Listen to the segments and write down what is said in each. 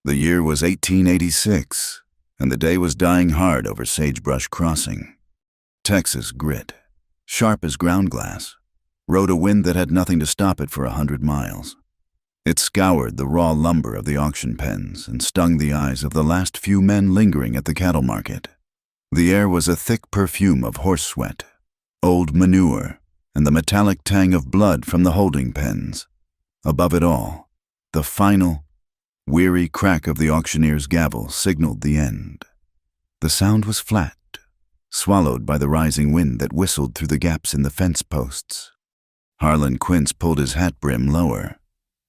The year was 1886, and the day was dying hard over Sagebrush Crossing. Texas grit, sharp as ground glass, rode a wind that had nothing to stop it for 100 miles. It scoured the raw lumber of the auction pens and stung the eyes of the last few men lingering at the cattle market. The air was a thick perfume of horse sweat, old manure, and the metallic tang of blood from the holding pens. Above it all, the final, weary crack of the auctioneer's gavel signaled the end. The sound was flat, swallowed by the rising wind that whistled through the gaps in the fence posts. Harlan Quince pulled his hat brim lower.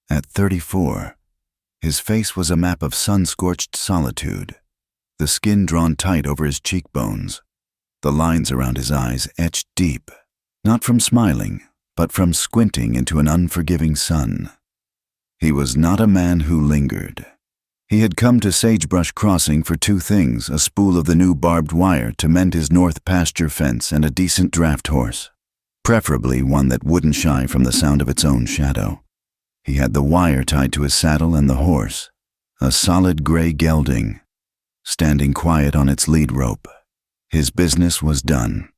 At 34, his face was a map of sun-scorched solitude, the skin drawn tight over his cheekbones, the lines around his eyes etched deep, not from smiling, but from squinting into an unforgiving sun. He was not a man who lingered. He had come to Sagebrush Crossing for two things: a spool of the new barbed wire to mend his north pasture fence and a decent draft horse, preferably one that wouldn't shy from the sound of its own shadow. He had the wire tied to his saddle and the horse, a solid gray gelding, standing quiet on its lead rope. His business was done.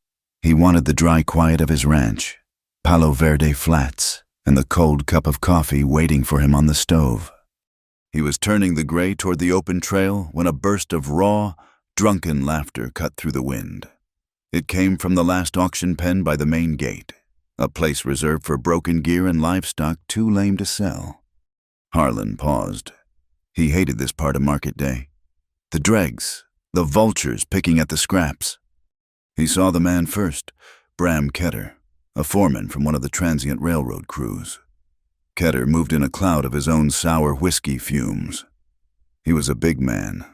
He wanted the dry quiet of his ranch, Palo Verde Flats, and the cold cup of coffee waiting for him on the stove. He was turning the gray toward the open trail when a burst of raw, drunken laughter cut through the wind. It came from the last auction pen by the main gate, a place reserved for broken gear and livestock too lame to sell. Harlan paused. He hated this part of market day. The dregs, the vultures picking at the scraps. He saw the man first, Bram Ketter, a foreman from one of the transient railroad crews. Ketter moved in a cloud of his own sour whiskey fumes. He was a big man,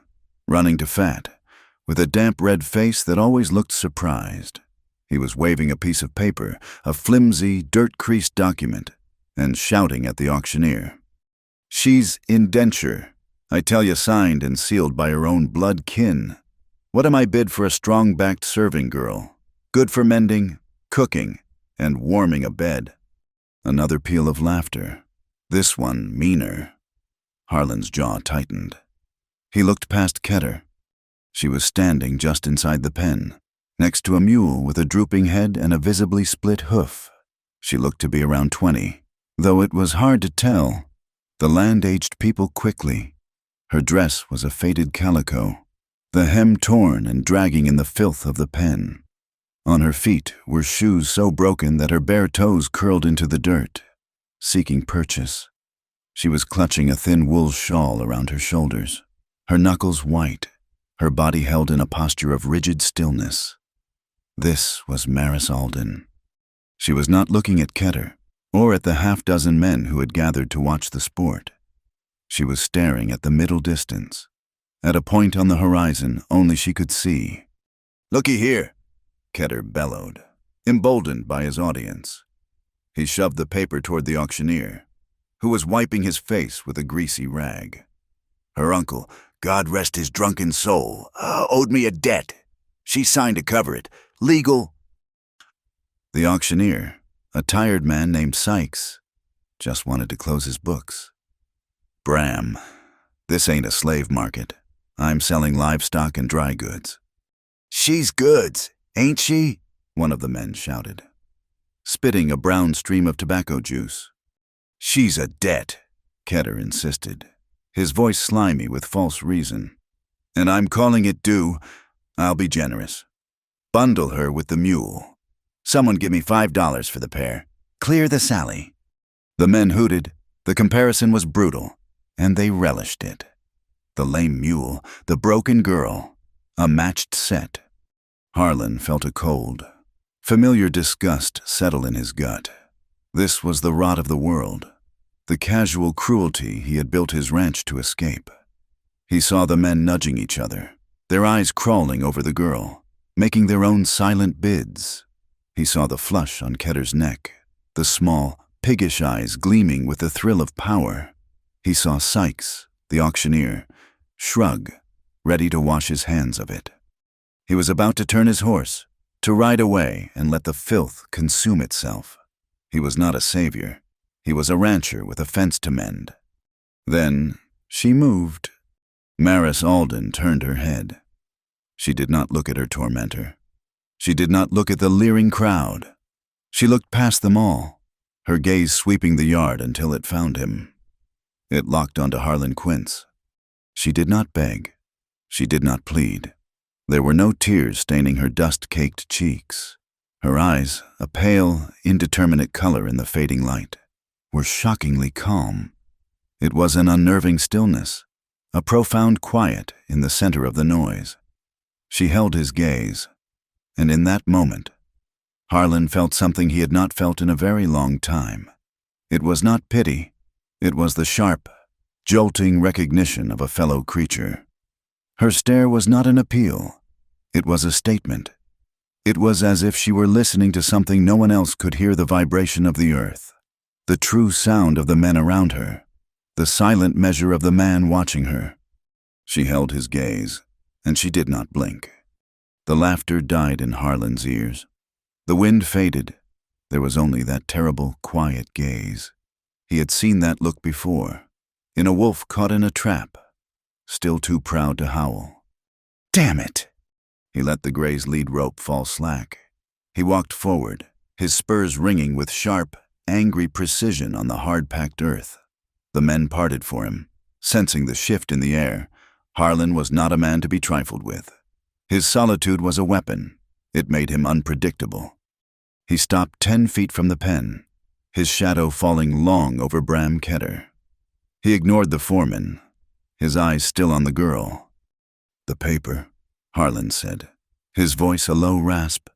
running to fat, with a damp red face that always looked surprised. He was waving a piece of paper, a flimsy, dirt-creased document, and shouting at the auctioneer. "She's indenture. I tell you, signed and sealed by her own blood kin. What am I bid for a strong-backed serving girl? Good for mending, cooking, and warming a bed." Another peal of laughter, this one meaner. Harlan's jaw tightened. He looked past Ketter. She was standing just inside the pen, next to a mule with a drooping head and a visibly split hoof. She looked to be around 20, though it was hard to tell. The land aged people quickly. Her dress was a faded calico, the hem torn and dragging in the filth of the pen. On her feet were shoes so broken that her bare toes curled into the dirt, seeking purchase. She was clutching a thin wool shawl around her shoulders, her knuckles white, her body held in a posture of rigid stillness. This was Maris Alden. She was not looking at Ketter, or at the half-dozen men who had gathered to watch the sport. She was staring at the middle distance, at a point on the horizon only she could see. "Looky here," Ketter bellowed, emboldened by his audience. He shoved the paper toward the auctioneer, who was wiping his face with a greasy rag. "Her uncle, God rest his drunken soul, owed me a debt. She signed to cover it. Legal." The auctioneer, a tired man named Sykes, just wanted to close his books. "Bram, this ain't a slave market. I'm selling livestock and dry goods." "She's goods, ain't she?" one of the men shouted, spitting a brown stream of tobacco juice. "She's a debt," Ketter insisted, his voice slimy with false reason. "And I'm calling it due. I'll be generous. Bundle her with the mule. Someone give me $5 for the pair. Clear the Sally." The men hooted. The comparison was brutal, and they relished it. The lame mule, the broken girl, a matched set. Harlan felt a cold, familiar disgust settle in his gut. This was the rot of the world, the casual cruelty he had built his ranch to escape. He saw the men nudging each other, their eyes crawling over the girl, making their own silent bids. He saw the flush on Ketter's neck, the small, piggish eyes gleaming with the thrill of power. He saw Sykes, the auctioneer, shrug, ready to wash his hands of it. He was about to turn his horse, to ride away and let the filth consume itself. He was not a savior. He was a rancher with a fence to mend. Then she moved, Maris Alden turned her head. She did not look at her tormentor. She did not look at the leering crowd. She looked past them all, her gaze sweeping the yard until it found him. It locked onto Harlan Quince. She did not beg. She did not plead. There were no tears staining her dust-caked cheeks. Her eyes, a pale, indeterminate color in the fading light, were shockingly calm. It was an unnerving stillness, a profound quiet in the center of the noise. She held his gaze, and in that moment, Harlan felt something he had not felt in a very long time. It was not pity. It was the sharp, jolting recognition of a fellow creature. Her stare was not an appeal. It was a statement. It was as if she were listening to something no one else could hear: the vibration of the earth, the true sound of the men around her, the silent measure of the man watching her. She held his gaze, and she did not blink. The laughter died in Harlan's ears. The wind faded. There was only that terrible, quiet gaze. He had seen that look before, in a wolf caught in a trap, still too proud to howl. Damn it! He let the gray's lead rope fall slack. He walked forward, his spurs ringing with sharp, angry precision on the hard-packed earth. The men parted for him, sensing the shift in the air. Harlan was not a man to be trifled with. His solitude was a weapon. It made him unpredictable. He stopped 10 feet from the pen, his shadow falling long over Bram Ketter. He ignored the foreman, his eyes still on the girl. "The paper," Harlan said, his voice a low rasp.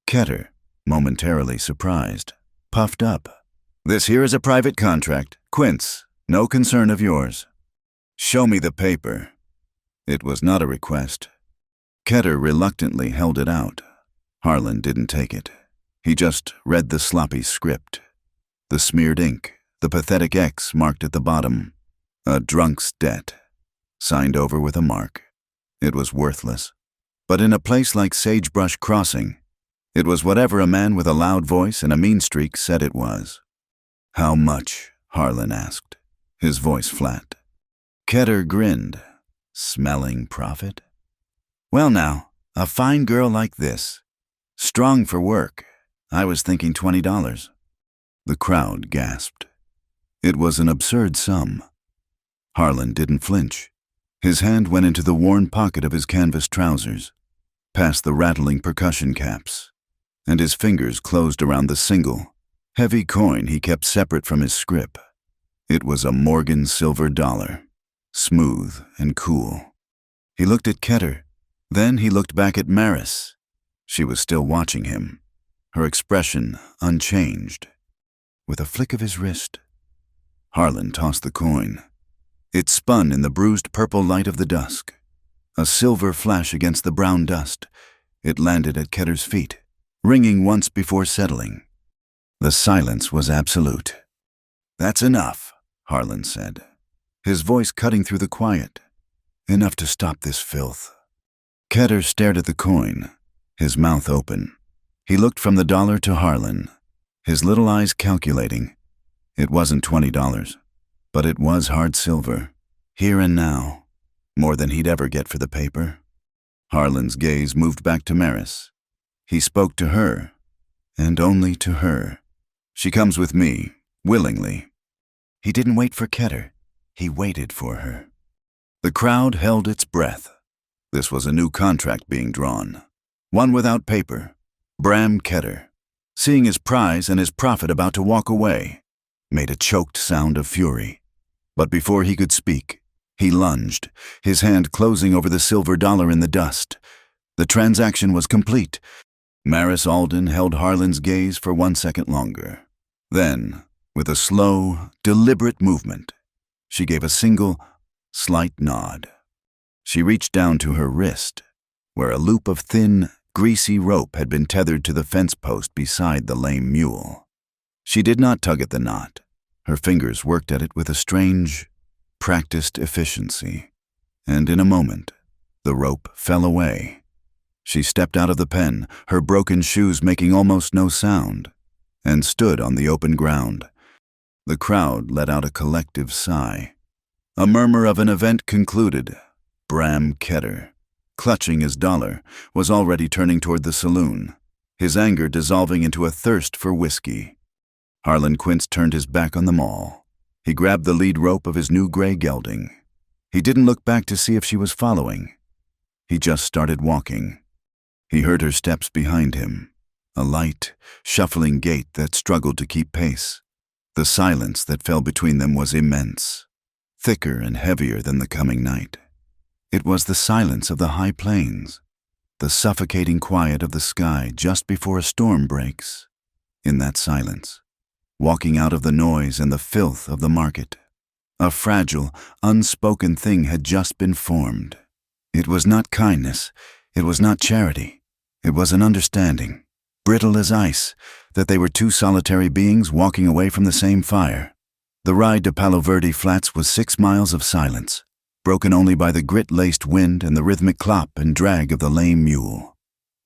Ketter, momentarily surprised, puffed up. "This here is a private contract. Quince, no concern of yours." "Show me the paper." It was not a request. Ketter reluctantly held it out. Harlan didn't take it. He just read the sloppy script. The smeared ink, the pathetic X marked at the bottom. A drunk's debt, signed over with a mark. It was worthless. But in a place like Sagebrush Crossing, it was whatever a man with a loud voice and a mean streak said it was. "How much?" Harlan asked, his voice flat. Ketter grinned. "Smelling profit?" "Well now, a fine girl like this. Strong for work. I was thinking $20. The crowd gasped. It was an absurd sum. Harlan didn't flinch. His hand went into the worn pocket of his canvas trousers, past the rattling percussion caps, and his fingers closed around the single, heavy coin he kept separate from his scrip. It was a Morgan silver dollar, smooth and cool. He looked at Ketter. Then he looked back at Maris. She was still watching him, her expression unchanged. With a flick of his wrist, Harlan tossed the coin. It spun in the bruised purple light of the dusk. A silver flash against the brown dust. It landed at Ketter's feet, ringing once before settling. The silence was absolute. "That's enough," Harlan said, his voice cutting through the quiet. "Enough to stop this filth." Ketter stared at the coin, his mouth open. He looked from the dollar to Harlan, his little eyes calculating. It wasn't $20, but it was hard silver, here and now, more than he'd ever get for the paper. Harlan's gaze moved back to Maris. He spoke to her, and only to her. "She comes with me, willingly." He didn't wait for Ketter. He waited for her. The crowd held its breath. This was a new contract being drawn, one without paper. Bram Ketter, seeing his prize and his profit about to walk away, made a choked sound of fury. But before he could speak, he lunged, his hand closing over the silver dollar in the dust. The transaction was complete. Maris Alden held Harlan's gaze for 1 second longer. Then, with a slow, deliberate movement, she gave a single, slight nod. She reached down to her wrist, where a loop of thin, greasy rope had been tethered to the fence post beside the lame mule. She did not tug at the knot. Her fingers worked at it with a strange, practiced efficiency. And in a moment, the rope fell away. She stepped out of the pen, her broken shoes making almost no sound, and stood on the open ground. The crowd let out a collective sigh. A murmur of an event concluded. Bram Ketter, clutching his dollar, was already turning toward the saloon, his anger dissolving into a thirst for whiskey. Harlan Quince turned his back on them all. He grabbed the lead rope of his new gray gelding. He didn't look back to see if she was following. He just started walking. He heard her steps behind him, a light, shuffling gait that struggled to keep pace. The silence that fell between them was immense, thicker and heavier than the coming night. It was the silence of the high plains, the suffocating quiet of the sky just before a storm breaks. In that silence, walking out of the noise and the filth of the market, a fragile, unspoken thing had just been formed. It was not kindness, it was not charity, it was an understanding, brittle as ice, that they were two solitary beings walking away from the same fire. The ride to Palo Verde Flats was 6 miles of silence, broken only by the grit-laced wind and the rhythmic clop and drag of the lame mule.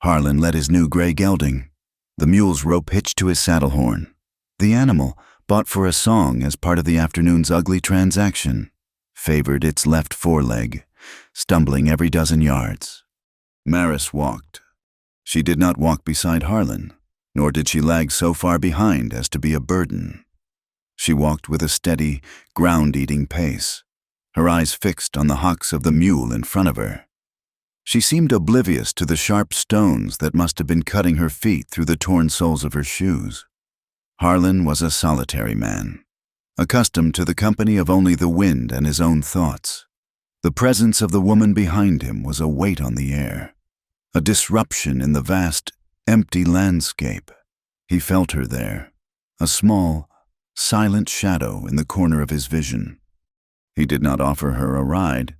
Harlan led his new gray gelding, the mule's rope hitched to his saddle horn. The animal, bought for a song as part of the afternoon's ugly transaction, favored its left foreleg, stumbling every dozen yards. Maris walked. She did not walk beside Harlan, nor did she lag so far behind as to be a burden. She walked with a steady, ground-eating pace, her eyes fixed on the hocks of the mule in front of her. She seemed oblivious to the sharp stones that must have been cutting her feet through the torn soles of her shoes. Harlan was a solitary man, accustomed to the company of only the wind and his own thoughts. The presence of the woman behind him was a weight on the air, a disruption in the vast, empty landscape. He felt her there, a small, silent shadow in the corner of his vision. He did not offer her a ride.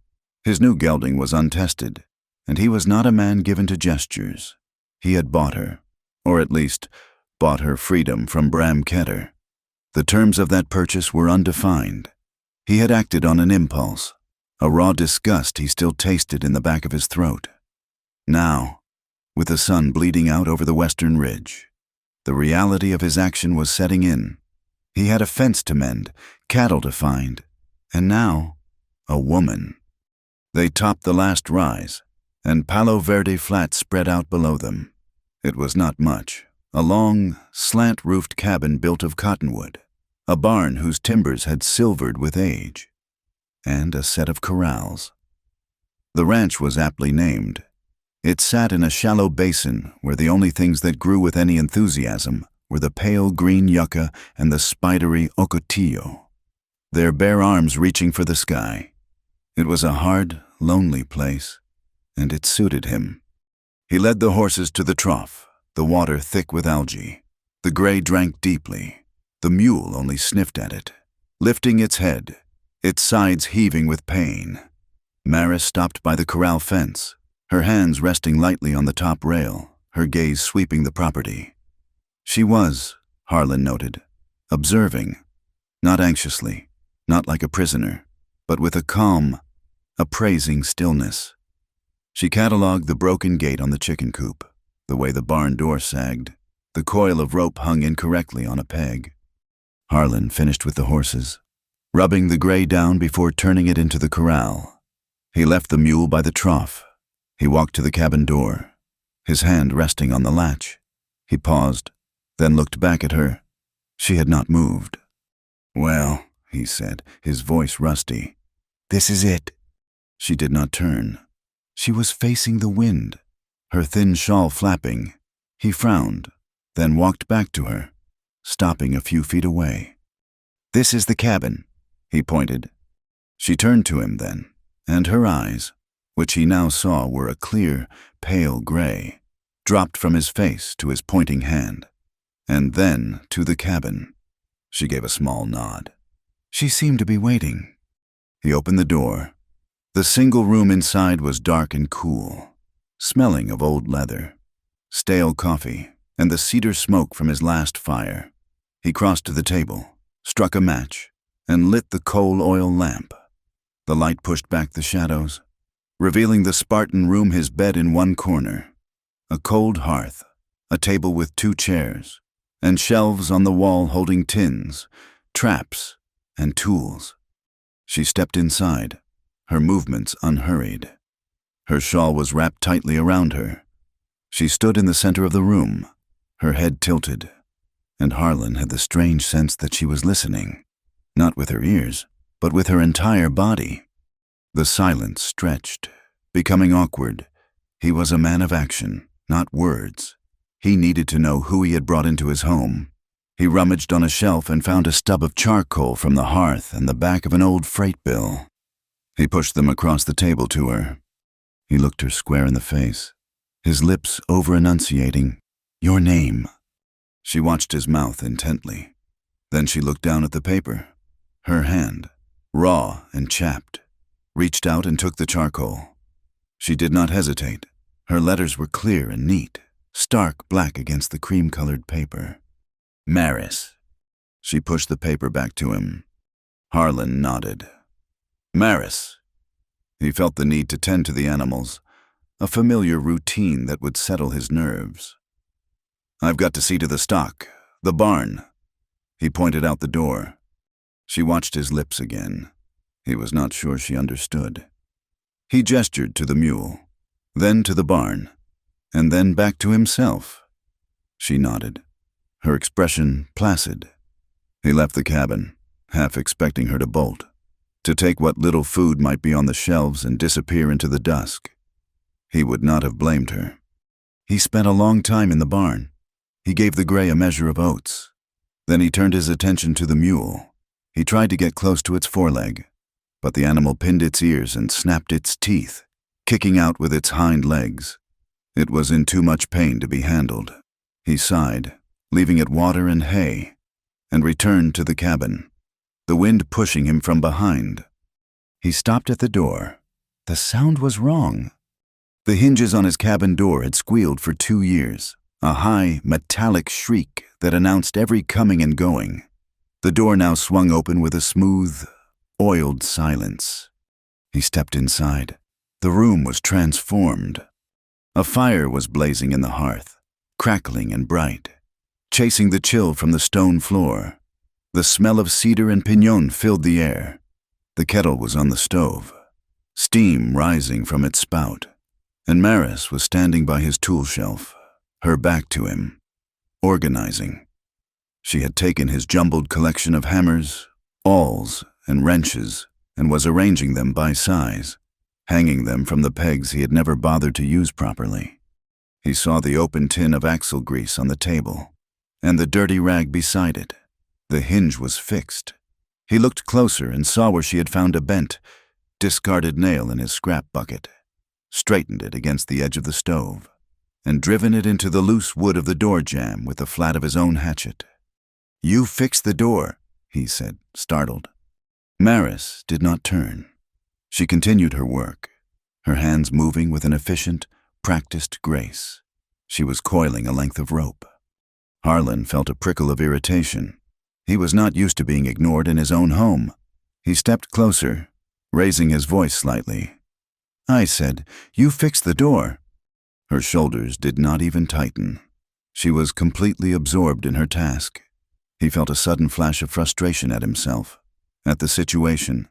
His new gelding was untested, and he was not a man given to gestures. He had bought her, or at least bought her freedom from Bram Ketter. The terms of that purchase were undefined. He had acted on an impulse, a raw disgust he still tasted in the back of his throat. Now, with the sun bleeding out over the western ridge, the reality of his action was setting in. He had a fence to mend, cattle to find, and now, a woman. They topped the last rise, and Palo Verde Flats spread out below them. It was not much, a long, slant-roofed cabin built of cottonwood, a barn whose timbers had silvered with age, and a set of corrals. The ranch was aptly named. It sat in a shallow basin where the only things that grew with any enthusiasm were the pale green yucca and the spidery ocotillo, their bare arms reaching for the sky. It was a hard, lonely place, and it suited him. He led the horses to the trough, the water thick with algae. The gray drank deeply. The mule only sniffed at it, lifting its head, its sides heaving with pain. Maris stopped by the corral fence, her hands resting lightly on the top rail, her gaze sweeping the property. She was, Harlan noted, observing, not anxiously, not like a prisoner, but with a calm, appraising stillness. She catalogued the broken gate on the chicken coop, the way the barn door sagged, the coil of rope hung incorrectly on a peg. Harlan finished with the horses, rubbing the gray down before turning it into the corral. He left the mule by the trough. He walked to the cabin door, his hand resting on the latch. He paused, then looked back at her. She had not moved. "Well," he said, his voice rusty, "this is it." She did not turn. She was facing the wind, her thin shawl flapping. He frowned, then walked back to her, stopping a few feet away. "This is the cabin," he pointed. She turned to him then, and her eyes, which he now saw were a clear, pale gray, dropped from his face to his pointing hand, and then to the cabin. She gave a small nod. She seemed to be waiting. He opened the door. The single room inside was dark and cool, smelling of old leather, stale coffee, and the cedar smoke from his last fire. He crossed to the table, struck a match, and lit the coal oil lamp. The light pushed back the shadows, revealing the Spartan room, his bed in one corner, a cold hearth, a table with 2 chairs, and shelves on the wall holding tins, traps, and tools. She stepped inside, her movements unhurried. Her shawl was wrapped tightly around her. She stood in the center of the room, her head tilted, and Harlan had the strange sense that she was listening, not with her ears, but with her entire body. The silence stretched, becoming awkward. He was a man of action, not words. He needed to know who he had brought into his home. He rummaged on a shelf and found a stub of charcoal from the hearth and the back of an old freight bill. He pushed them across the table to her. He looked her square in the face, his lips over-enunciating, "Your name." She watched his mouth intently. Then she looked down at the paper. Her hand, raw and chapped, reached out and took the charcoal. She did not hesitate. Her letters were clear and neat, stark black against the cream-colored paper. Maris. She pushed the paper back to him. Harlan nodded. Maris. He felt the need to tend to the animals, a familiar routine that would settle his nerves. I've got to see to the stock, the barn. He pointed out the door. She watched his lips again. He was not sure she understood. He gestured to the mule, then to the barn, and then back to himself. She nodded, her expression placid. He left the cabin, half expecting her to bolt, to take what little food might be on the shelves and disappear into the dusk. He would not have blamed her. He spent a long time in the barn. He gave the gray a measure of oats. Then he turned his attention to the mule. He tried to get close to its foreleg, but the animal pinned its ears and snapped its teeth, kicking out with its hind legs. It was in too much pain to be handled. He sighed, leaving it water and hay, and returned to the cabin, the wind pushing him from behind. He stopped at the door. The sound was wrong. The hinges on his cabin door had squealed for 2 years, a high, metallic shriek that announced every coming and going. The door now swung open with a smooth, oiled silence. He stepped inside. The room was transformed. A fire was blazing in the hearth, crackling and bright, chasing the chill from the stone floor. The smell of cedar and pinon filled the air. The kettle was on the stove, steam rising from its spout, and Maris was standing by his tool shelf, her back to him, organizing. She had taken his jumbled collection of hammers, awls, and wrenches and was arranging them by size, hanging them from the pegs he had never bothered to use properly. He saw the open tin of axle grease on the table, and the dirty rag beside it. The hinge was fixed. He looked closer and saw where she had found a bent, discarded nail in his scrap bucket, straightened it against the edge of the stove, and driven it into the loose wood of the door jamb with the flat of his own hatchet. "You fixed the door," he said, startled. Maris did not turn. She continued her work, her hands moving with an efficient, practiced grace. She was coiling a length of rope. Harlan felt a prickle of irritation. He was not used to being ignored in his own home. He stepped closer, raising his voice slightly. "I said, you fixed the door." Her shoulders did not even tighten. She was completely absorbed in her task. He felt a sudden flash of frustration at himself, at the situation.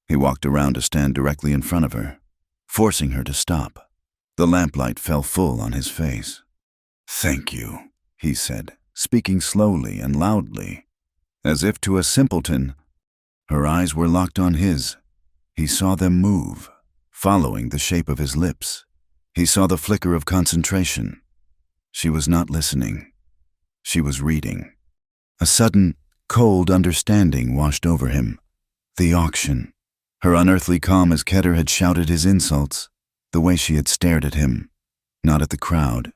He walked around to stand directly in front of her, forcing her to stop. The lamplight fell full on his face. "Thank you," he said, speaking slowly and loudly, as if to a simpleton. Her eyes were locked on his. He saw them move, following the shape of his lips. He saw the flicker of concentration. She was not listening. She was reading. A sudden, cold understanding washed over him. The auction. Her unearthly calm as Keter had shouted his insults, the way she had stared at him, not at the crowd.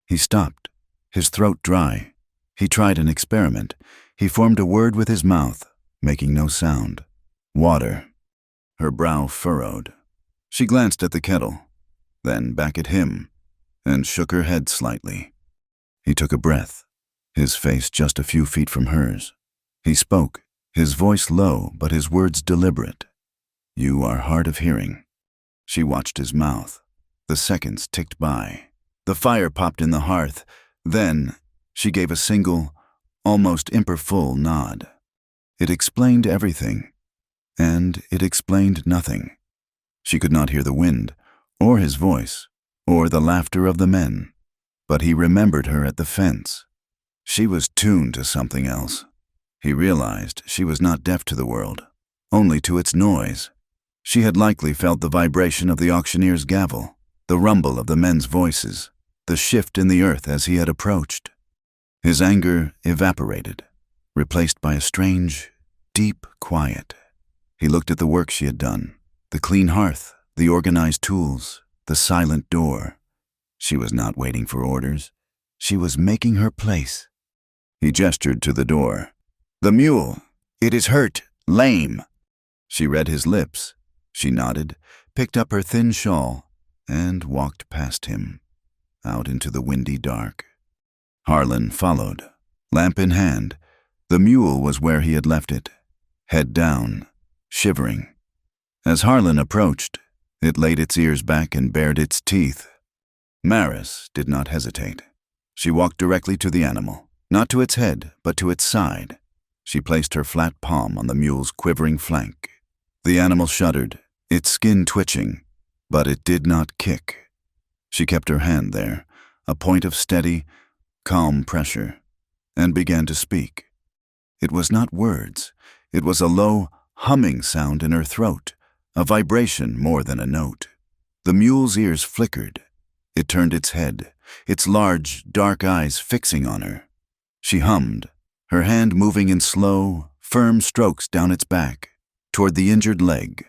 He stopped, his throat dry. He tried an experiment. He formed a word with his mouth, making no sound. Water. Her brow furrowed. She glanced at the kettle, then back at him, and shook her head slightly. He took a breath, his face just a few feet from hers. He spoke, his voice low but his words deliberate. "You are hard of hearing." She watched his mouth. The seconds ticked by. The fire popped in the hearth. Then she gave a single, almost imperfull nod. It explained everything. and it explained nothing. She could not hear the wind, or his voice, or the laughter of the men, but he remembered her at the fence. She was tuned to something else. He realized she was not deaf to the world, only to its noise. She had likely felt the vibration of the auctioneer's gavel, the rumble of the men's voices, the shift in the earth as he had approached. His anger evaporated, replaced by a strange, deep quiet. He looked at the work she had done, the clean hearth, the organized tools, the silent door. She was not waiting for orders. She was making her place. He gestured to the door. "The mule. It is hurt, lame." She read his lips. She nodded, picked up her thin shawl, and walked past him, out into the windy dark. Harlan followed, lamp in hand. The mule was where he had left it, head down, shivering. As Harlan approached, it laid its ears back and bared its teeth. Maris did not hesitate. She walked directly to the animal, not to its head, but to its side. She placed her flat palm on the mule's quivering flank. The animal shuddered, its skin twitching, but it did not kick. She kept her hand there, a point of steady, calm pressure, and began to speak. It was not words. It was a low, humming sound in her throat, a vibration more than a note. The mule's ears flickered. It turned its head, its large, dark eyes fixing on her. She hummed, her hand moving in slow, firm strokes down its back, toward the injured leg.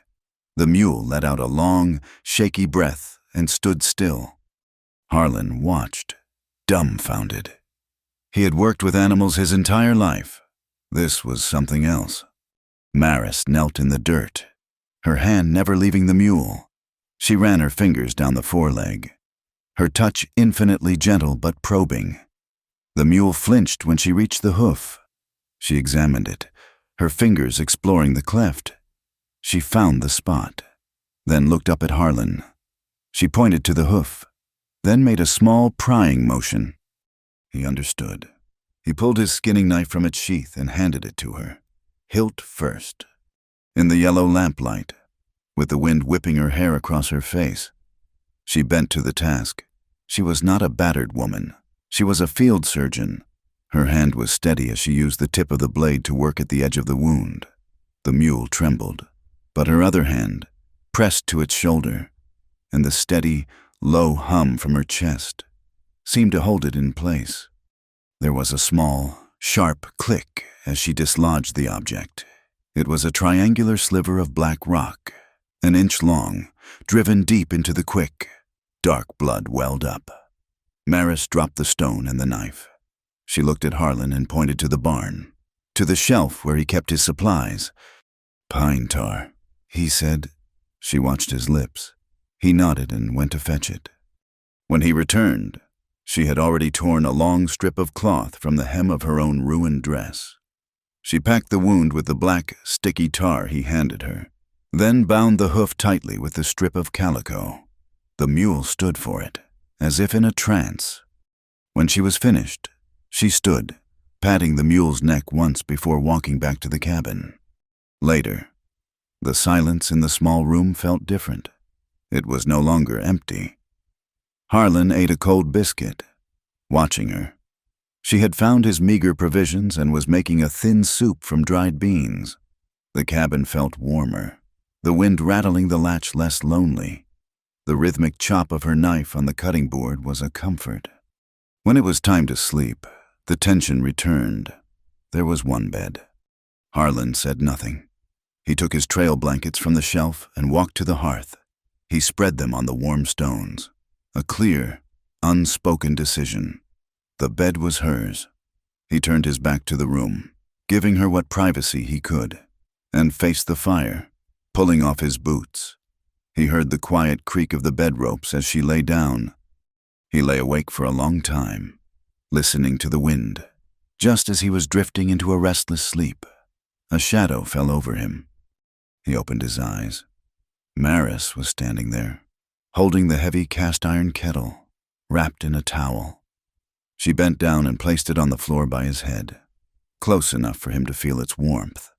The mule let out a long, shaky breath and stood still. Harlan watched, dumbfounded. He had worked with animals his entire life. This was something else. Maris knelt in the dirt, her hand never leaving the mule. She ran her fingers down the foreleg, her touch infinitely gentle but probing. The mule flinched when she reached the hoof. She examined it, her fingers exploring the cleft. She found the spot, then looked up at Harlan. She pointed to the hoof, then made a small prying motion. He understood. He pulled his skinning knife from its sheath and handed it to her, hilt first. In the yellow lamplight, with the wind whipping her hair across her face, she bent to the task. She was not a battered woman. She was a field surgeon. Her hand was steady as she used the tip of the blade to work at the edge of the wound. The mule trembled, but her other hand pressed to its shoulder, and the steady, low hum from her chest seemed to hold it in place. There was a small, sharp click as she dislodged the object. It was a triangular sliver of black rock, an inch long, driven deep into the quick. Dark blood welled up. Maris dropped the stone and the knife. She looked at Harlan and pointed to the barn, to the shelf where he kept his supplies. "Pine tar," he said. She watched his lips. He nodded and went to fetch it. When he returned, she had already torn a long strip of cloth from the hem of her own ruined dress. She packed the wound with the black, sticky tar he handed her, then bound the hoof tightly with the strip of calico. The mule stood for it, as if in a trance. When she was finished, she stood, patting the mule's neck once before walking back to the cabin. Later, the silence in the small room felt different. It was no longer empty. Harlan ate a cold biscuit, watching her. She had found his meager provisions and was making a thin soup from dried beans. The cabin felt warmer, the wind rattling the latch less lonely. The rhythmic chop of her knife on the cutting board was a comfort. When it was time to sleep, the tension returned. There was one bed. Harlan said nothing. He took his trail blankets from the shelf and walked to the hearth. He spread them on the warm stones. A clear, unspoken decision. The bed was hers. He turned his back to the room, giving her what privacy he could, and faced the fire, pulling off his boots. He heard the quiet creak of the bed ropes as she lay down. He lay awake for a long time, listening to the wind. Just as he was drifting into a restless sleep, a shadow fell over him. He opened his eyes. Maris was standing there, holding the heavy cast-iron kettle, wrapped in a towel. She bent down and placed it on the floor by his head, close enough for him to feel its warmth.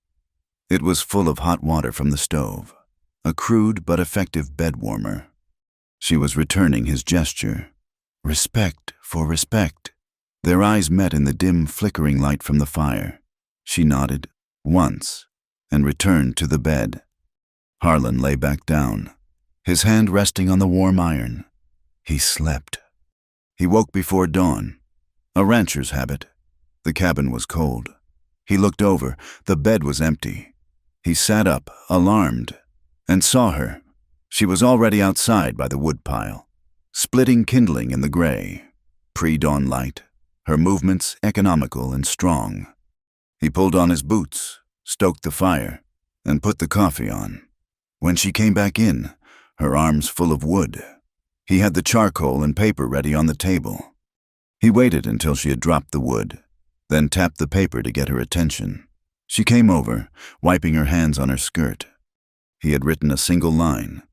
It was full of hot water from the stove, a crude but effective bed warmer. She was returning his gesture. Respect for respect. Their eyes met in the dim, flickering light from the fire. She nodded, once, and returned to the bed. Harlan lay back down, his hand resting on the warm iron. He slept. He woke before dawn, a rancher's habit. The cabin was cold. He looked over. The bed was empty. He sat up, alarmed, and saw her. She was already outside by the woodpile, splitting kindling in the gray. Pre-dawn light, her movements economical and strong. He pulled on his boots, stoked the fire, and put the coffee on. When she came back in, her arms full of wood, he had the charcoal and paper ready on the table. He waited until she had dropped the wood, then tapped the paper to get her attention. She came over, wiping her hands on her skirt. He had written a single line.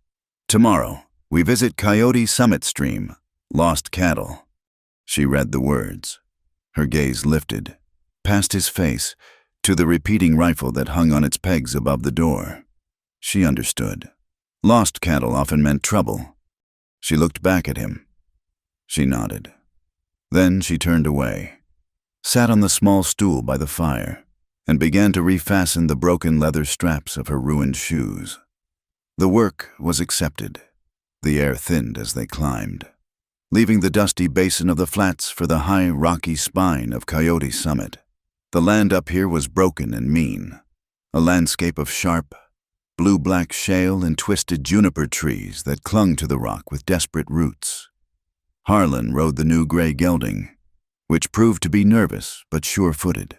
"Tomorrow, we visit Coyote Summit Stream, lost cattle." She read the words. Her gaze lifted, past his face, to the repeating rifle that hung on its pegs above the door. She understood. Lost cattle often meant trouble. She looked back at him. She nodded. Then she turned away, sat on the small stool by the fire, and began to refasten the broken leather straps of her ruined shoes. The work was accepted. The air thinned as they climbed, leaving the dusty basin of the flats for the high, rocky spine of Coyote Summit. The land up here was broken and mean, a landscape of sharp, blue-black shale and twisted juniper trees that clung to the rock with desperate roots. Harlan rode the new gray gelding, which proved to be nervous but sure-footed,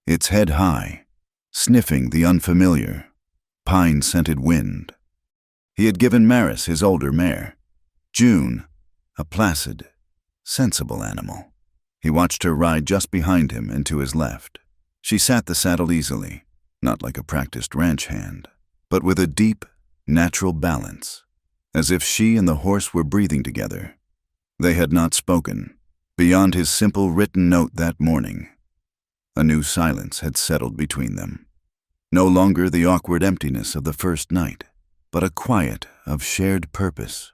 its head high, sniffing the unfamiliar, pine-scented wind. He had given Maris his older mare, June, a placid, sensible animal. He watched her ride just behind him and to his left. She sat the saddle easily, not like a practiced ranch hand, but with a deep, natural balance, as if she and the horse were breathing together. They had not spoken, beyond his simple written note that morning. A new silence had settled between them. No longer the awkward emptiness of the first night, but a quiet of shared purpose.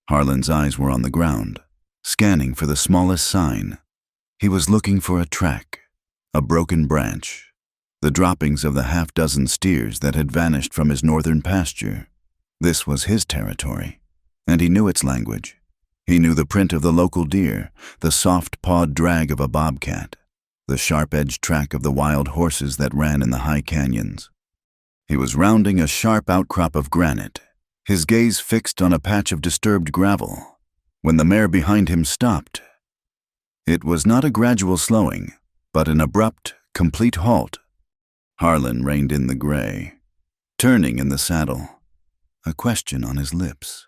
Harlan's eyes were on the ground, scanning for the smallest sign. He was looking for a track, a broken branch, the droppings of the half-dozen steers that had vanished from his northern pasture. This was his territory, and he knew its language. He knew the print of the local deer, the soft-pawed drag of a bobcat, the sharp-edged track of the wild horses that ran in the high canyons. He was rounding a sharp outcrop of granite, his gaze fixed on a patch of disturbed gravel, when the mare behind him stopped. It was not a gradual slowing, but an abrupt, complete halt. Harlan reined in the gray, turning in the saddle, a question on his lips.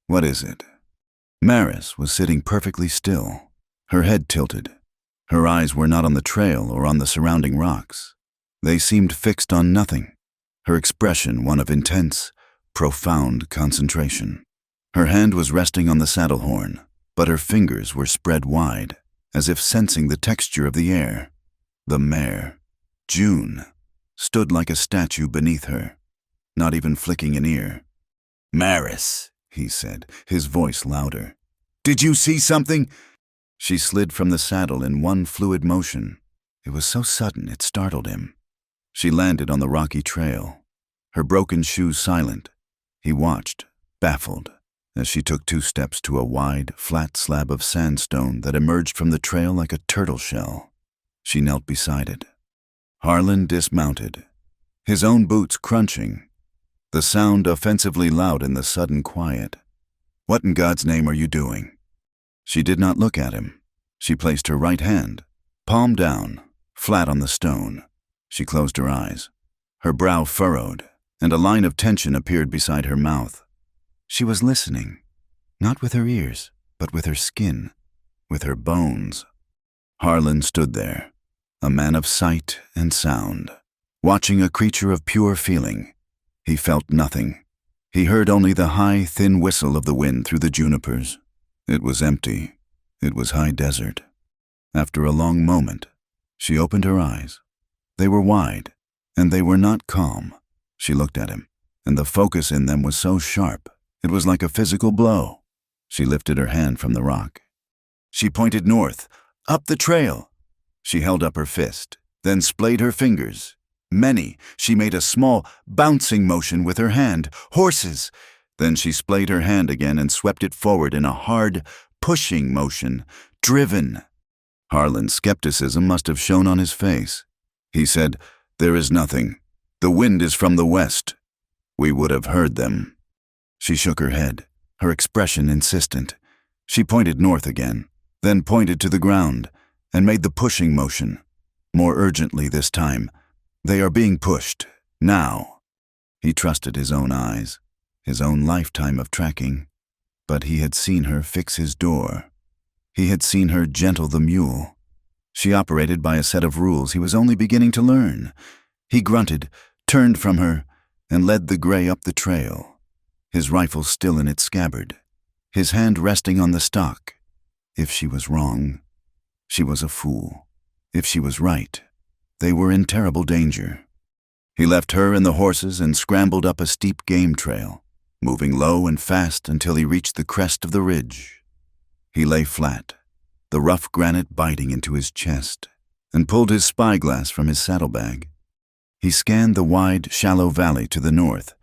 "What is it?" Maris was sitting perfectly still, her head tilted. Her eyes were not on the trail or on the surrounding rocks. They seemed fixed on nothing, her expression one of intense, profound concentration. Her hand was resting on the saddle horn, but her fingers were spread wide, as if sensing the texture of the air. The mare, June, stood like a statue beneath her, not even flicking an ear. "Maris," he said, his voice louder. "Did you see something?" She slid from the saddle in one fluid motion. It was so sudden it startled him. She landed on the rocky trail, her broken shoes silent. He watched, baffled, as she took 2 steps to a wide, flat slab of sandstone that emerged from the trail like a turtle shell. She knelt beside it. Harlan dismounted, his own boots crunching, the sound offensively loud in the sudden quiet. "What in God's name are you doing?" She did not look at him. She placed her right hand, palm down, flat on the stone. She closed her eyes. Her brow furrowed, and a line of tension appeared beside her mouth. She was listening, not with her ears, but with her skin, with her bones. Harlan stood there, a man of sight and sound, watching a creature of pure feeling. He felt nothing. He heard only the high, thin whistle of the wind through the junipers. It was empty. It was high desert. After a long moment, she opened her eyes. They were wide, And they were not calm. She looked at him, and the focus in them was so sharp, it was like a physical blow. She lifted her hand from the rock. She pointed north, up the trail. She held up her fist, then splayed her fingers. Many. She made a small, bouncing motion with her hand. Horses! Then she splayed her hand again and swept it forward in a hard, pushing motion. Driven. Harlan's skepticism must have shown on his face. He said, "There is nothing. The wind is from the west. We would have heard them." She shook her head, her expression insistent. She pointed north again, then pointed to the ground, and made the pushing motion. More urgently this time. "They are being pushed. Now." He trusted his own eyes, his own lifetime of tracking. But he had seen her fix his door. He had seen her gentle the mule. She operated by a set of rules he was only beginning to learn. He grunted, turned from her, and led the gray up the trail, his rifle still in its scabbard, his hand resting on the stock. If she was wrong, she was a fool. If she was right, they were in terrible danger. He left her and the horses and scrambled up a steep game trail, moving low and fast until he reached the crest of the ridge. He lay flat, the rough granite biting into his chest, and pulled his spyglass from his saddlebag. He scanned the wide, shallow valley to the north.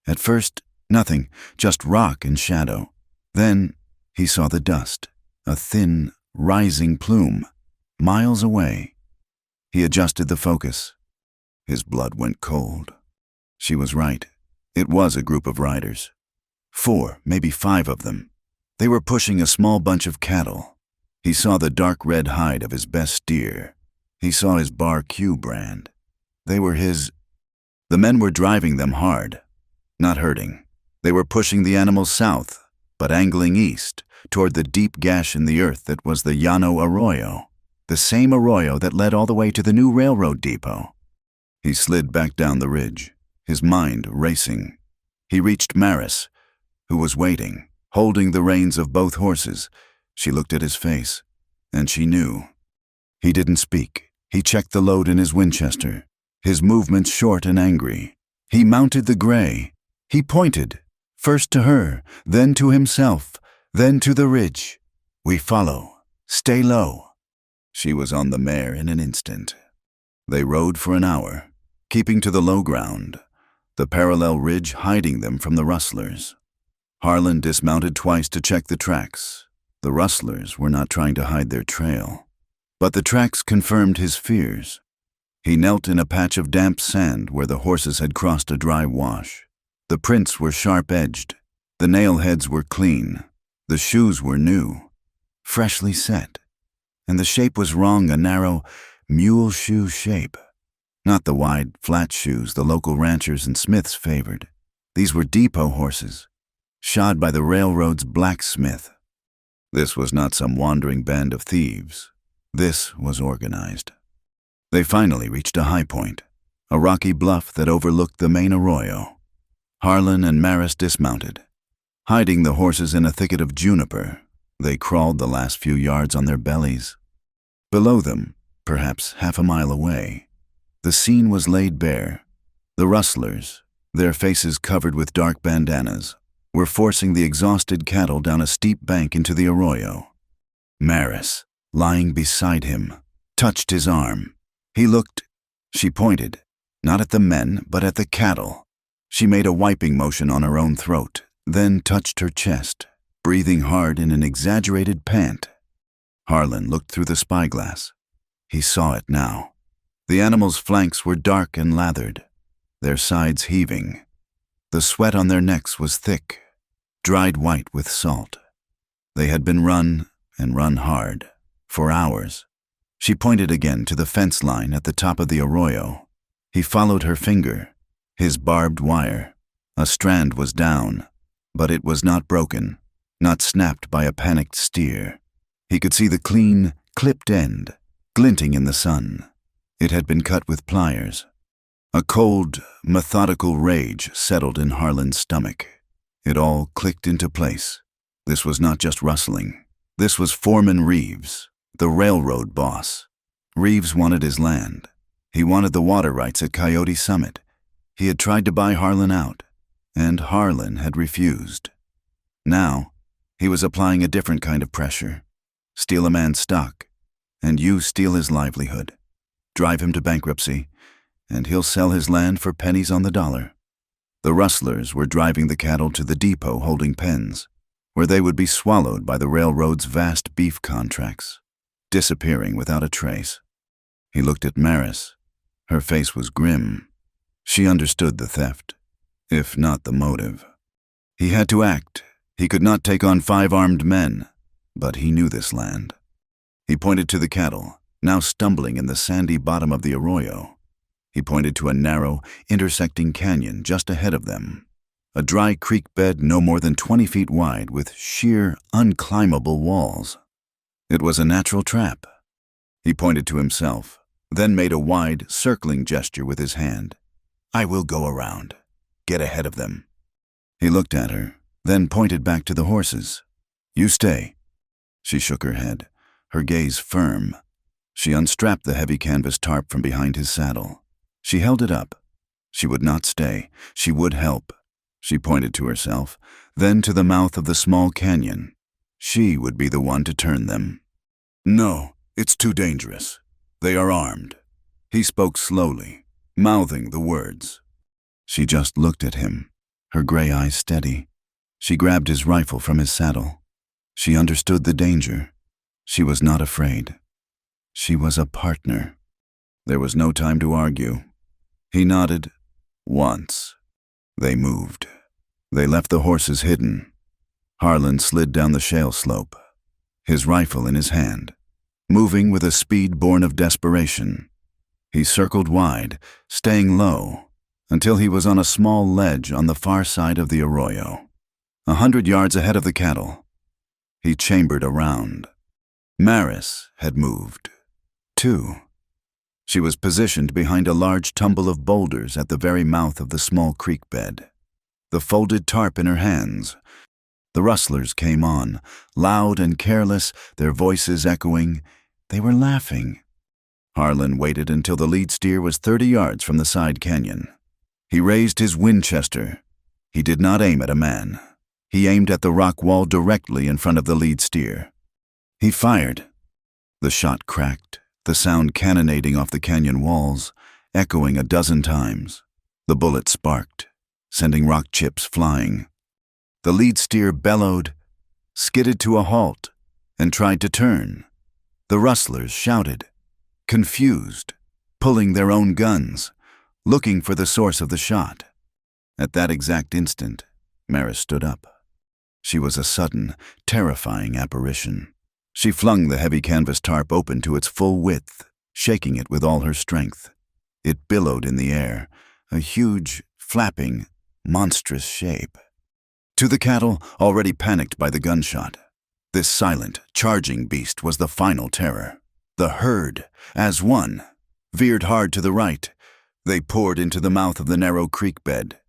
At first, nothing, just rock and shadow. Then he saw the dust, a thin, rising plume, miles away. He adjusted the focus. His blood went cold. She was right. It was a group of riders. 4, maybe 5 of them. They were pushing a small bunch of cattle. He saw the dark red hide of his best steer. He saw his Bar Q brand. They were his. The men were driving them hard, not hurting. They were pushing the animals south, but angling east, toward the deep gash in the earth that was the Llano Arroyo, the same arroyo that led all the way to the new railroad depot. He slid back down the ridge, his mind racing. He reached Maris, who was waiting, holding the reins of both horses. She looked at his face, and she knew. He didn't speak. He checked the load in his Winchester, his movements short and angry. He mounted the gray. He pointed, first to her, then to himself, then to the ridge. "We follow. Stay low." She was on the mare in an instant. They rode for an hour, keeping to the low ground, the parallel ridge hiding them from the rustlers. Harlan dismounted twice to check the tracks. The rustlers were not trying to hide their trail, but the tracks confirmed his fears. He knelt in a patch of damp sand where the horses had crossed a dry wash. The prints were sharp-edged. The nail heads were clean. The shoes were new, freshly set. And the shape was wrong, a narrow mule shoe shape. Not the wide, flat shoes the local ranchers and smiths favored. These were depot horses, shod by the railroad's blacksmith. This was not some wandering band of thieves. This was organized. They finally reached a high point, a rocky bluff that overlooked the main arroyo. Harlan and Maris dismounted. Hiding the horses in a thicket of juniper, they crawled the last few yards on their bellies. Below them, perhaps half a mile away, the scene was laid bare. The rustlers, their faces covered with dark bandanas, were forcing the exhausted cattle down a steep bank into the arroyo. Maris, lying beside him, touched his arm. He looked. She pointed, not at the men, but at the cattle. She made a wiping motion on her own throat, then touched her chest, breathing hard in an exaggerated pant. Harlan looked through the spyglass. He saw it now. The animals' flanks were dark and lathered, their sides heaving. The sweat on their necks was thick, dried white with salt. They had been run, and run hard, for hours. She pointed again to the fence line at the top of the arroyo. He followed her finger, his barbed wire. A strand was down, but it was not broken, not snapped by a panicked steer. He could see the clean, clipped end, glinting in the sun. It had been cut with pliers. A cold, methodical rage settled in Harlan's stomach. It all clicked into place. This was not just rustling. This was Foreman Reeves, the railroad boss. Reeves wanted his land. He wanted the water rights at Coyote Summit. He had tried to buy Harlan out, and Harlan had refused. Now, he was applying a different kind of pressure. Steal a man's stock, and you steal his livelihood. Drive him to bankruptcy, and he'll sell his land for pennies on the dollar. The rustlers were driving the cattle to the depot holding pens, where they would be swallowed by the railroad's vast beef contracts, disappearing without a trace. He looked at Maris. Her face was grim. She understood the theft, if not the motive. He had to act. He could not take on 5 armed men, but he knew this land. He pointed to the cattle, now stumbling in the sandy bottom of the arroyo. He pointed to a narrow, intersecting canyon just ahead of them, a dry creek bed no more than 20 feet wide with sheer, unclimbable walls. It was a natural trap. He pointed to himself, then made a wide, circling gesture with his hand. "I will go around. Get ahead of them." He looked at her, then pointed back to the horses. "You stay." She shook her head, her gaze firm. She unstrapped the heavy canvas tarp from behind his saddle. She held it up. She would not stay. She would help. She pointed to herself, then to the mouth of the small canyon. She would be the one to turn them. "No, it's too dangerous. They are armed." He spoke slowly, mouthing the words. She just looked at him, her gray eyes steady. She grabbed his rifle from his saddle. She understood the danger. She was not afraid. She was a partner. There was no time to argue. He nodded. Once. They moved. They left the horses hidden. Harlan slid down the shale slope, his rifle in his hand, moving with a speed born of desperation. He circled wide, staying low, until he was on a small ledge on the far side of the arroyo, 100 yards ahead of the cattle. He chambered around. Maris had moved, too. She was positioned behind a large tumble of boulders at the very mouth of the small creek bed, the folded tarp in her hands. The rustlers came on, loud and careless, their voices echoing. They were laughing. Harlan waited until the lead steer was 30 yards from the side canyon. He raised his Winchester. He did not aim at a man. He aimed at the rock wall directly in front of the lead steer. He fired. The shot cracked, the sound cannonading off the canyon walls, echoing a dozen times. The bullet sparked, sending rock chips flying. The lead steer bellowed, skidded to a halt, and tried to turn. The rustlers shouted, confused, pulling their own guns, looking for the source of the shot. At that exact instant, Maris stood up. She was a sudden, terrifying apparition. She flung the heavy canvas tarp open to its full width, shaking it with all her strength. It billowed in the air, a huge, flapping, monstrous shape. To the cattle, already panicked by the gunshot, this silent, charging beast was the final terror. The herd, as one, veered hard to the right. They poured into the mouth of the narrow creek bed,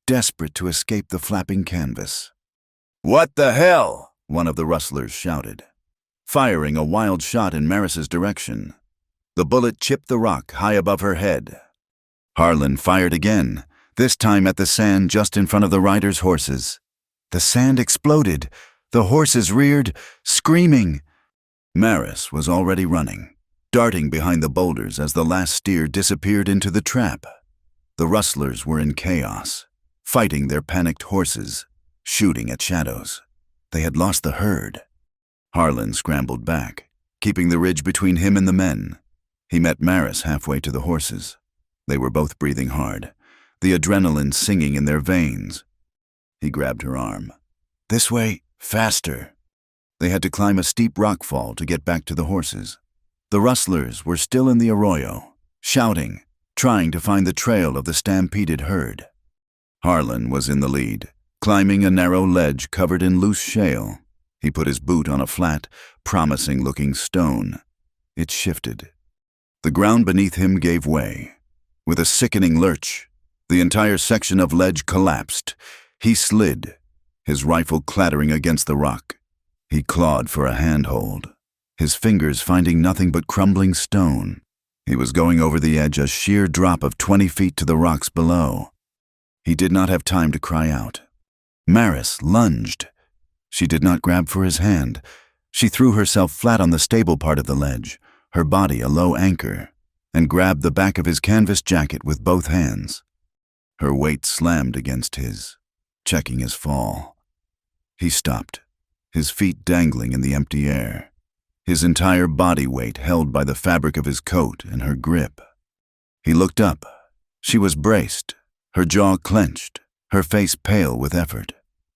desperate to escape the flapping canvas. "What the hell?" one of the rustlers shouted, firing a wild shot in Maris's direction. The bullet chipped the rock high above her head. Harlan fired again, this time at the sand just in front of the rider's horses. The sand exploded. The horses reared, screaming. Maris was already running, darting behind the boulders as the last steer disappeared into the trap. The rustlers were in chaos, fighting their panicked horses, shooting at shadows. They had lost the herd. Harlan scrambled back, keeping the ridge between him and the men. He met Maris halfway to the horses. They were both breathing hard, the adrenaline singing in their veins. He grabbed her arm. "This way, faster." They had to climb a steep rock fall to get back to the horses. The rustlers were still in the arroyo, shouting, trying to find the trail of the stampeded herd. Harlan was in the lead, climbing a narrow ledge covered in loose shale. He put his boot on a flat, promising-looking stone. It shifted. The ground beneath him gave way. With a sickening lurch, the entire section of ledge collapsed. He slid, his rifle clattering against the rock. He clawed for a handhold, his fingers finding nothing but crumbling stone. He was going over the edge, a sheer drop of 20 feet to the rocks below. He did not have time to cry out. Maris lunged. She did not grab for his hand. She threw herself flat on the stable part of the ledge, her body a low anchor, and grabbed the back of his canvas jacket with both hands. Her weight slammed against his, checking his fall. He stopped, his feet dangling in the empty air, his entire body weight held by the fabric of his coat and her grip. He looked up. She was braced, her jaw clenched, her face pale with effort.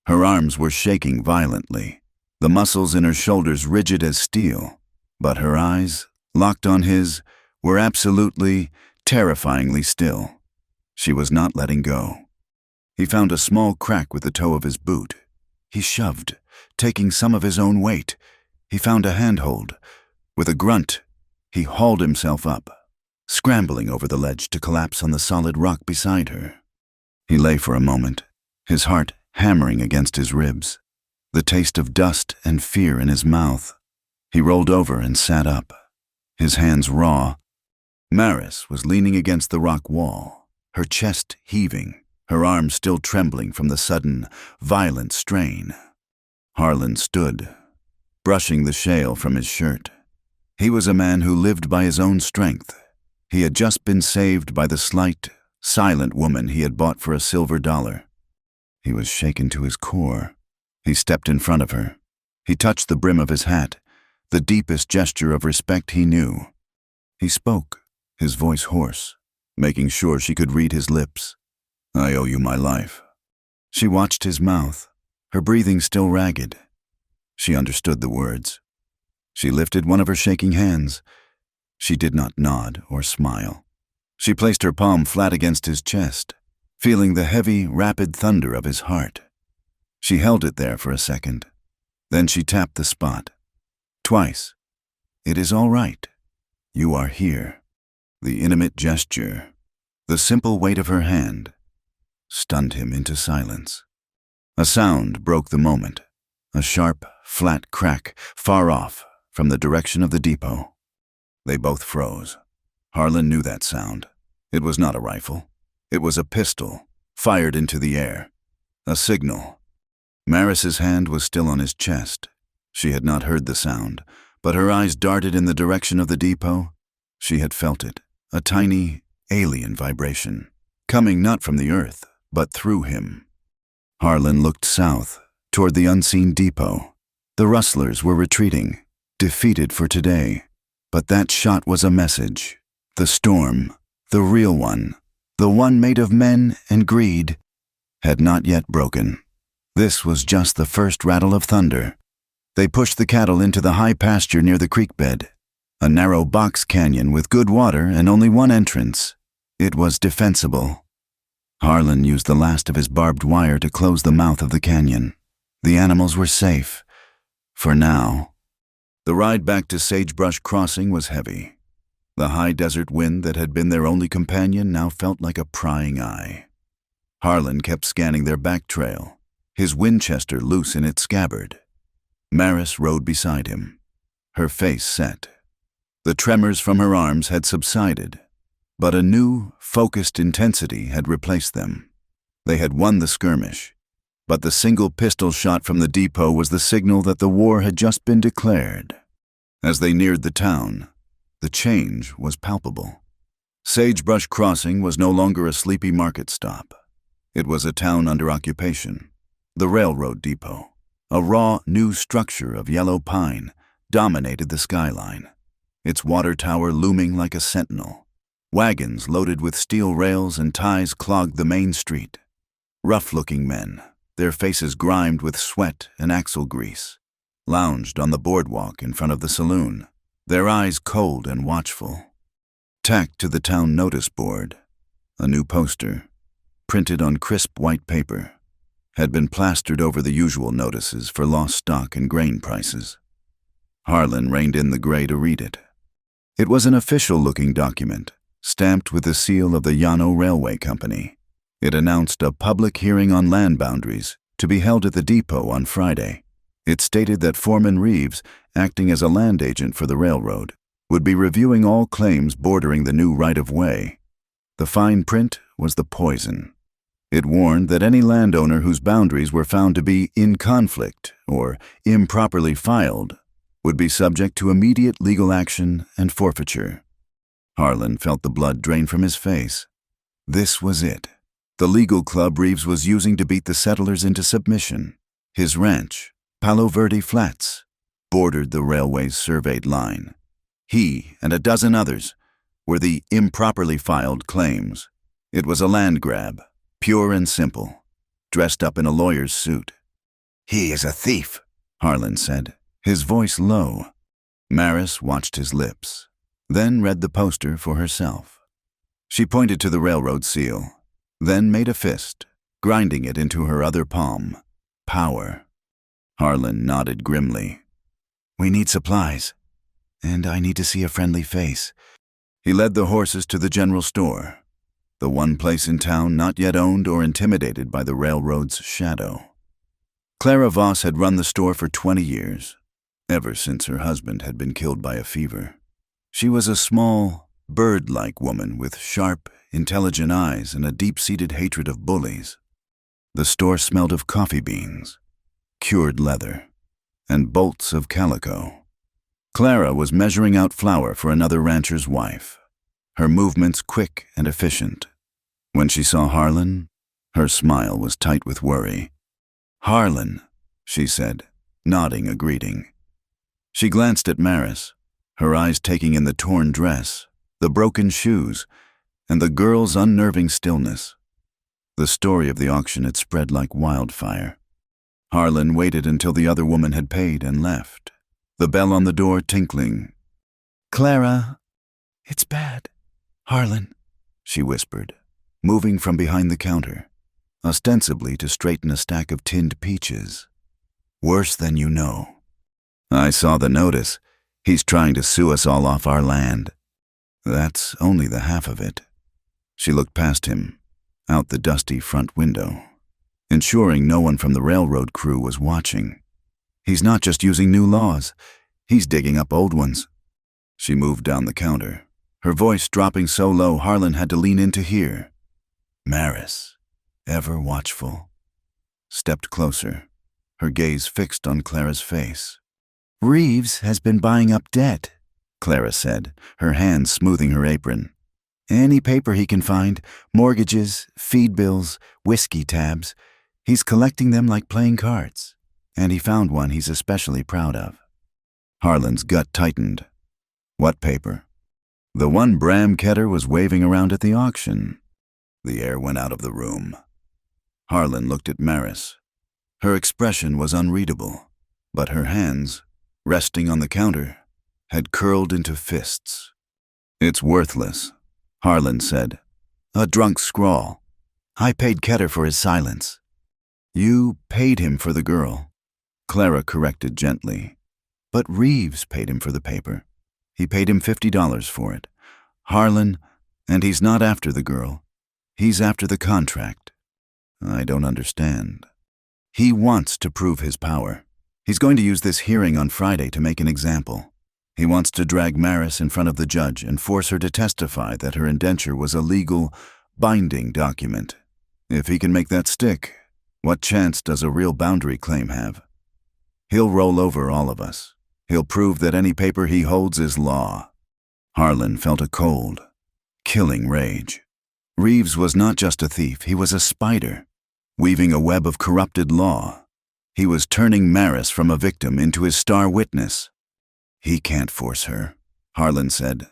Her arms were shaking violently, the muscles in her shoulders rigid as steel, but her eyes, locked on his, were absolutely, terrifyingly still. She was not letting go. He found a small crack with the toe of his boot. He shoved, taking some of his own weight. He found a handhold. With a grunt, he hauled himself up, scrambling over the ledge to collapse on the solid rock beside her. He lay for a moment, his heart hammering against his ribs, the taste of dust and fear in his mouth. He rolled over and sat up, his hands raw. Maris was leaning against the rock wall, her chest heaving, her arms still trembling from the sudden, violent strain. Harlan stood, brushing the shale from his shirt. He was a man who lived by his own strength. He had just been saved by the slight, silent woman he had bought for $1. He was shaken to his core. He stepped in front of her. He touched the brim of his hat, the deepest gesture of respect he knew. He spoke, his voice hoarse, making sure she could read his lips. "I owe you my life." She watched his mouth, her breathing still ragged. She understood the words. She lifted one of her shaking hands. She did not nod or smile. She placed her palm flat against his chest, feeling the heavy, rapid thunder of his heart. She held it there for a second. Then she tapped the spot. Twice. "It is all right. You are here." The intimate gesture, the simple weight of her hand, stunned him into silence. A sound broke the moment, a sharp, flat crack far off from the direction of the depot. They both froze. Harlan knew that sound. It was not a rifle. It was a pistol, fired into the air. A signal. Maris's hand was still on his chest. She had not heard the sound, but her eyes darted in the direction of the depot. She had felt it, a tiny, alien vibration, coming not from the earth, but through him. Harlan looked south, toward the unseen depot. The rustlers were retreating, defeated for today. But that shot was a message. The storm, the real one, the one made of men and greed, had not yet broken. This was just the first rattle of thunder. They pushed the cattle into the high pasture near the creek bed, a narrow box canyon with good water and only one entrance. It was defensible. Harlan used the last of his barbed wire to close the mouth of the canyon. The animals were safe. For now. The ride back to Sagebrush Crossing was heavy. The high desert wind that had been their only companion now felt like a prying eye. Harlan kept scanning their back trail, his Winchester loose in its scabbard. Maris rode beside him, her face set. The tremors from her arms had subsided, but a new, focused intensity had replaced them. They had won the skirmish, but the single pistol shot from the depot was the signal that the war had just been declared. As they neared the town, the change was palpable. Sagebrush Crossing was no longer a sleepy market stop. It was a town under occupation. The railroad depot, a raw, new structure of yellow pine, dominated the skyline, its water tower looming like a sentinel. Wagons loaded with steel rails and ties clogged the main street. Rough-looking men, their faces grimed with sweat and axle grease, lounged on the boardwalk in front of the saloon, their eyes cold and watchful. Tacked to the town notice board, a new poster, printed on crisp white paper, had been plastered over the usual notices for lost stock and grain prices. Harlan reined in the gray to read it. It was an official-looking document, stamped with the seal of the Llano Railway Company. It announced a public hearing on land boundaries to be held at the depot on Friday. It stated that Foreman Reeves, acting as a land agent for the railroad, would be reviewing all claims bordering the new right-of-way. The fine print was the poison. It warned that any landowner whose boundaries were found to be in conflict or improperly filed would be subject to immediate legal action and forfeiture. Harlan felt the blood drain from his face. This was it. The legal club Reeves was using to beat the settlers into submission. His ranch, Palo Verde Flats, bordered the railway's surveyed line. He and a dozen others were the improperly filed claims. It was a land grab, pure and simple, dressed up in a lawyer's suit. "He is a thief," Harlan said, his voice low. Maris watched his lips, then read the poster for herself. She pointed to the railroad seal, then made a fist, grinding it into her other palm. Power. Harlan nodded grimly. "We need supplies, and I need to see a friendly face." He led the horses to the general store, the one place in town not yet owned or intimidated by the railroad's shadow. Clara Voss had run the store for 20 years, ever since her husband had been killed by a fever. She was a small, bird-like woman with sharp, intelligent eyes and a deep-seated hatred of bullies. The store smelled of coffee beans, cured leather, and bolts of calico. Clara was measuring out flour for another rancher's wife, her movements quick and efficient. When she saw Harlan, her smile was tight with worry. "Harlan," she said, nodding a greeting. She glanced at Maris, her eyes taking in the torn dress, the broken shoes, and the girl's unnerving stillness. The story of the auction had spread like wildfire. Harlan waited until the other woman had paid and left, the bell on the door tinkling. "Clara, it's bad. Harlan," she whispered, moving from behind the counter, ostensibly to straighten a stack of tinned peaches. "Worse than you know. I saw the notice. He's trying to sue us all off our land." "That's only the half of it." She looked past him, out the dusty front window, ensuring no one from the railroad crew was watching. "He's not just using new laws, he's digging up old ones." She moved down the counter, her voice dropping so low Harlan had to lean in to hear. Maris, ever watchful, stepped closer, her gaze fixed on Clara's face. "Reeves has been buying up debt," Clara said, her hands smoothing her apron. "Any paper he can find, mortgages, feed bills, whiskey tabs. He's collecting them like playing cards, and he found one he's especially proud of." Harlan's gut tightened. "What paper?" "The one Bram Ketter was waving around at the auction." The air went out of the room. Harlan looked at Maris. Her expression was unreadable, but her hands, resting on the counter, had curled into fists. "It's worthless," Harlan said. "A drunk scrawl. I paid Ketter for his silence." "You paid him for the girl," Clara corrected gently. "But Reeves paid him for the paper. He paid him $50 for it. Harlan, and he's not after the girl. He's after the contract." "I don't understand." "He wants to prove his power. He's going to use this hearing on Friday to make an example. He wants to drag Maris in front of the judge and force her to testify that her indenture was a legal, binding document. If he can make that stick, what chance does a real boundary claim have? He'll roll over all of us. He'll prove that any paper he holds is law." Harlan felt a cold, killing rage. Reeves was not just a thief, he was a spider, weaving a web of corrupted law. He was turning Maris from a victim into his star witness. "He can't force her," Harlan said.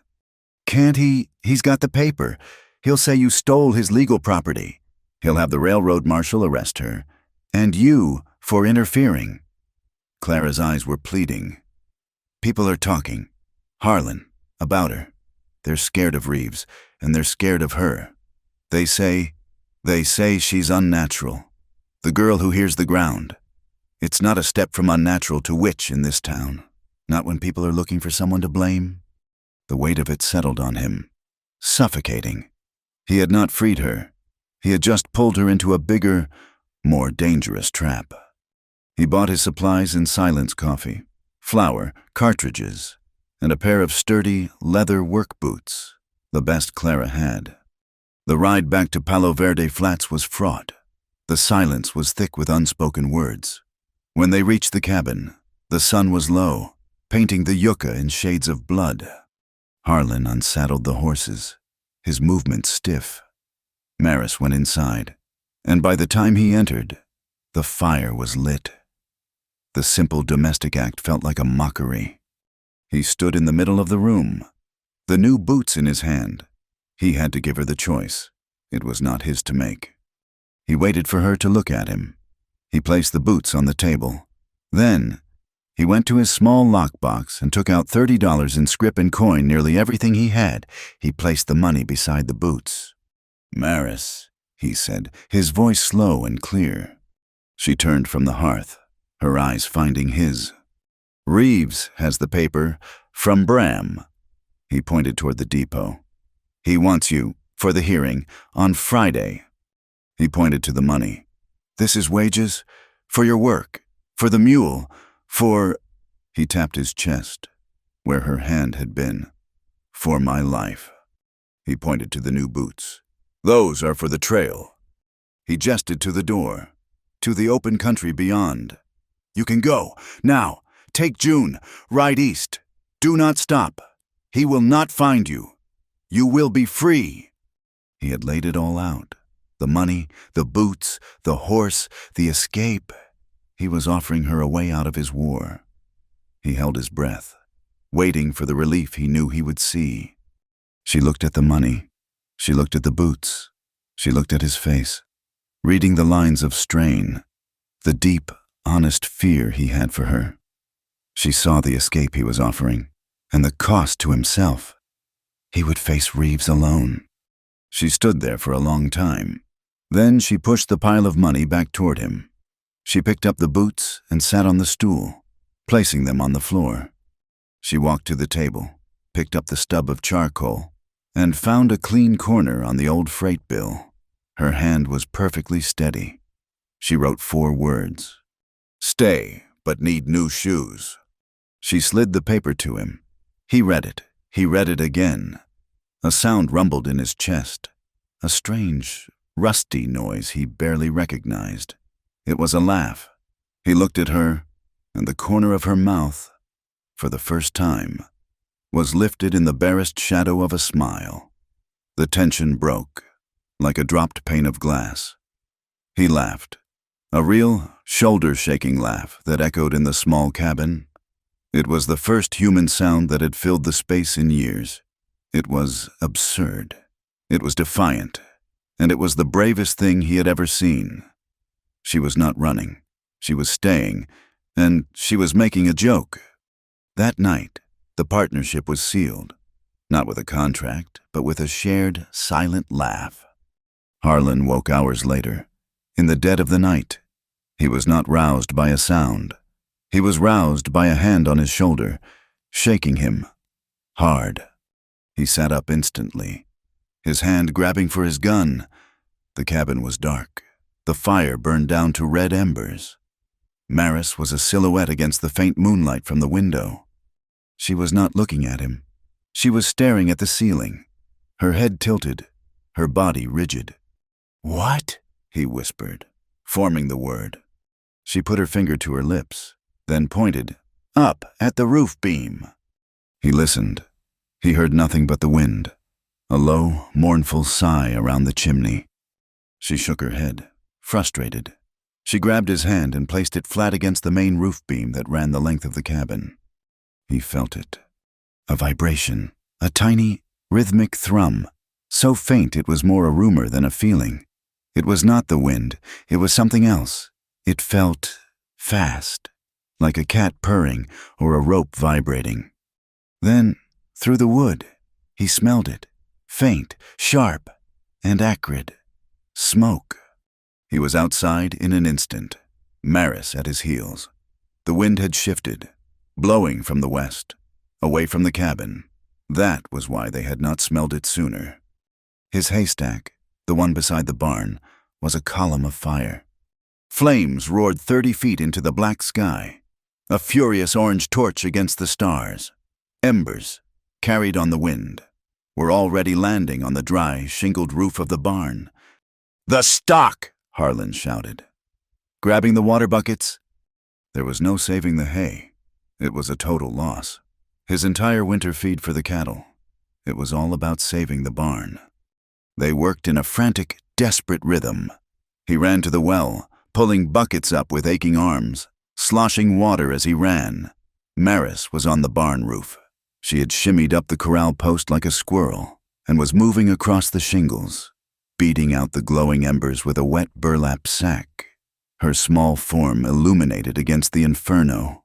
"Can't he? He's got the paper. He'll say you stole his legal property. He'll have the railroad marshal arrest her, and you for interfering." Clara's eyes were pleading. "People are talking, Harlan, about her. They're scared of Reeves, and they're scared of her. They say she's unnatural. The girl who hears the ground. It's not a step from unnatural to witch in this town. Not when people are looking for someone to blame." The weight of it settled on him, suffocating. He had not freed her. He had just pulled her into a bigger, more dangerous trap. He bought his supplies in Silence Coffee, flour, cartridges, and a pair of sturdy, leather work boots, the best Clara had. The ride back to Palo Verde Flats was fraught. The silence was thick with unspoken words. When they reached the cabin, the sun was low, painting the yucca in shades of blood. Harlan unsaddled the horses, his movements stiff. Maris went inside, and by the time he entered, the fire was lit. The simple domestic act felt like a mockery. He stood in the middle of the room, the new boots in his hand. He had to give her the choice. It was not his to make. He waited for her to look at him. He placed the boots on the table. Then, he went to his small lockbox and took out $30 in scrip and coin, nearly everything he had. He placed the money beside the boots. "Maris," he said, his voice slow and clear. She turned from the hearth, her eyes finding his. "Reeves has the paper from Bram." He pointed toward the depot. "He wants you, for the hearing, on Friday." He pointed to the money. "This is wages? For your work? For the mule? For—" He tapped his chest, where her hand had been. "For my life." He pointed to the new boots. "Those are for the trail." He gestured to the door, to the open country beyond. "You can go, now. Take June, ride east. Do not stop. He will not find you. You will be free." He had laid it all out. The money, the boots, the horse, the escape. He was offering her a way out of his war. He held his breath, waiting for the relief he knew he would see. She looked at the money. She looked at the boots. She looked at his face, reading the lines of strain, the deep, honest fear he had for her. She saw the escape he was offering, and the cost to himself. He would face Reeves alone. She stood there for a long time. Then she pushed the pile of money back toward him. She picked up the boots and sat on the stool, placing them on the floor. She walked to the table, picked up the stub of charcoal, and found a clean corner on the old freight bill. Her hand was perfectly steady. She wrote 4 words. "Stay, but need new shoes." She slid the paper to him. He read it. He read it again. A sound rumbled in his chest, a strange, rusty noise he barely recognized. It was a laugh. He looked at her, and the corner of her mouth, for the first time, was lifted in the barest shadow of a smile. The tension broke, like a dropped pane of glass. He laughed, a real, shoulder-shaking laugh that echoed in the small cabin. It was the first human sound that had filled the space in years. It was absurd. It was defiant, and it was the bravest thing he had ever seen. She was not running. She was staying, and she was making a joke. That night, the partnership was sealed, not with a contract, but with a shared, silent laugh. Harlan woke hours later, in the dead of the night. He was not roused by a sound. He was roused by a hand on his shoulder, shaking him hard. He sat up instantly, his hand grabbing for his gun. The cabin was dark. The fire burned down to red embers. Maris was a silhouette against the faint moonlight from the window. She was not looking at him. She was staring at the ceiling, her head tilted, her body rigid. "What?" he whispered, forming the word. She put her finger to her lips, then pointed, up at the roof beam. He listened. He heard nothing but the wind, a low, mournful sigh around the chimney. She shook her head, frustrated. She grabbed his hand and placed it flat against the main roof beam that ran the length of the cabin. He felt it. A vibration, a tiny, rhythmic thrum, so faint it was more a rumor than a feeling. It was not the wind, it was something else. It felt fast, like a cat purring or a rope vibrating. Then, through the wood, he smelled it, faint, sharp, and acrid. Smoke. He was outside in an instant, Maris at his heels. The wind had shifted, blowing from the west, away from the cabin. That was why they had not smelled it sooner. His haystack, the one beside the barn, was a column of fire. Flames roared 30 feet into the black sky, a furious orange torch against the stars. Embers, carried on the wind, were already landing on the dry, shingled roof of the barn. "The stock!" Harlan shouted. Grabbing the water buckets, there was no saving the hay. It was a total loss. His entire winter feed for the cattle. It was all about saving the barn. They worked in a frantic, desperate rhythm. He ran to the well, pulling buckets up with aching arms, sloshing water as he ran. Maris was on the barn roof. She had shimmied up the corral post like a squirrel and was moving across the shingles, beating out the glowing embers with a wet burlap sack, her small form illuminated against the inferno.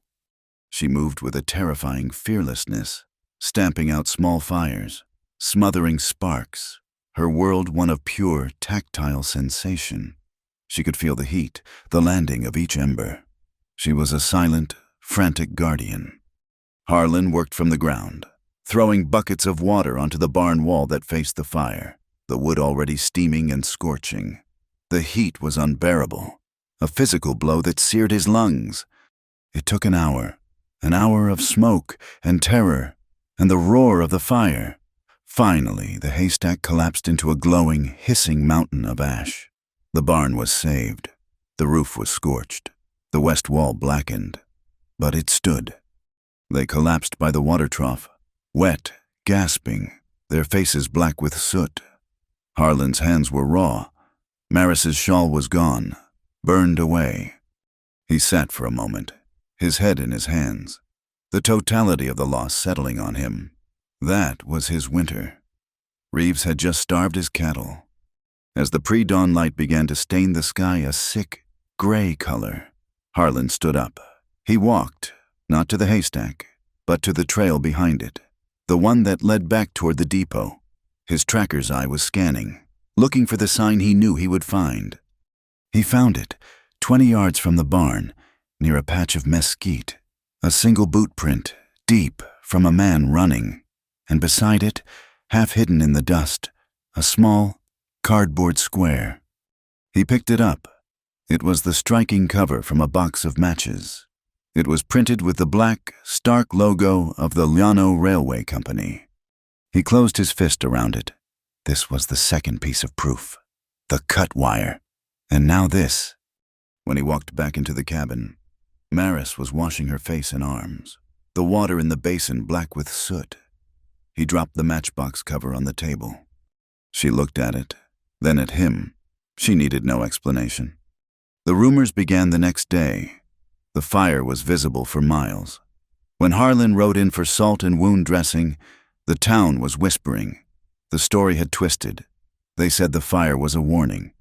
She moved with a terrifying fearlessness, stamping out small fires, smothering sparks, her world one of pure, tactile sensation. She could feel the heat, the landing of each ember. She was a silent, frantic guardian. Harlan worked from the ground, throwing buckets of water onto the barn wall that faced the fire, the wood already steaming and scorching. The heat was unbearable, a physical blow that seared his lungs. It took an hour of smoke and terror and the roar of the fire. Finally, the haystack collapsed into a glowing, hissing mountain of ash. The barn was saved. The roof was scorched, the west wall blackened, but it stood. They collapsed by the water trough, wet, gasping, their faces black with soot. Harlan's hands were raw. Maris's shawl was gone, burned away. He sat for a moment, his head in his hands, the totality of the loss settling on him. That was his winter. Reeves had just starved his cattle. As the pre-dawn light began to stain the sky a sick, gray color, Harlan stood up. He walked, not to the haystack, but to the trail behind it, the one that led back toward the depot. His tracker's eye was scanning, looking for the sign he knew he would find. He found it, 20 yards from the barn, near a patch of mesquite, a single boot print, deep, from a man running, and beside it, half hidden in the dust, a small, cardboard square. He picked it up. It was the striking cover from a box of matches. It was printed with the black, stark logo of the Llano Railway Company. He closed his fist around it. This was the second piece of proof. The cut wire. And now this. When he walked back into the cabin, Maris was washing her face and arms, the water in the basin black with soot. He dropped the matchbox cover on the table. She looked at it, then at him. She needed no explanation. The rumors began the next day. The fire was visible for miles. When Harlan rode in for salt and wound dressing, the town was whispering. The story had twisted. They said the fire was a warning.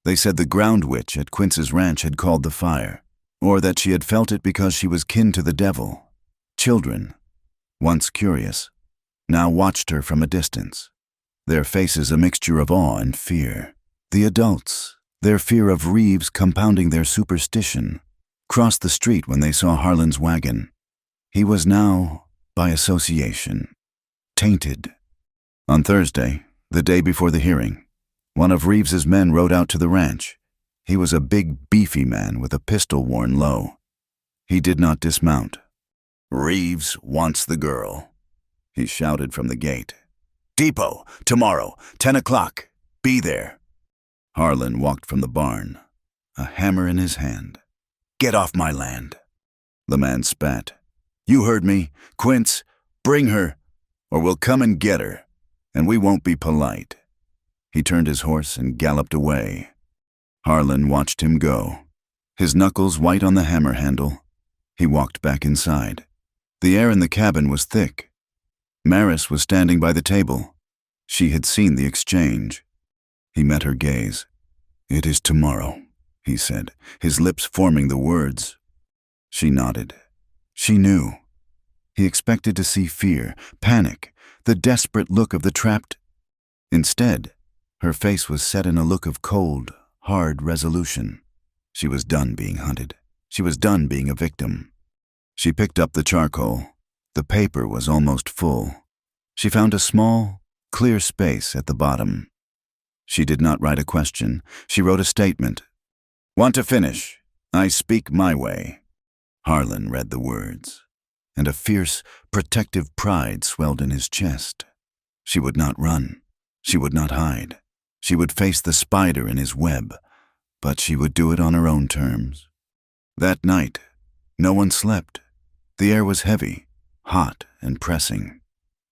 They said the ground witch at Quince's ranch had called the fire, or that she had felt it because she was kin to the devil. Children, once curious, now watched her from a distance, their faces a mixture of awe and fear. The adults, their fear of Reeves compounding their superstition, crossed the street when they saw Harlan's wagon. He was now, by association, tainted. On Thursday, the day before the hearing, one of Reeves's men rode out to the ranch. He was a big, beefy man with a pistol worn low. He did not dismount. "Reeves wants the girl," he shouted from the gate. "Depot, tomorrow, 10 o'clock. Be there." Harlan walked from the barn, a hammer in his hand. "Get off my land." The man spat. "You heard me. Quince, bring her, or we'll come and get her, and we won't be polite." He turned his horse and galloped away. Harlan watched him go, his knuckles white on the hammer handle. He walked back inside. The air in the cabin was thick. Maris was standing by the table. She had seen the exchange. He met her gaze. "It is tomorrow," he said, his lips forming the words. She nodded. She knew. He expected to see fear, panic, the desperate look of the trapped. Instead, her face was set in a look of cold, hard resolution. She was done being hunted. She was done being a victim. She picked up the charcoal. The paper was almost full. She found a small, clear space at the bottom. She did not write a question. She wrote a statement. "Want to finish. I speak my way." Harlan read the words. and a fierce, protective pride swelled in his chest. She would not run. She would not hide. She would face the spider in his web, but she would do it on her own terms. That night, no one slept. The air was heavy, hot, and pressing.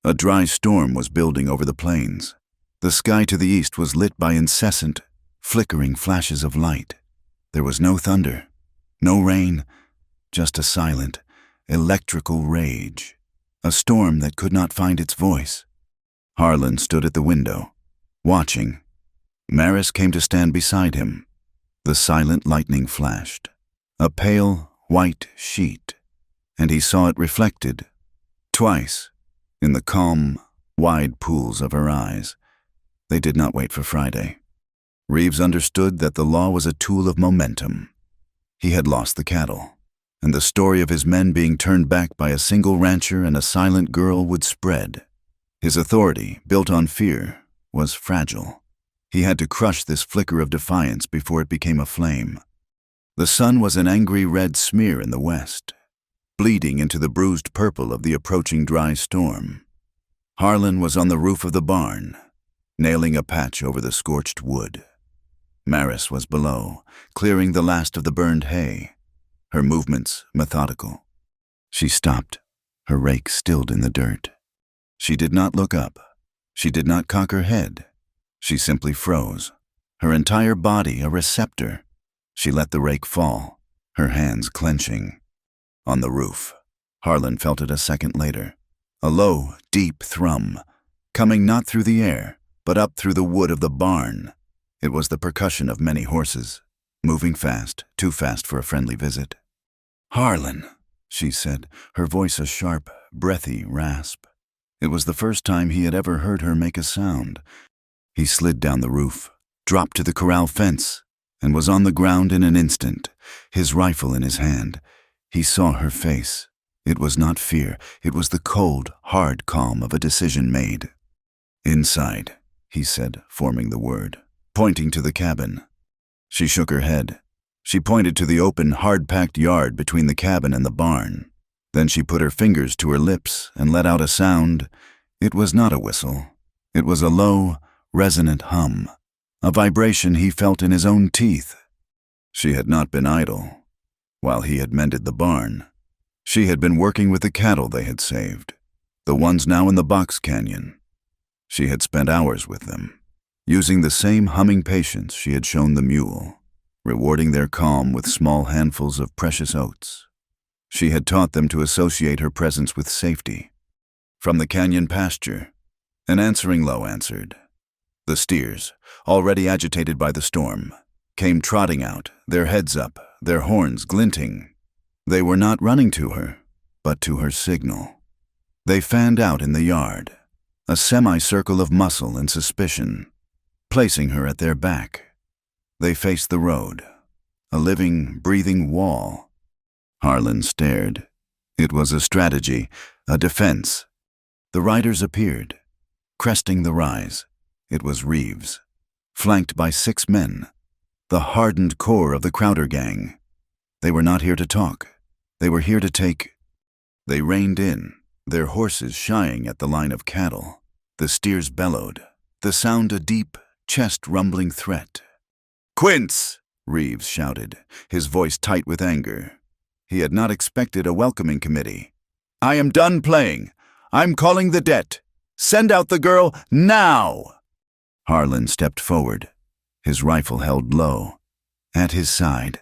A dry storm was building over the plains. The sky to the east was lit by incessant, flickering flashes of light. There was no thunder, no rain, just a silent, electrical rage, a storm that could not find its voice. Harlan stood at the window, watching. Maris came to stand beside him. The silent lightning flashed, a pale, white sheet, and he saw it reflected, twice, in the calm, wide pools of her eyes. They did not wait for Friday. Reeves understood that the law was a tool of momentum. He had lost the cattle, and the story of his men being turned back by a single rancher and a silent girl would spread. His authority, built on fear, was fragile. He had to crush this flicker of defiance before it became a flame. The sun was an angry red smear in the west, bleeding into the bruised purple of the approaching dry storm. Harlan was on the roof of the barn, nailing a patch over the scorched wood. Maris was below, clearing the last of the burned hay, her movements methodical. She stopped, her rake stilled in the dirt. She did not look up. She did not cock her head. She simply froze, her entire body a receptor. She let the rake fall, her hands clenching. On the roof, Harlan felt it a second later. A low, deep thrum, coming not through the air, but up through the wood of the barn. It was the percussion of many horses, moving fast, too fast for a friendly visit. "Harlan," she said, her voice a sharp, breathy rasp. It was the first time he had ever heard her make a sound. He slid down the roof, dropped to the corral fence, and was on the ground in an instant, his rifle in his hand. He saw her face. It was not fear. It was the cold, hard calm of a decision made. "Inside," he said, forming the word, pointing to the cabin. She shook her head. She pointed to the open, hard-packed yard between the cabin and the barn. Then she put her fingers to her lips and let out a sound. It was not a whistle. It was a low, resonant hum, a vibration he felt in his own teeth. She had not been idle. While he had mended the barn, she had been working with the cattle they had saved, the ones now in the box canyon. She had spent hours with them, using the same humming patience she had shown the mule, rewarding their calm with small handfuls of precious oats. She had taught them to associate her presence with safety. From the canyon pasture, an answering low answered. The steers, already agitated by the storm, came trotting out, their heads up, their horns glinting. They were not running to her, but to her signal. They fanned out in the yard, a semicircle of muscle and suspicion, placing her at their back. They faced the road, a living, breathing wall. Harlan stared. It was a strategy, a defense. The riders appeared, cresting the rise. It was Reeves, flanked by 6 men, the hardened core of the Crowder gang. They were not here to talk. They were here to take. They reined in, their horses shying at the line of cattle. The steers bellowed, the sound a deep, chest-rumbling threat. "Quince!" Reeves shouted, his voice tight with anger. He had not expected a welcoming committee. "I am done playing. I'm calling the debt. Send out the girl now!" Harlan stepped forward, his rifle held low, at his side.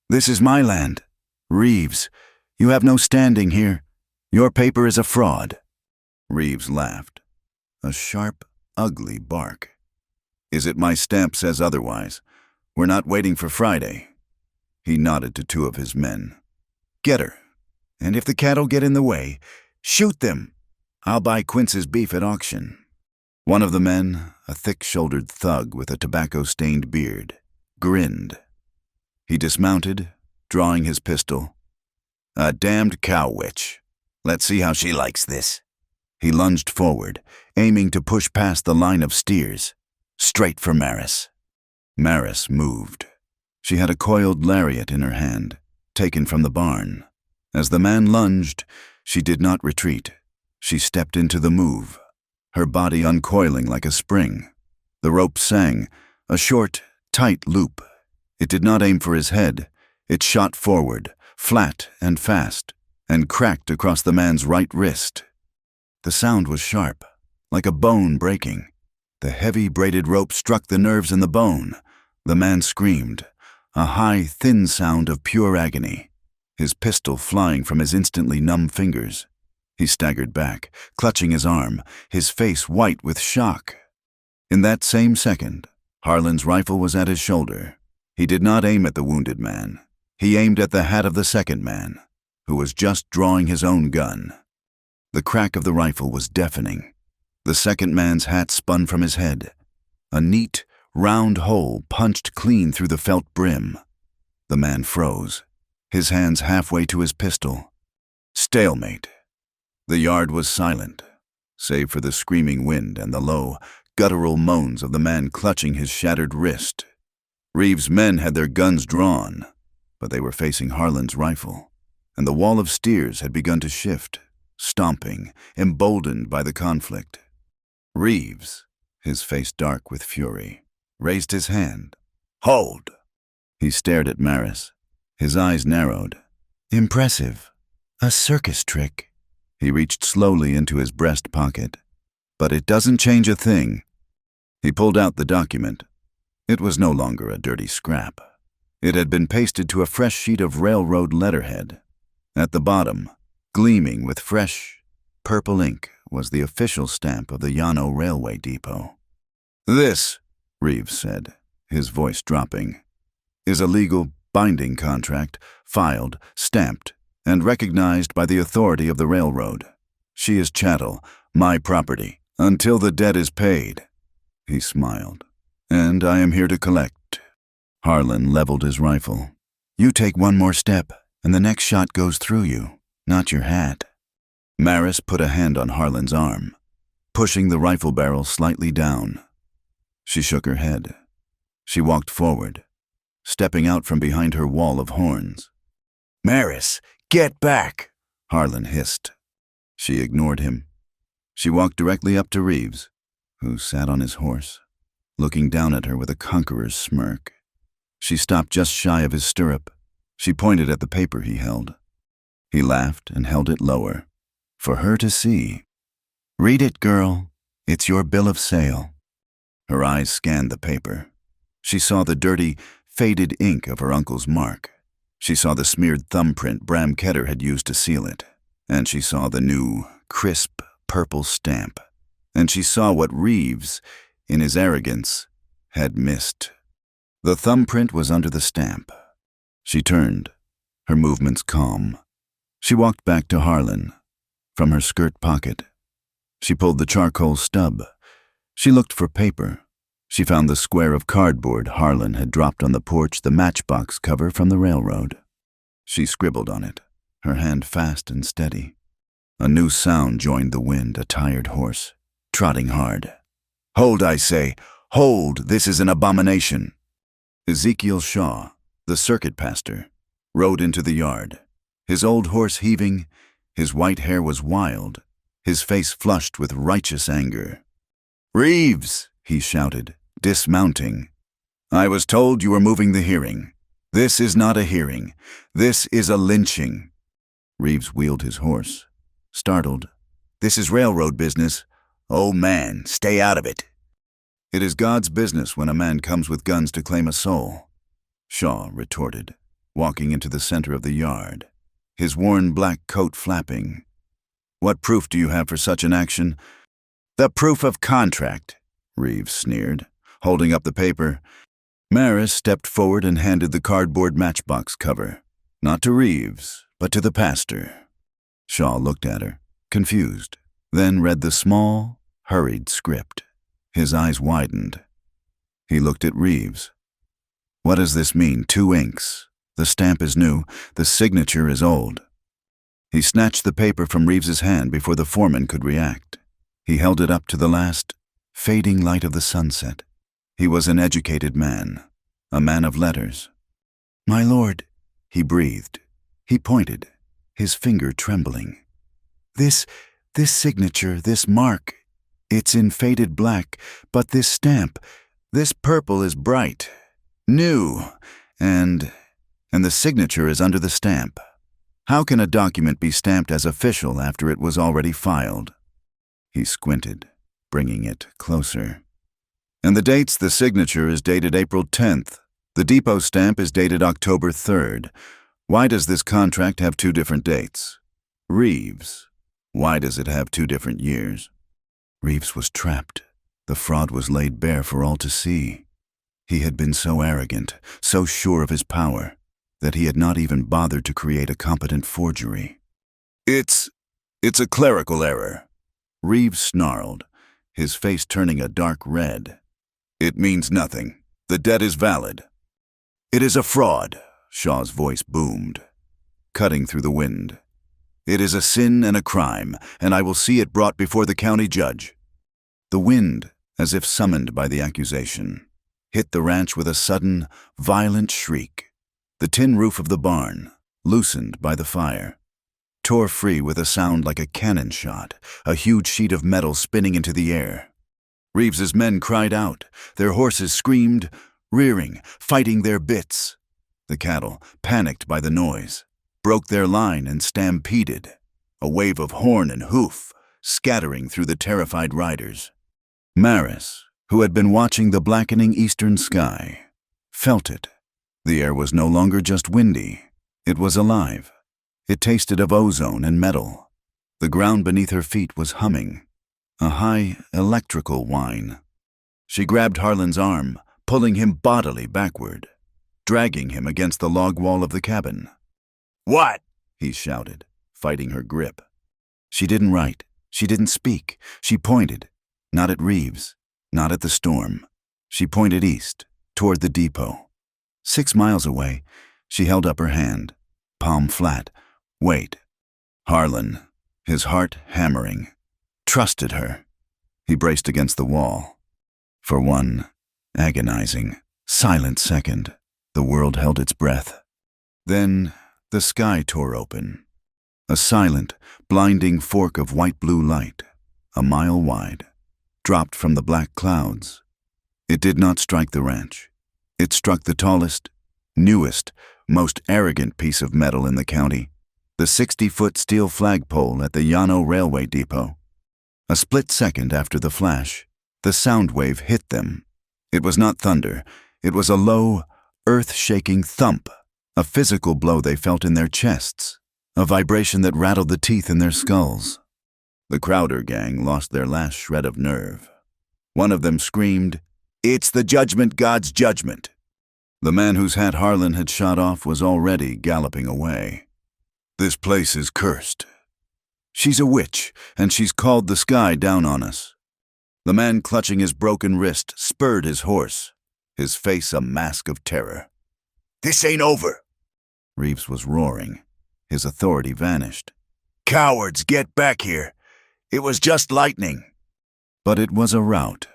"This is my land. Reeves, you have no standing here. Your paper is a fraud." Reeves laughed, a sharp, ugly bark. "Is it my stamp says otherwise? We're not waiting for Friday." He nodded to 2 of his men. "Get her, and if the cattle get in the way, shoot them. I'll buy Quince's beef at auction." One of the men, a thick-shouldered thug with a tobacco-stained beard, grinned. He dismounted, drawing his pistol. "A damned cow witch. Let's see how she likes this." He lunged forward, aiming to push past the line of steers, straight for Maris. Maris moved. She had a coiled lariat in her hand, taken from the barn. As the man lunged, She did not retreat. She stepped into the move, her body uncoiling like a spring. The rope sang, a short, tight loop. It did not aim for his head. It shot forward, flat and fast, and cracked across the man's right wrist. The sound was sharp, like a bone breaking. The heavy braided rope struck the nerves in the bone. The man screamed, a high, thin sound of pure agony, his pistol flying from his instantly numb fingers. He staggered back, clutching his arm, his face white with shock. In that same second, Harlan's rifle was at his shoulder. He did not aim at the wounded man. He aimed at the hat of the second man, who was just drawing his own gun. The crack of the rifle was deafening. The second man's hat spun from his head. A neat, round hole punched clean through the felt brim. The man froze, his hands halfway to his pistol. Stalemate. The yard was silent, save for the screaming wind and the low, guttural moans of the man clutching his shattered wrist. Reeves' men had their guns drawn, but they were facing Harlan's rifle, and the wall of steers had begun to shift, stomping, emboldened by the conflict. Reeves, his face dark with fury, raised his hand. "Hold!" He stared at Maris. His eyes narrowed. "Impressive. A circus trick." He reached slowly into his breast pocket. "But it doesn't change a thing." He pulled out the document. It was no longer a dirty scrap. It had been pasted to a fresh sheet of railroad letterhead. At the bottom, gleaming with fresh, purple ink, was the official stamp of the Llano Railway Depot. "This," Reeves said, his voice dropping, "is a legal, binding contract, filed, stamped, and recognized by the authority of the railroad. She is chattel, my property, until the debt is paid." He smiled. "And I am here to collect." Harlan leveled his rifle. "You take one more step, and the next shot goes through you, not your hat." Maris put a hand on Harlan's arm, pushing the rifle barrel slightly down. She shook her head. She walked forward, stepping out from behind her wall of horns. "Maris, get back!" Harlan hissed. She ignored him. She walked directly up to Reeves, who sat on his horse, looking down at her with a conqueror's smirk. She stopped just shy of his stirrup. She pointed at the paper he held. He laughed and held it lower, for her to see. "Read it, girl. It's your bill of sale." Her eyes scanned the paper. She saw the dirty, faded ink of her uncle's mark. She saw the smeared thumbprint Bram Ketter had used to seal it. And she saw the new, crisp, purple stamp. And she saw what Reeves, in his arrogance, had missed. The thumbprint was under the stamp. She turned, her movements calm. She walked back to Harlan. From her skirt pocket, she pulled the charcoal stub. She looked for paper. She found the square of cardboard Harlan had dropped on the porch, the matchbox cover from the railroad. She scribbled on it, her hand fast and steady. A new sound joined the wind, a tired horse, trotting hard. "Hold, I say! Hold! This is an abomination!" Ezekiel Shaw, the circuit pastor, rode into the yard, his old horse heaving. His white hair was wild, his face flushed with righteous anger. "Reeves!" he shouted, dismounting. "I was told you were moving the hearing. This is not a hearing. This is a lynching." Reeves wheeled his horse, startled. "This is railroad business. Oh man, stay out of it." "It is God's business when a man comes with guns to claim a soul," Shaw retorted, walking into the center of the yard, his worn black coat flapping. "What proof do you have for such an action?" "The proof of contract," Reeves sneered, holding up the paper. Maris stepped forward and handed the cardboard matchbox cover, not to Reeves, but to the pastor. Shaw looked at her, confused, then read the small, hurried script. His eyes widened. He looked at Reeves. "What does this mean? 2 inks. The stamp is new, the signature is old." He snatched the paper from Reeves's hand before the foreman could react. He held it up to the last, fading light of the sunset. He was an educated man, a man of letters. "My lord," he breathed. He pointed, his finger trembling. This signature, this mark, it's in faded black, but this stamp, this purple is bright, new, and the signature is under the stamp. How can a document be stamped as official after it was already filed? He squinted, bringing it closer. And the dates, the signature is dated April 10th. The depot stamp is dated October 3rd. Why does this contract have two different dates? Reeves. Why does it have two different years? Reeves was trapped. The fraud was laid bare for all to see. He had been so arrogant, so sure of his power, that he had not even bothered to create a competent forgery. It's a clerical error. Reeves snarled, his face turning a dark red. It means nothing. The debt is valid. It is a fraud, Shaw's voice boomed, cutting through the wind. It is a sin and a crime, and I will see it brought before the county judge. The wind, as if summoned by the accusation, hit the ranch with a sudden, violent shriek. The tin roof of the barn, loosened by the fire, tore free with a sound like a cannon shot, a huge sheet of metal spinning into the air. Reeves's men cried out. Their horses screamed, rearing, fighting their bits. The cattle, panicked by the noise, broke their line and stampeded, a wave of horn and hoof scattering through the terrified riders. Maris, who had been watching the blackening eastern sky, felt it. The air was no longer just windy. It was alive. It tasted of ozone and metal. The ground beneath her feet was humming, a high, electrical whine. She grabbed Harlan's arm, pulling him bodily backward, dragging him against the log wall of the cabin. "What?" he shouted, fighting her grip. She didn't write. She didn't speak. She pointed, not at Reeves, not at the storm. She pointed east, toward the depot. 6 miles away, she held up her hand, palm flat. Wait. Harlan, his heart hammering, trusted her. He braced against the wall. For one agonizing, silent second, the world held its breath. Then the sky tore open. A silent, blinding fork of white-blue light, a mile wide, dropped from the black clouds. It did not strike the ranch. It struck the tallest, newest, most arrogant piece of metal in the county, the 60-foot steel flagpole at the Llano Railway Depot. A split second after the flash, the sound wave hit them. It was not thunder. It was a low, earth-shaking thump, a physical blow they felt in their chests, a vibration that rattled the teeth in their skulls. The Crowder gang lost their last shred of nerve. One of them screamed, "It's the judgment god's judgment." The man whose hat Harlan had shot off was already galloping away. "This place is cursed. She's a witch, and she's called the sky down on us." The man clutching his broken wrist spurred his horse, his face a mask of terror. "This ain't over." Reeves was roaring. His authority vanished. "Cowards, get back here. It was just lightning." But it was a rout.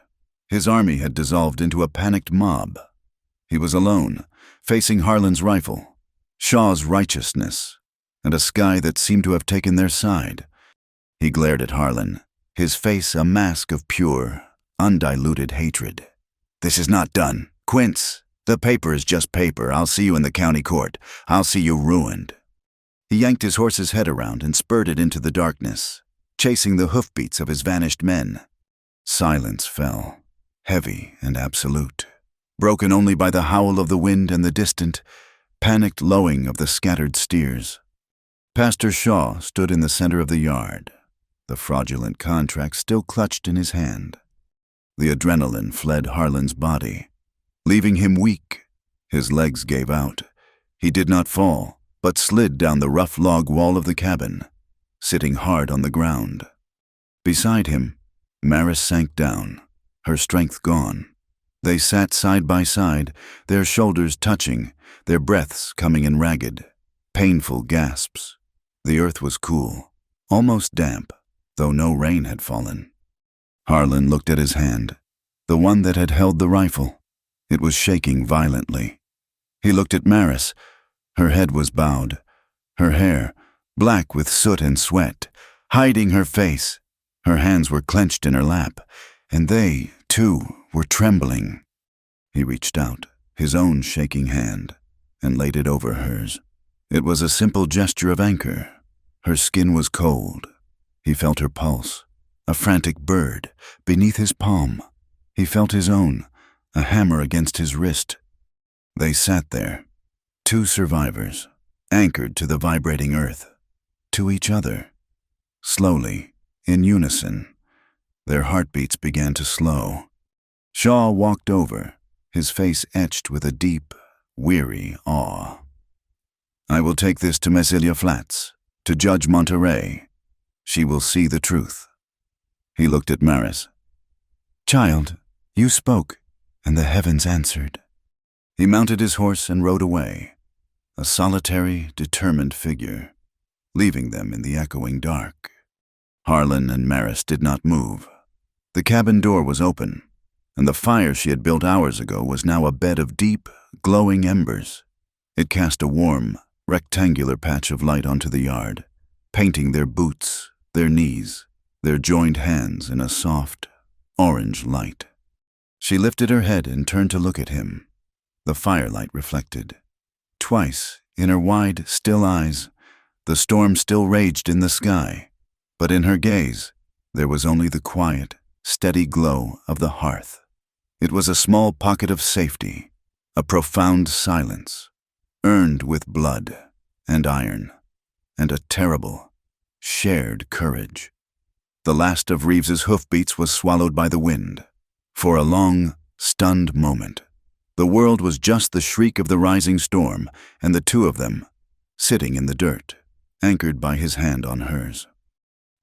His army had dissolved into a panicked mob. He was alone, facing Harlan's rifle, Shaw's righteousness, and a sky that seemed to have taken their side. He glared at Harlan, his face a mask of pure, undiluted hatred. "This is not done. Quince, the paper is just paper. I'll see you in the county court. I'll see you ruined." He yanked his horse's head around and spurred it into the darkness, chasing the hoofbeats of his vanished men. Silence fell, heavy and absolute, broken only by the howl of the wind and the distant, panicked lowing of the scattered steers. Pastor Shaw stood in the center of the yard, the fraudulent contract still clutched in his hand. The adrenaline fled Harlan's body, leaving him weak. His legs gave out. He did not fall, but slid down the rough log wall of the cabin, sitting hard on the ground. Beside him, Maris sank down, her strength gone. They sat side by side, their shoulders touching, their breaths coming in ragged, painful gasps. The earth was cool, almost damp, though no rain had fallen. Harlan looked at his hand, the one that had held the rifle. It was shaking violently. He looked at Maris. Her head was bowed, her hair, black with soot and sweat, hiding her face. Her hands were clenched in her lap, and they, too, were trembling. He reached out, his own shaking hand, and laid it over hers. It was a simple gesture of anchor. Her skin was cold. He felt her pulse, a frantic bird, beneath his palm. He felt his own, a hammer against his wrist. They sat there, two survivors, anchored to the vibrating earth, to each other. Slowly, in unison, their heartbeats began to slow. Shaw walked over, his face etched with a deep, weary awe. "I will take this to Messilia Flats, to Judge Monterey. She will see the truth." He looked at Maris. "Child, you spoke, and the heavens answered." He mounted his horse and rode away, a solitary, determined figure, leaving them in the echoing dark. Harlan and Maris did not move. The cabin door was open, and the fire she had built hours ago was now a bed of deep, glowing embers. It cast a warm, rectangular patch of light onto the yard, painting their boots, their knees, their joined hands in a soft, orange light. She lifted her head and turned to look at him. The firelight reflected. Twice, in her wide, still eyes, the storm still raged in the sky, but in her gaze, there was only the quiet, steady glow of the hearth. It was a small pocket of safety, a profound silence, earned with blood and iron, and a terrible, shared courage. The last of Reeves's hoofbeats was swallowed by the wind. For a long, stunned moment, the world was just the shriek of the rising storm, and the two of them, sitting in the dirt, anchored by his hand on hers.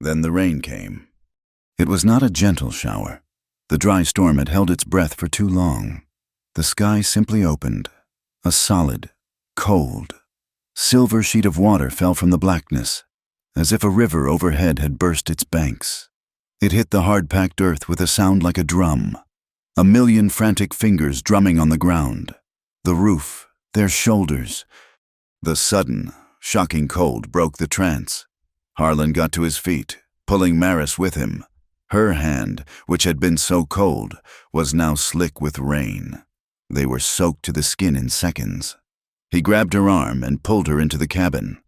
Then the rain came. It was not a gentle shower. The dry storm had held its breath for too long. The sky simply opened. A solid, cold, silver sheet of water fell from the blackness, as if a river overhead had burst its banks. It hit the hard-packed earth with a sound like a drum, a million frantic fingers drumming on the ground, the roof, their shoulders. The sudden, shocking cold broke the trance. Harlan got to his feet, pulling Maris with him. Her hand, which had been so cold, was now slick with rain. They were soaked to the skin in seconds. He grabbed her arm and pulled her into the cabin,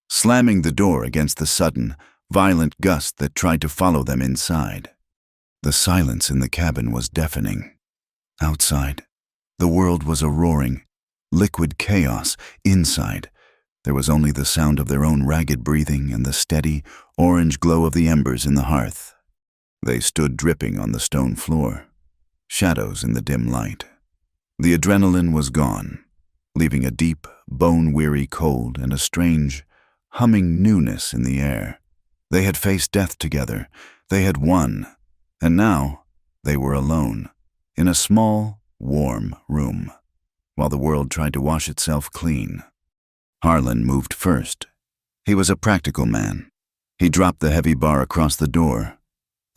slamming the door against the sudden, violent gust that tried to follow them inside. The silence in the cabin was deafening. Outside, the world was a roaring, liquid chaos. Inside, there was only the sound of their own ragged breathing and the steady, orange glow of the embers in the hearth. They stood dripping on the stone floor, shadows in the dim light. The adrenaline was gone, leaving a deep, bone-weary cold and a strange, humming newness in the air. They had faced death together. They had won. And now they were alone, in a small, warm room, while the world tried to wash itself clean. Harlan moved first. He was a practical man. He dropped the heavy bar across the door.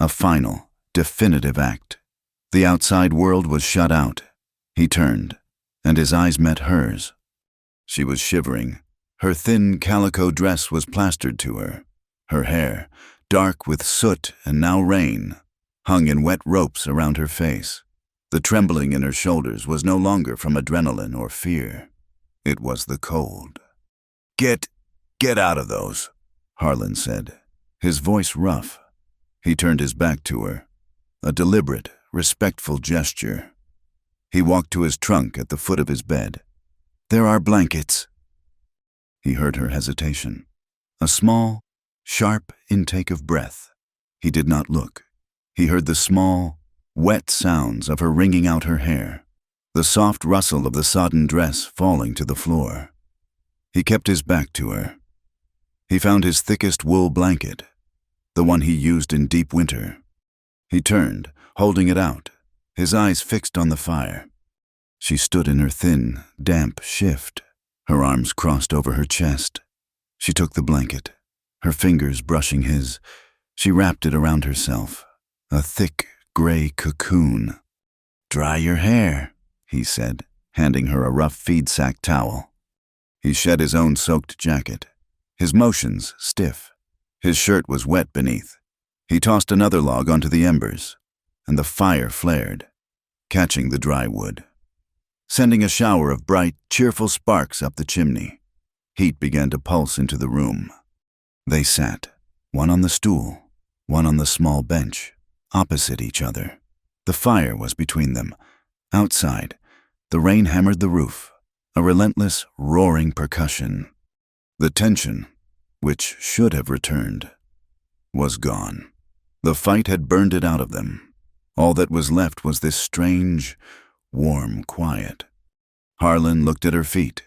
A final, definitive act. The outside world was shut out. He turned, and his eyes met hers. She was shivering. Her thin calico dress was plastered to her. Her hair, dark with soot and now rain, hung in wet ropes around her face. The trembling in her shoulders was no longer from adrenaline or fear. It was the cold. Get out of those," Harlan said, his voice rough. He turned his back to her, a deliberate, respectful gesture. He walked to his trunk at the foot of his bed. "There are blankets." He heard her hesitation, a small, sharp intake of breath. He did not look. He heard the small, wet sounds of her wringing out her hair, the soft rustle of the sodden dress falling to the floor. He kept his back to her. He found his thickest wool blanket, the one he used in deep winter. He turned, holding it out, his eyes fixed on the fire. She stood in her thin, damp shift, her arms crossed over her chest. She took the blanket, her fingers brushing his. She wrapped it around herself, a thick, gray cocoon. "Dry your hair," he said, handing her a rough feed sack towel. He shed his own soaked jacket, his motions stiff, His shirt was wet beneath. He tossed another log onto the embers, and the fire flared, catching the dry wood, sending a shower of bright, cheerful sparks up the chimney. Heat began to pulse into the room. They sat, one on the stool, one on the small bench, opposite each other. The fire was between them. Outside, the rain hammered the roof, a relentless, roaring percussion. The tension, which should have returned, was gone. The fight had burned it out of them. All that was left was this strange, warm quiet. Harlan looked at her feet.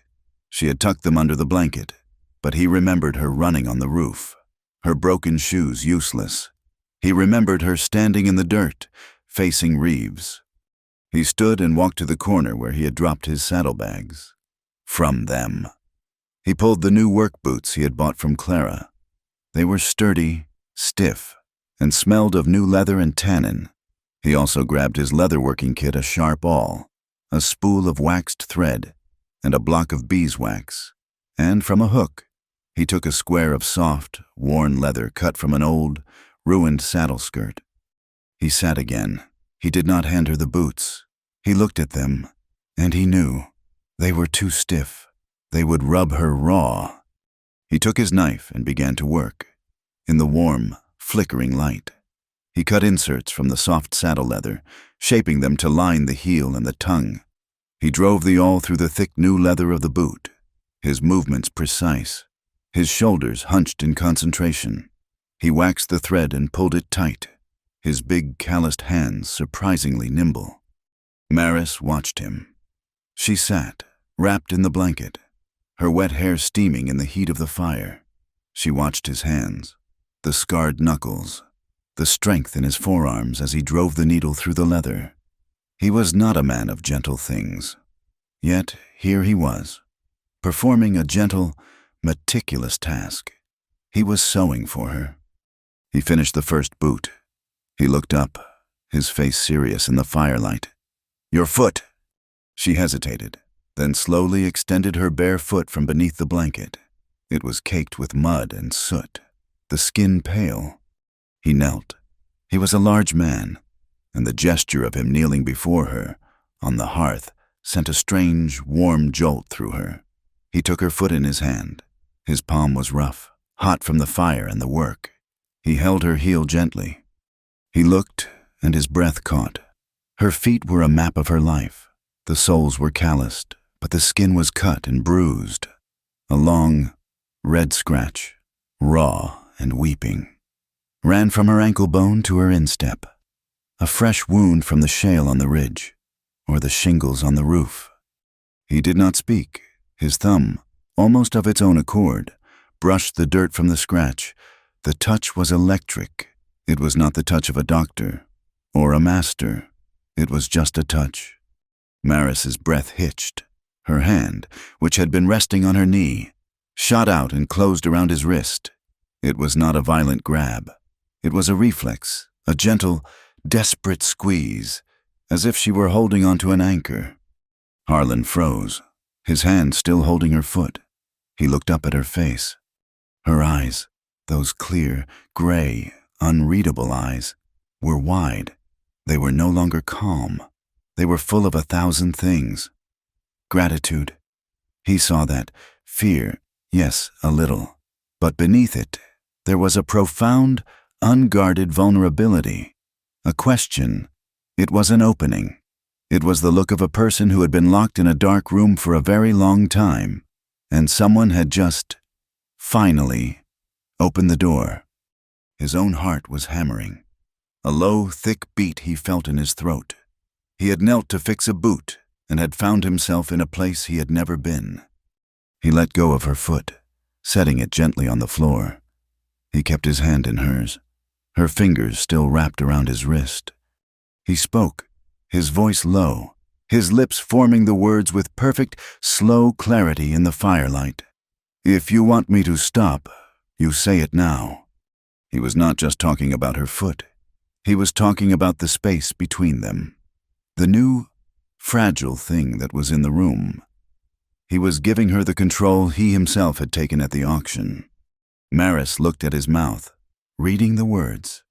She had tucked them under the blanket, but he remembered her running on the roof, her broken shoes useless. He remembered her standing in the dirt, facing Reeves. He stood and walked to the corner where he had dropped his saddlebags. From them. He pulled the new work boots he had bought from Clara. They were sturdy, stiff, and smelled of new leather and tannin. He also grabbed his leatherworking kit, a sharp awl, a spool of waxed thread, and a block of beeswax. And from a hook, he took a square of soft, worn leather cut from an old, ruined saddle skirt. He sat again. He did not hand her the boots. He looked at them, and he knew. They were too stiff. They would rub her raw. He took his knife and began to work. In the warm, flickering light, he cut inserts from the soft saddle leather, shaping them to line the heel and the tongue. He drove the awl through the thick new leather of the boot, his movements precise, his shoulders hunched in concentration. He waxed the thread and pulled it tight, his big calloused hands surprisingly nimble. Maris watched him. She sat, wrapped in the blanket, her wet hair steaming in the heat of the fire. She watched his hands, the scarred knuckles, the strength in his forearms as he drove the needle through the leather. He was not a man of gentle things. Yet here he was, performing a gentle, meticulous task. He was sewing for her. He finished the first boot. He looked up, his face serious in the firelight. "Your foot!" She hesitated, then slowly extended her bare foot from beneath the blanket. It was caked with mud and soot, the skin pale. He knelt. He was a large man, and the gesture of him kneeling before her, on the hearth, sent a strange, warm jolt through her. He took her foot in his hand. His palm was rough, hot from the fire and the work. He held her heel gently. He looked, and his breath caught. Her feet were a map of her life. The soles were calloused, but the skin was cut and bruised. A long, red scratch, raw and weeping, ran from her ankle bone to her instep. A fresh wound from the shale on the ridge, or the shingles on the roof. He did not speak. His thumb, almost of its own accord, brushed the dirt from the scratch. The touch was electric. It was not the touch of a doctor or a master. It was just a touch. Maris's breath hitched. Her hand, which had been resting on her knee, shot out and closed around his wrist. It was not a violent grab. It was a reflex, a gentle, desperate squeeze, as if she were holding onto an anchor. Harlan froze, his hand still holding her foot. He looked up at her face. Her eyes, those clear, gray, unreadable eyes, were wide. They were no longer calm. They were full of 1,000 things. Gratitude. He saw that. Fear, yes, a little. But beneath it, there was a profound, unguarded vulnerability. A question. It was an opening. It was the look of a person who had been locked in a dark room for a very long time, and someone had just, finally, opened the door. His own heart was hammering. A low, thick beat he felt in his throat. He had knelt to fix a boot and had found himself in a place he had never been. He let go of her foot, setting it gently on the floor. He kept his hand in hers, her fingers still wrapped around his wrist. He spoke, his voice low, his lips forming the words with perfect, slow clarity in the firelight. "If you want me to stop, you say it now." He was not just talking about her foot. He was talking about the space between them. The new, fragile thing that was in the room. He was giving her the control he himself had taken at the auction. Maris looked at his mouth, reading the words.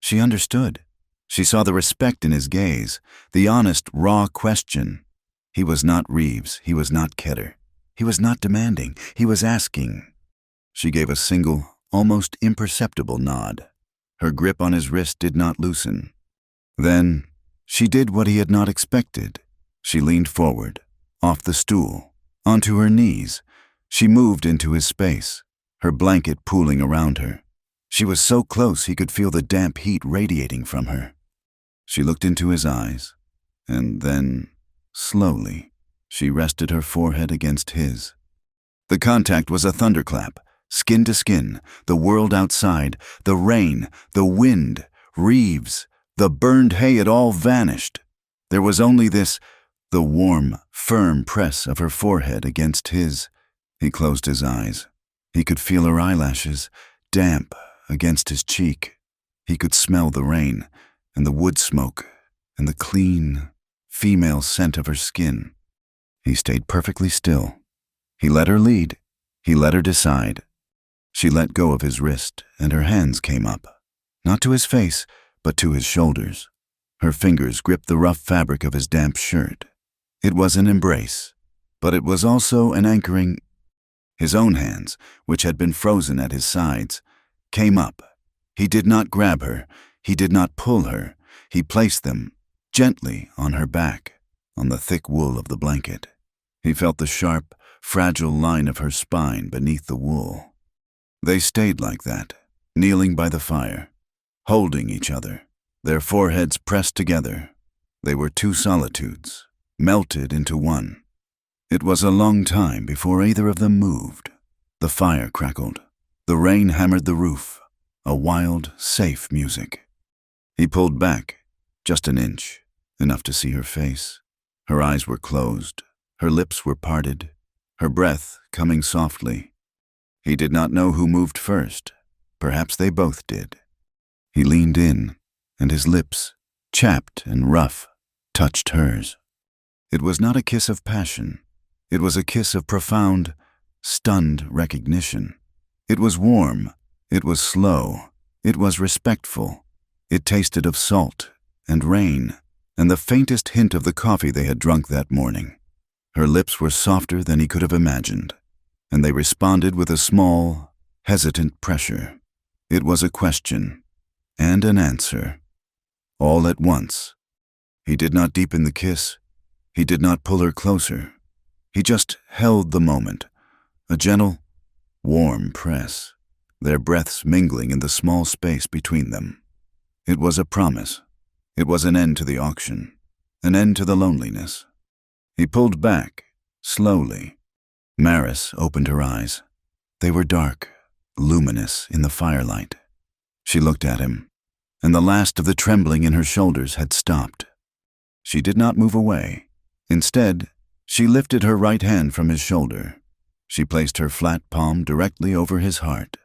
She understood. She saw the respect in his gaze, the honest, raw question. He was not Reeves, he was not Kedder. He was not demanding, he was asking. She gave a single, almost imperceptible nod. Her grip on his wrist did not loosen. Then, she did what he had not expected. She leaned forward, off the stool, onto her knees. She moved into his space, her blanket pooling around her. She was so close he could feel the damp heat radiating from her. She looked into his eyes, and then, slowly, she rested her forehead against his. The contact was a thunderclap, skin to skin, the world outside, the rain, the wind, Reeves, the burned hay, it all vanished. There was only this, the warm, firm press of her forehead against his. He closed his eyes. He could feel her eyelashes, damp, against his cheek. He could smell the rain, and the wood smoke, and the clean, female scent of her skin. He stayed perfectly still. He let her lead. He let her decide. She let go of his wrist, and her hands came up, not to his face, but to his shoulders. Her fingers gripped the rough fabric of his damp shirt. It was an embrace, but it was also an anchoring. His own hands, which had been frozen at his sides, came up. He did not grab her. He did not pull her. He placed them, gently, on her back, on the thick wool of the blanket. He felt the sharp, fragile line of her spine beneath the wool. They stayed like that, kneeling by the fire, holding each other, their foreheads pressed together. They were two solitudes, melted into one. It was a long time before either of them moved. The fire crackled. The rain hammered the roof, a wild, safe music. He pulled back, just an inch, enough to see her face. Her eyes were closed, her lips were parted, her breath coming softly. He did not know who moved first. Perhaps they both did. He leaned in, and his lips, chapped and rough, touched hers. It was not a kiss of passion. It was a kiss of profound, stunned recognition. It was warm. It was slow. It was respectful. It tasted of salt and rain and the faintest hint of the coffee they had drunk that morning. Her lips were softer than he could have imagined, and they responded with a small, hesitant pressure. It was a question and an answer, all at once. He did not deepen the kiss. He did not pull her closer. He just held the moment, a gentle, warm press, their breaths mingling in the small space between them. It was a promise. It was an end to the auction, an end to the loneliness. He pulled back, slowly. Maris opened her eyes. They were dark, luminous in the firelight. She looked at him, and the last of the trembling in her shoulders had stopped. She did not move away. Instead, she lifted her right hand from his shoulder. She placed her flat palm directly over his heart,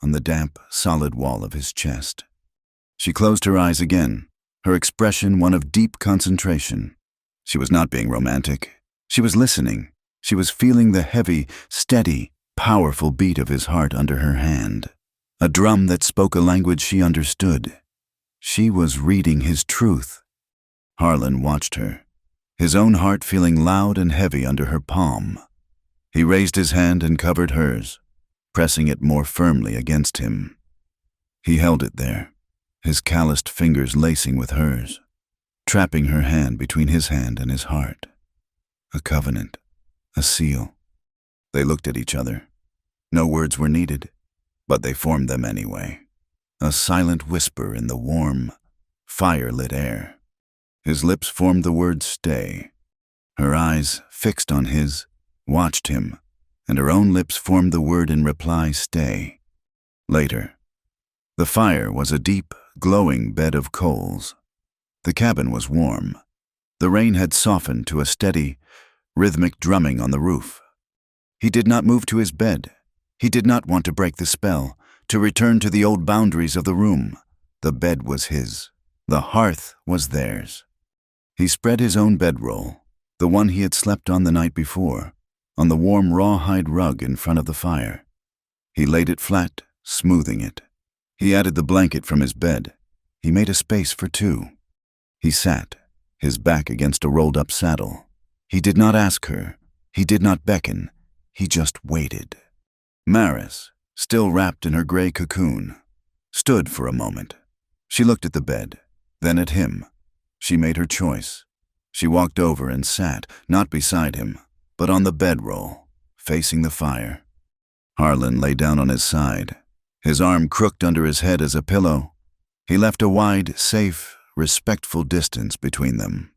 on the damp, solid wall of his chest. She closed her eyes again, her expression one of deep concentration. She was not being romantic. She was listening. She was feeling the heavy, steady, powerful beat of his heart under her hand, a drum that spoke a language she understood. She was reading his truth. Harlan watched her, his own heart feeling loud and heavy under her palm. He raised his hand and covered hers, pressing it more firmly against him. He held it there, his calloused fingers lacing with hers, trapping her hand between his hand and his heart. A covenant, a seal. They looked at each other. No words were needed, but they formed them anyway. A silent whisper in the warm, fire-lit air. His lips formed the word stay. Her eyes, fixed on his, watched him, and her own lips formed the word in reply, stay. Later. The fire was a deep, glowing bed of coals. The cabin was warm. The rain had softened to a steady, rhythmic drumming on the roof. He did not move to his bed. He did not want to break the spell, to return to the old boundaries of the room. The bed was his. The hearth was theirs. He spread his own bedroll, the one he had slept on the night before, on the warm rawhide rug in front of the fire. He laid it flat, smoothing it. He added the blanket from his bed. He made a space for two. He sat, his back against a rolled-up saddle. He did not ask her. He did not beckon. He just waited. Maris, still wrapped in her gray cocoon, stood for a moment. She looked at the bed, then at him. She made her choice. She walked over and sat, not beside him, but on the bedroll, facing the fire. Harlan lay down on his side, his arm crooked under his head as a pillow. He left a wide, safe, respectful distance between them.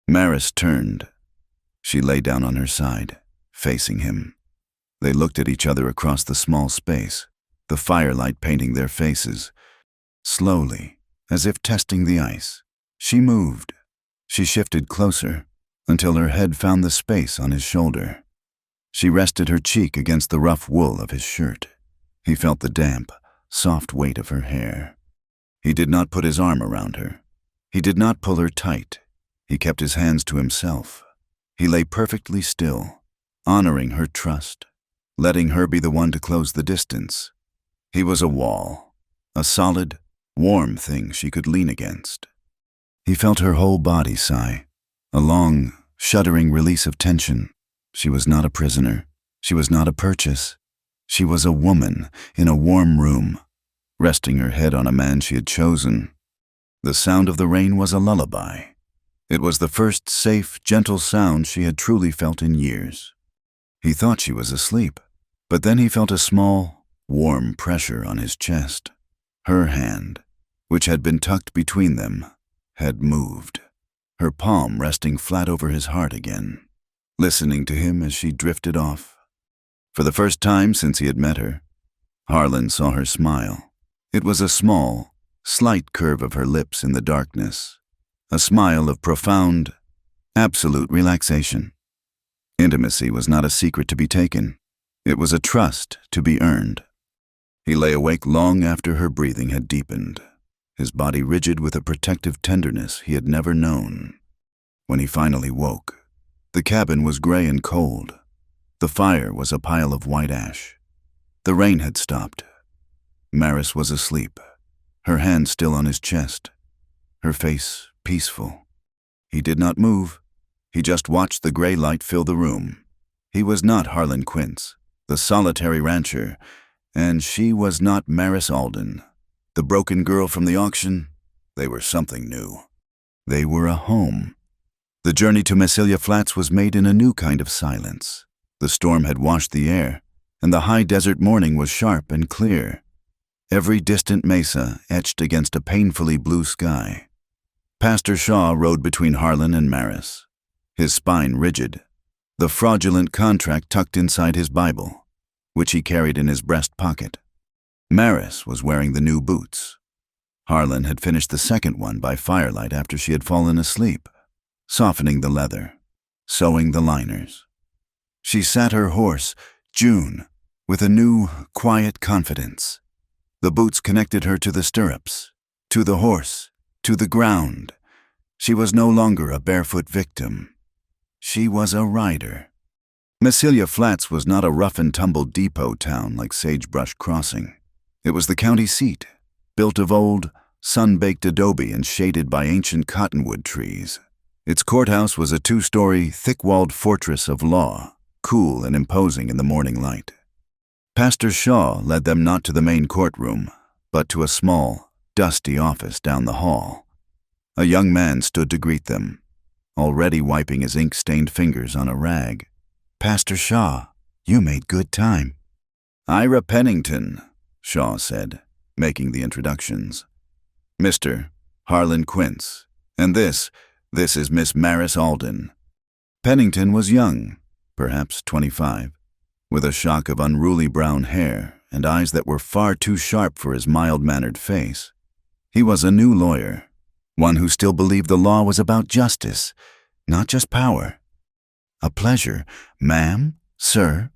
Maris turned. She lay down on her side, facing him. They looked at each other across the small space, the firelight painting their faces. Slowly, as if testing the ice, she moved. She shifted closer, until her head found the space on his shoulder. She rested her cheek against the rough wool of his shirt. He felt the damp, soft weight of her hair. He did not put his arm around her. He did not pull her tight. He kept his hands to himself. He lay perfectly still, honoring her trust, letting her be the one to close the distance. He was a wall, a solid, warm thing she could lean against. He felt her whole body sigh, a long, shuddering release of tension. She was not a prisoner. She was not a purchase. She was a woman in a warm room, resting her head on a man she had chosen. The sound of the rain was a lullaby. It was the first safe, gentle sound she had truly felt in years. He thought she was asleep, but then he felt a small, warm pressure on his chest. Her hand, which had been tucked between them, had moved, her palm resting flat over his heart again, listening to him as she drifted off. For the first time since he had met her, Harlan saw her smile. It was a small, slight curve of her lips in the darkness, a smile of profound, absolute relaxation. Intimacy was not a secret to be taken. It was a trust to be earned. He lay awake long after her breathing had deepened, his body rigid with a protective tenderness he had never known. When he finally woke, the cabin was gray and cold. The fire was a pile of white ash. The rain had stopped. Maris was asleep, her hand still on his chest, her face peaceful. He did not move. He just watched the gray light fill the room. He was not Harlan Quince, the solitary rancher, and she was not Maris Alden, the broken girl from the auction. They were something new. They were a home. The journey to Massilia Flats was made in a new kind of silence. The storm had washed the air, and the high desert morning was sharp and clear. Every distant mesa etched against a painfully blue sky. Pastor Shaw rode between Harlan and Maris, his spine rigid, the fraudulent contract tucked inside his Bible, which he carried in his breast pocket. Maris was wearing the new boots. Harlan had finished the second one by firelight after she had fallen asleep, softening the leather, sewing the liners. She sat her horse, June, with a new, quiet confidence. The boots connected her to the stirrups, to the horse, to the ground. She was no longer a barefoot victim. She was a rider. Massilia Flats was not a rough-and-tumble depot town like Sagebrush Crossing. It was the county seat, built of old, sun-baked adobe and shaded by ancient cottonwood trees. Its courthouse was a two-story, thick-walled fortress of law, cool and imposing in the morning light. Pastor Shaw led them not to the main courtroom, but to a small, dusty office down the hall. A young man stood to greet them, already wiping his ink-stained fingers on a rag. "Pastor Shaw, you made good time." "Ira Pennington," Shaw said, making the introductions. "Mr. Harlan Quince, and this is Miss Maris Alden." Pennington was young, perhaps 25, with a shock of unruly brown hair and eyes that were far too sharp for his mild-mannered face. He was a new lawyer, one who still believed the law was about justice, not just power. "A pleasure, ma'am, sir."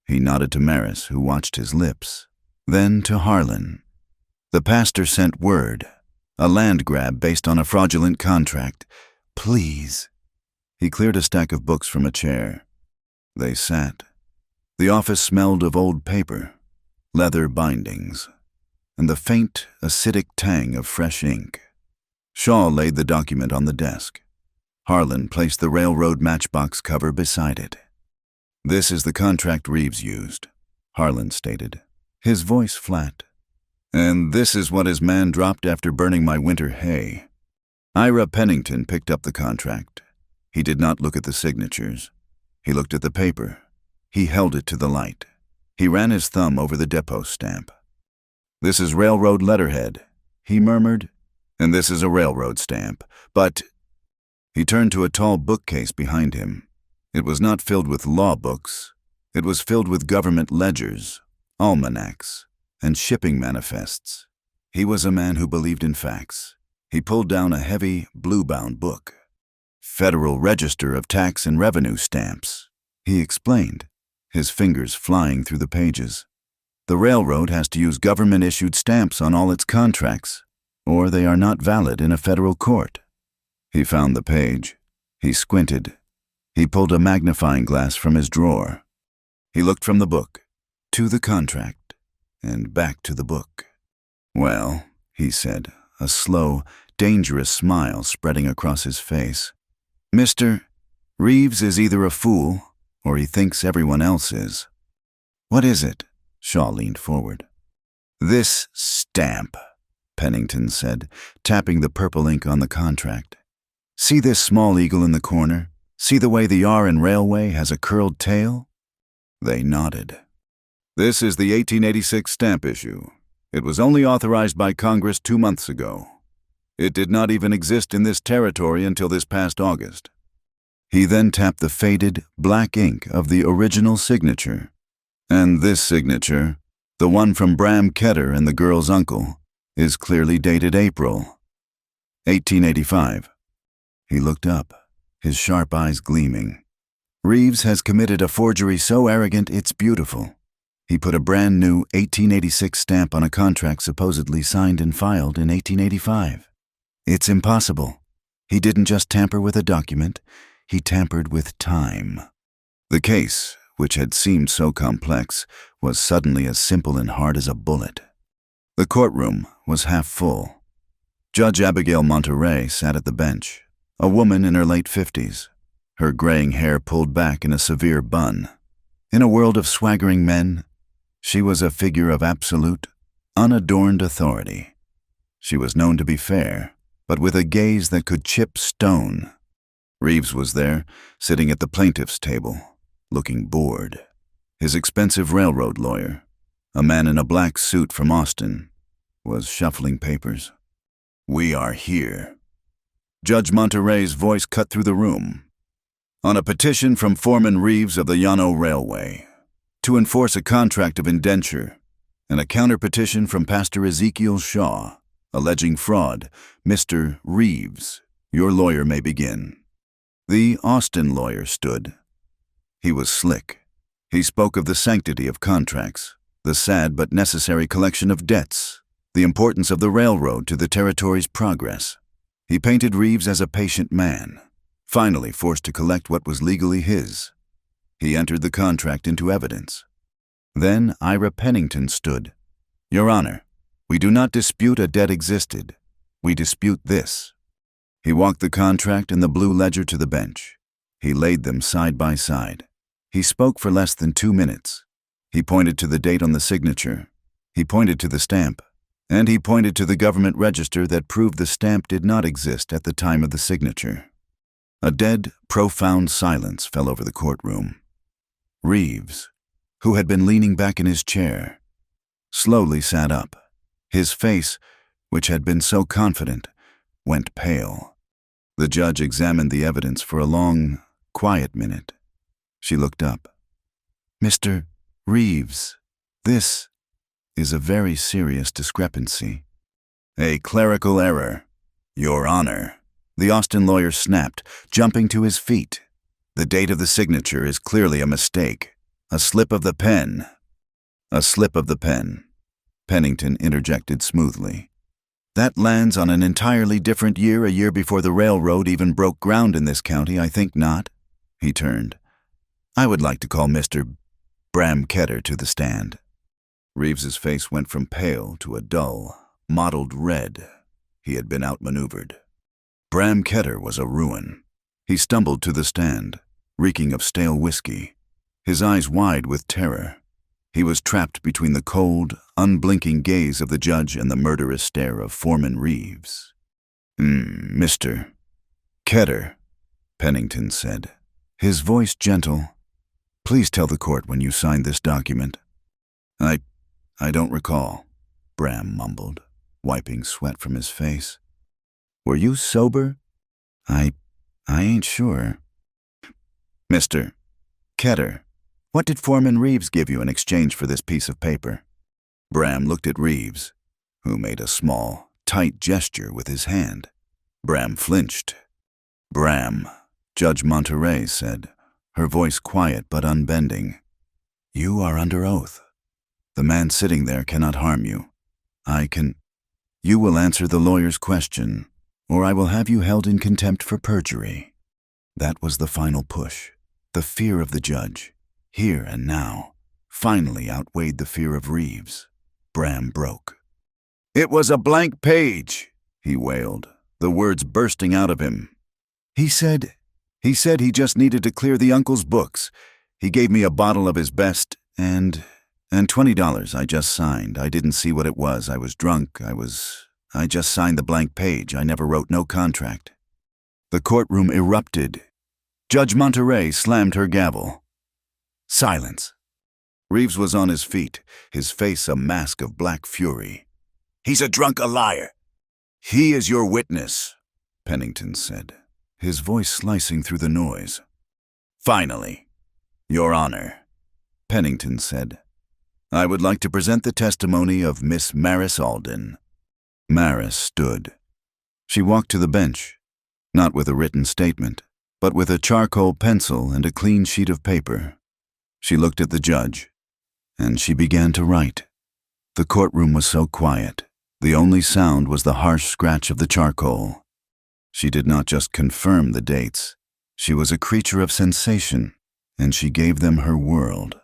He nodded to Maris, who watched his lips, then to Harlan. The pastor sent word, a land grab based on a fraudulent contract. "Please." He cleared a stack of books from a chair. They sat. The office smelled of old paper, leather bindings, and the faint, acidic tang of fresh ink. Shaw laid the document on the desk. Harlan placed the railroad matchbox cover beside it. "This is the contract Reeves used," Harlan stated, his voice flat. "And this is what his man dropped after burning my winter hay." Ira Pennington picked up the contract. He did not look at the signatures. He looked at the paper. He held it to the light. He ran his thumb over the depot stamp. "This is railroad letterhead," he murmured, "and this is a railroad stamp, but—" He turned to a tall bookcase behind him. It was not filled with law books. It was filled with government ledgers, almanacs, and shipping manifests. He was a man who believed in facts. He pulled down a heavy, blue-bound book. "Federal Register of Tax and Revenue Stamps," he explained, his fingers flying through the pages. "The railroad has to use government-issued stamps on all its contracts, or they are not valid in a federal court." He found the page. He squinted. He pulled a magnifying glass from his drawer. He looked from the book to the contract and back to the book. "Well," he said, a slow, dangerous smile spreading across his face, "Mr. Reeves is either a fool or he thinks everyone else is." "What is it?" Shaw leaned forward. "This stamp," Pennington said, tapping the purple ink on the contract. "See this small eagle in the corner? See the way the R in railway has a curled tail?" They nodded. "This is the 1886 stamp issue. It was only authorized by Congress 2 months ago. It did not even exist in this territory until this past August." He then tapped the faded, black ink of the original signature. "And this signature, the one from Bram Ketter and the girl's uncle, is clearly dated April 1885. He looked up, his sharp eyes gleaming. "Reeves has committed a forgery so arrogant it's beautiful. He put a brand new 1886 stamp on a contract supposedly signed and filed in 1885. It's impossible. He didn't just tamper with a document, he tampered with time." The case, which had seemed so complex, was suddenly as simple and hard as a bullet. The courtroom was half full. Judge Abigail Monterey sat at the bench, a woman in her late 50s, her graying hair pulled back in a severe bun. In a world of swaggering men, she was a figure of absolute, unadorned authority. She was known to be fair, but with a gaze that could chip stone. Reeves was there, sitting at the plaintiff's table, looking bored. His expensive railroad lawyer, a man in a black suit from Austin, was shuffling papers. "We are here." Judge Monterey's voice cut through the room. "On a petition from Foreman Reeves of the Llano Railway to enforce a contract of indenture, and a counter-petition from Pastor Ezekiel Shaw, alleging fraud, Mr. Reeves, your lawyer may begin." The Austin lawyer stood. He was slick. He spoke of the sanctity of contracts, the sad but necessary collection of debts, the importance of the railroad to the territory's progress. He painted Reeves as a patient man, finally forced to collect what was legally his. He entered the contract into evidence. Then Ira Pennington stood. "Your Honor, we do not dispute a debt existed. We dispute this." He walked the contract and the blue ledger to the bench. He laid them side by side. He spoke for less than 2 minutes. He pointed to the date on the signature. He pointed to the stamp. And he pointed to the government register that proved the stamp did not exist at the time of the signature. A dead, profound silence fell over the courtroom. Reeves, who had been leaning back in his chair, slowly sat up. His face, which had been so confident, went pale. The judge examined the evidence for a long, quiet minute. She looked up. "Mr. Reeves, this is a very serious discrepancy." "A clerical error, Your Honor," the Austin lawyer snapped, jumping to his feet. "The date of the signature is clearly a mistake. A slip of the pen." "A slip of the pen," Pennington interjected smoothly. "That lands on an entirely different year, a year before the railroad even broke ground in this county, I think not." He turned. "I would like to call Mr. Bram Ketter to the stand." Reeves's face went from pale to a dull, mottled red. He had been outmaneuvered. Bram Ketter was a ruin. He stumbled to the stand, reeking of stale whiskey, his eyes wide with terror. He was trapped between the cold, unblinking gaze of the judge and the murderous stare of Foreman Reeves. Mr. Ketter, Pennington said, his voice gentle. Please tell the court when you signed this document. I don't recall, Bram mumbled, wiping sweat from his face. Were you sober? I ain't sure. Mr. Ketter, what did Foreman Reeves give you in exchange for this piece of paper? Bram looked at Reeves, who made a small, tight gesture with his hand. Bram flinched. Bram, Judge Monterey said, her voice quiet but unbending. You are under oath. The man sitting there cannot harm you. You will answer the lawyer's question, or I will have you held in contempt for perjury. That was the final push. The fear of the judge, here and now, finally outweighed the fear of Reeves. Bram broke. It was a blank page, he wailed, the words bursting out of him. He said he just needed to clear the uncle's books. He gave me a bottle of his best and $20 I just signed. I didn't see what it was. I was drunk. I just signed the blank page. I never wrote no contract. The courtroom erupted. Judge Monterey slammed her gavel. Silence. Reeves was on his feet, his face a mask of black fury. He's a drunk, a liar. He is your witness, Pennington said, his voice slicing through the noise. Finally, Your Honor, Pennington said, I would like to present the testimony of Miss Maris Alden. Maris stood. She walked to the bench, not with a written statement, but with a charcoal pencil and a clean sheet of paper. She looked at the judge, and she began to write. The courtroom was so quiet, the only sound was the harsh scratch of the charcoal. She did not just confirm the dates. She was a creature of sensation, and she gave them her world.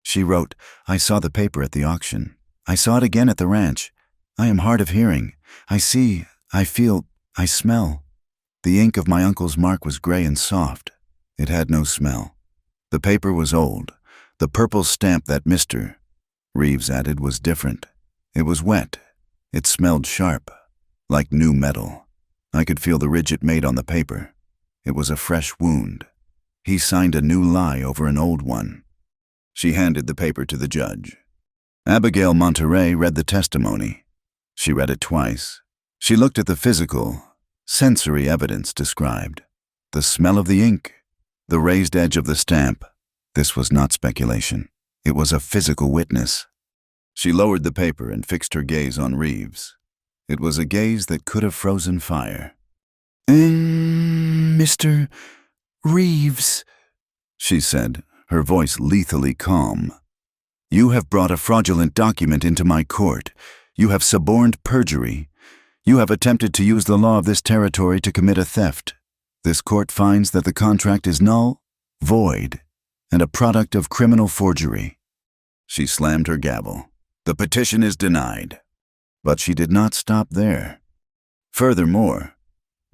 She wrote, I saw the paper at the auction. I saw it again at the ranch. I am hard of hearing. I see, I feel, I smell. The ink of my uncle's mark was gray and soft. It had no smell. The paper was old. The purple stamp that Mr. Reeves added was different. It was wet. It smelled sharp, like new metal. I could feel the ridge it made on the paper. It was a fresh wound. He signed a new lie over an old one. She handed the paper to the judge. Abigail Monterey read the testimony. She read it twice. She looked at the physical, sensory evidence described. The smell of the ink, the raised edge of the stamp. This was not speculation. It was a physical witness. She lowered the paper and fixed her gaze on Reeves. It was a gaze that could have frozen fire. Mr. Reeves, she said, her voice lethally calm. You have brought a fraudulent document into my court. You have suborned perjury. You have attempted to use the law of this territory to commit a theft. This court finds that the contract is null, void, and a product of criminal forgery. She slammed her gavel. The petition is denied. But she did not stop there. Furthermore,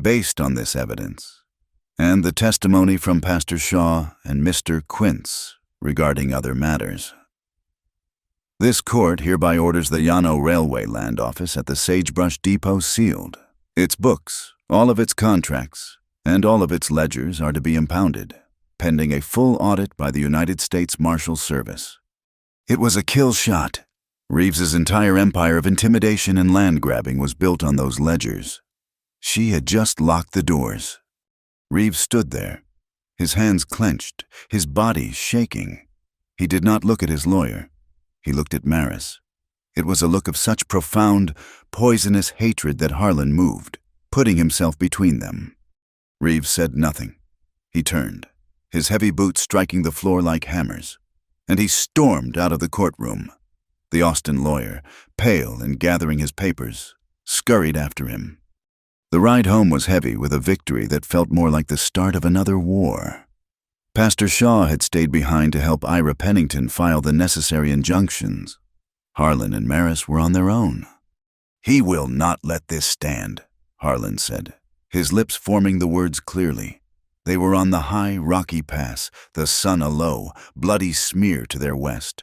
based on this evidence, and the testimony from Pastor Shaw and Mr. Quince regarding other matters, this court hereby orders the Llano Railway Land Office at the Sagebrush Depot sealed. Its books, all of its contracts, and all of its ledgers are to be impounded, pending a full audit by the United States Marshal Service. It was a kill shot. Reeves's entire empire of intimidation and land grabbing was built on those ledgers. She had just locked the doors. Reeves stood there, his hands clenched, his body shaking. He did not look at his lawyer. He looked at Maris. It was a look of such profound, poisonous hatred that Harlan moved, putting himself between them. Reeves said nothing. He turned, his heavy boots striking the floor like hammers, and he stormed out of the courtroom. The Austin lawyer, pale and gathering his papers, scurried after him. The ride home was heavy with a victory that felt more like the start of another war. Pastor Shaw had stayed behind to help Ira Pennington file the necessary injunctions. Harlan and Maris were on their own. "He will not let this stand," Harlan said, his lips forming the words clearly. They were on the high, rocky pass, the sun a low, bloody smear to their west.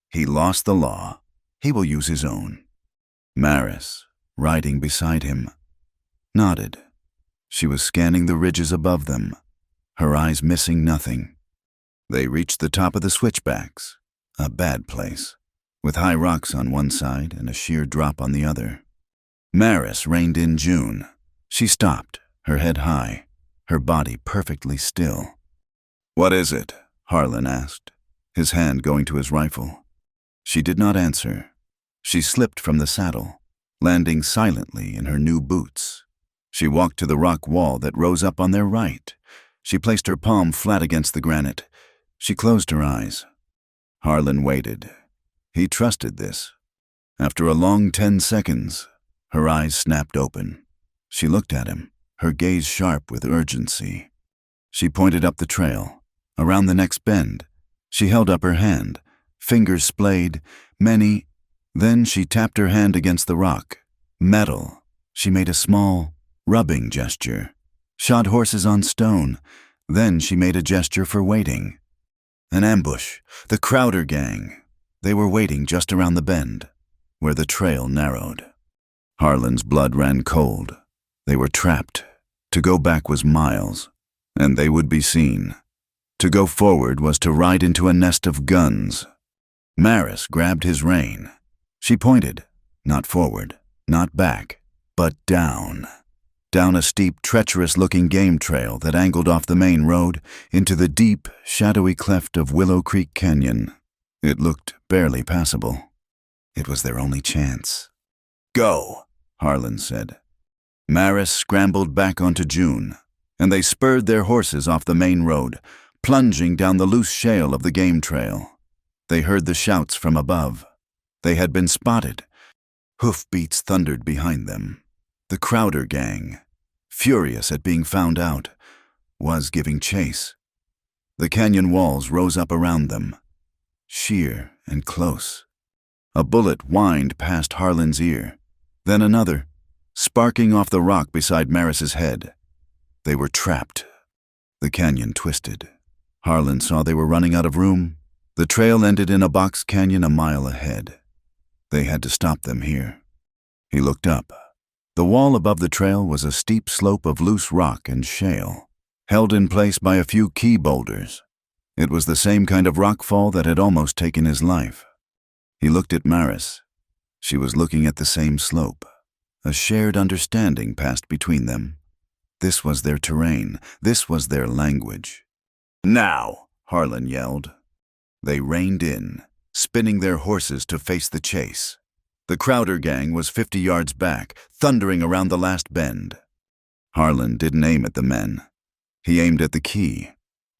He lost the law. He will use his own. Maris, riding beside him, nodded. She was scanning the ridges above them, her eyes missing nothing. They reached the top of the switchbacks, a bad place, with high rocks on one side and a sheer drop on the other. Maris reined in June. She stopped, her head high, her body perfectly still. "What is it?" Harlan asked, his hand going to his rifle. She did not answer. She slipped from the saddle, landing silently in her new boots. She walked to the rock wall that rose up on their right. She placed her palm flat against the granite. She closed her eyes. Harlan waited. He trusted this. After a long 10 seconds, her eyes snapped open. She looked at him, her gaze sharp with urgency. She pointed up the trail, around the next bend. She held up her hand, fingers splayed, many. Then she tapped her hand against the rock. Metal. She made a small, rubbing gesture. Shod horses on stone. Then she made a gesture for waiting. An ambush. The Crowder gang. They were waiting just around the bend, where the trail narrowed. Harlan's blood ran cold. They were trapped. To go back was miles, and they would be seen. To go forward was to ride into a nest of guns. Maris grabbed his rein. She pointed, not forward, not back, but down. Down a steep, treacherous-looking game trail that angled off the main road into the deep, shadowy cleft of Willow Creek Canyon. It looked barely passable. It was their only chance. "Go," Harlan said. Maris scrambled back onto June, and they spurred their horses off the main road, plunging down the loose shale of the game trail. They heard the shouts from above. They had been spotted. Hoofbeats thundered behind them. The Crowder gang, furious at being found out, was giving chase. The canyon walls rose up around them, sheer and close. A bullet whined past Harlan's ear, then another, sparking off the rock beside Maris's head. They were trapped. The canyon twisted. Harlan saw they were running out of room. The trail ended in a box canyon a mile ahead. They had to stop them here. He looked up. The wall above the trail was a steep slope of loose rock and shale, held in place by a few key boulders. It was the same kind of rockfall that had almost taken his life. He looked at Maris. She was looking at the same slope. A shared understanding passed between them. This was their terrain. This was their language. "Now!" Harlan yelled. They reined in, spinning their horses to face the chase. The Crowder gang was 50 yards back, thundering around the last bend. Harlan didn't aim at the men. He aimed at the key,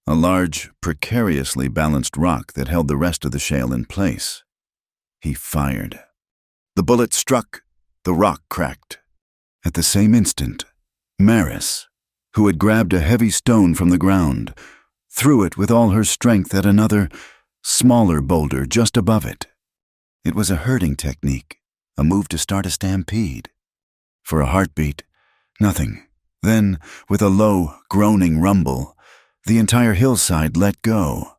a large, precariously balanced rock that held the rest of the shale in place. He fired. The bullet struck. The rock cracked. At the same instant, Maris, who had grabbed a heavy stone from the ground, threw it with all her strength at another, smaller boulder just above it. It was a herding technique, a move to start a stampede. For a heartbeat, nothing. Then, with a low, groaning rumble, the entire hillside let go.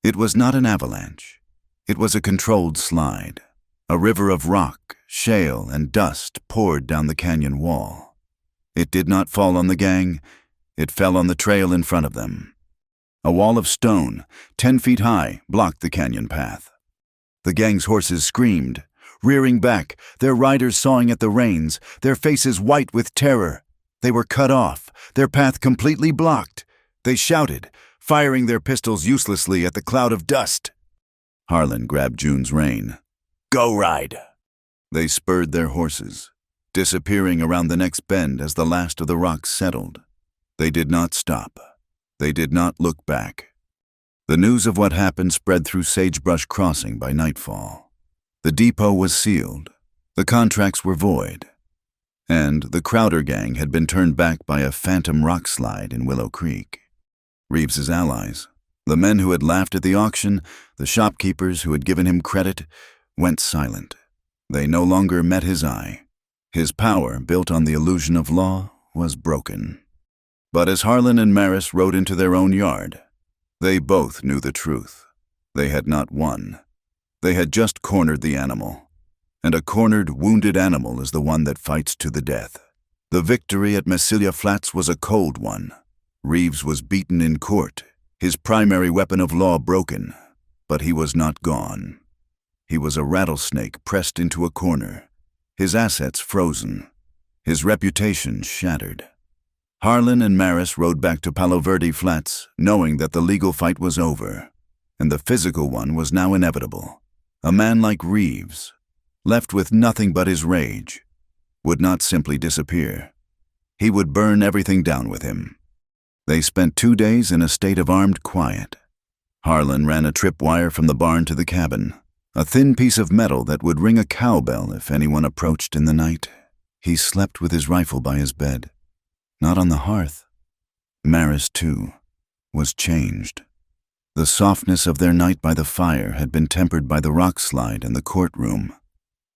It was not an avalanche. It was a controlled slide. A river of rock, shale, and dust poured down the canyon wall. It did not fall on the gang. It fell on the trail in front of them. A wall of stone, 10 feet high, blocked the canyon path. The gang's horses screamed, rearing back, their riders sawing at the reins, their faces white with terror. They were cut off, their path completely blocked. They shouted, firing their pistols uselessly at the cloud of dust. Harlan grabbed June's rein. "Go ride!" They spurred their horses, disappearing around the next bend as the last of the rocks settled. They did not stop. They did not look back. The news of what happened spread through Sagebrush Crossing by nightfall. The depot was sealed. The contracts were void. And the Crowder gang had been turned back by a phantom rock slide in Willow Creek. Reeves's allies, the men who had laughed at the auction, the shopkeepers who had given him credit, went silent. They no longer met his eye. His power, built on the illusion of law, was broken. But as Harlan and Maris rode into their own yard, they both knew the truth. They had not won. They had just cornered the animal. And a cornered, wounded animal is the one that fights to the death. The victory at Massilia Flats was a cold one. Reeves was beaten in court, his primary weapon of law broken, but he was not gone. He was a rattlesnake pressed into a corner, his assets frozen, his reputation shattered. Harlan and Maris rode back to Palo Verde Flats, knowing that the legal fight was over, and the physical one was now inevitable. A man like Reeves, left with nothing but his rage, would not simply disappear. He would burn everything down with him. They spent 2 days in a state of armed quiet. Harlan ran a tripwire from the barn to the cabin, a thin piece of metal that would ring a cowbell if anyone approached in the night. He slept with his rifle by his bed, not on the hearth. Maris, too, was changed. The softness of their night by the fire had been tempered by the rock slide and the courtroom.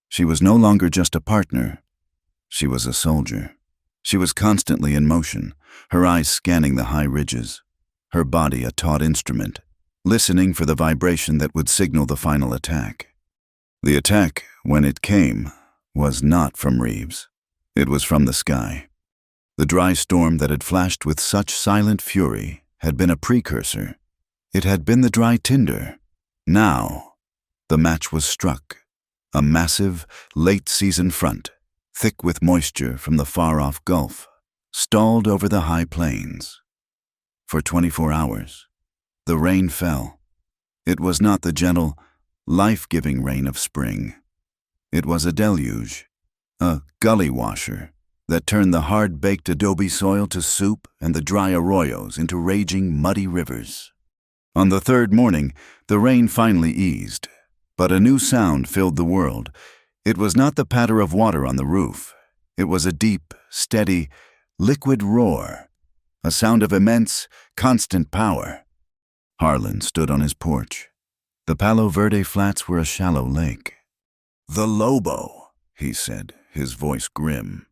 She was no longer just a partner. She was a soldier. She was constantly in motion, her eyes scanning the high ridges, her body a taut instrument, listening for the vibration that would signal the final attack. The attack, when it came, was not from Reeves. It was from the sky. The dry storm that had flashed with such silent fury had been a precursor. It had been the dry tinder. Now, the match was struck. A massive, late-season front, thick with moisture from the far-off Gulf, stalled over the high plains. For 24 hours, the rain fell. It was not the gentle, life-giving rain of spring. It was a deluge, a gully washer that turned the hard-baked adobe soil to soup and the dry arroyos into raging, muddy rivers. On the third morning, the rain finally eased, but a new sound filled the world. It was not the patter of water on the roof. It was a deep, steady, liquid roar, a sound of immense, constant power. Harlan stood on his porch. The Palo Verde Flats were a shallow lake. "The Lobo," he said, his voice grim.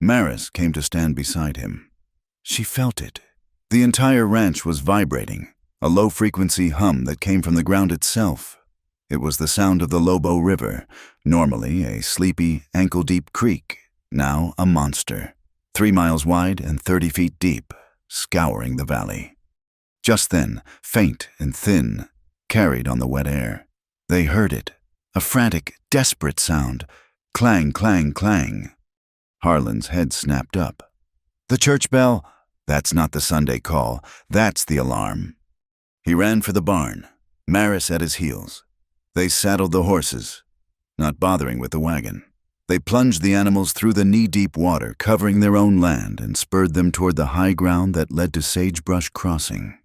Maris came to stand beside him. She felt it. The entire ranch was vibrating, a low-frequency hum that came from the ground itself. It was the sound of the Lobo River, normally a sleepy, ankle-deep creek, now a monster, 3 miles wide and 30 feet deep, scouring the valley. Just then, faint and thin, carried on the wet air. They heard it, a frantic, desperate sound, clang, clang, clang. Harlan's head snapped up. "The church bell? That's not the Sunday call, that's the alarm." He ran for the barn, Maris at his heels. They saddled the horses, not bothering with the wagon. They plunged the animals through the knee-deep water, covering their own land, and spurred them toward the high ground that led to Sagebrush Crossing.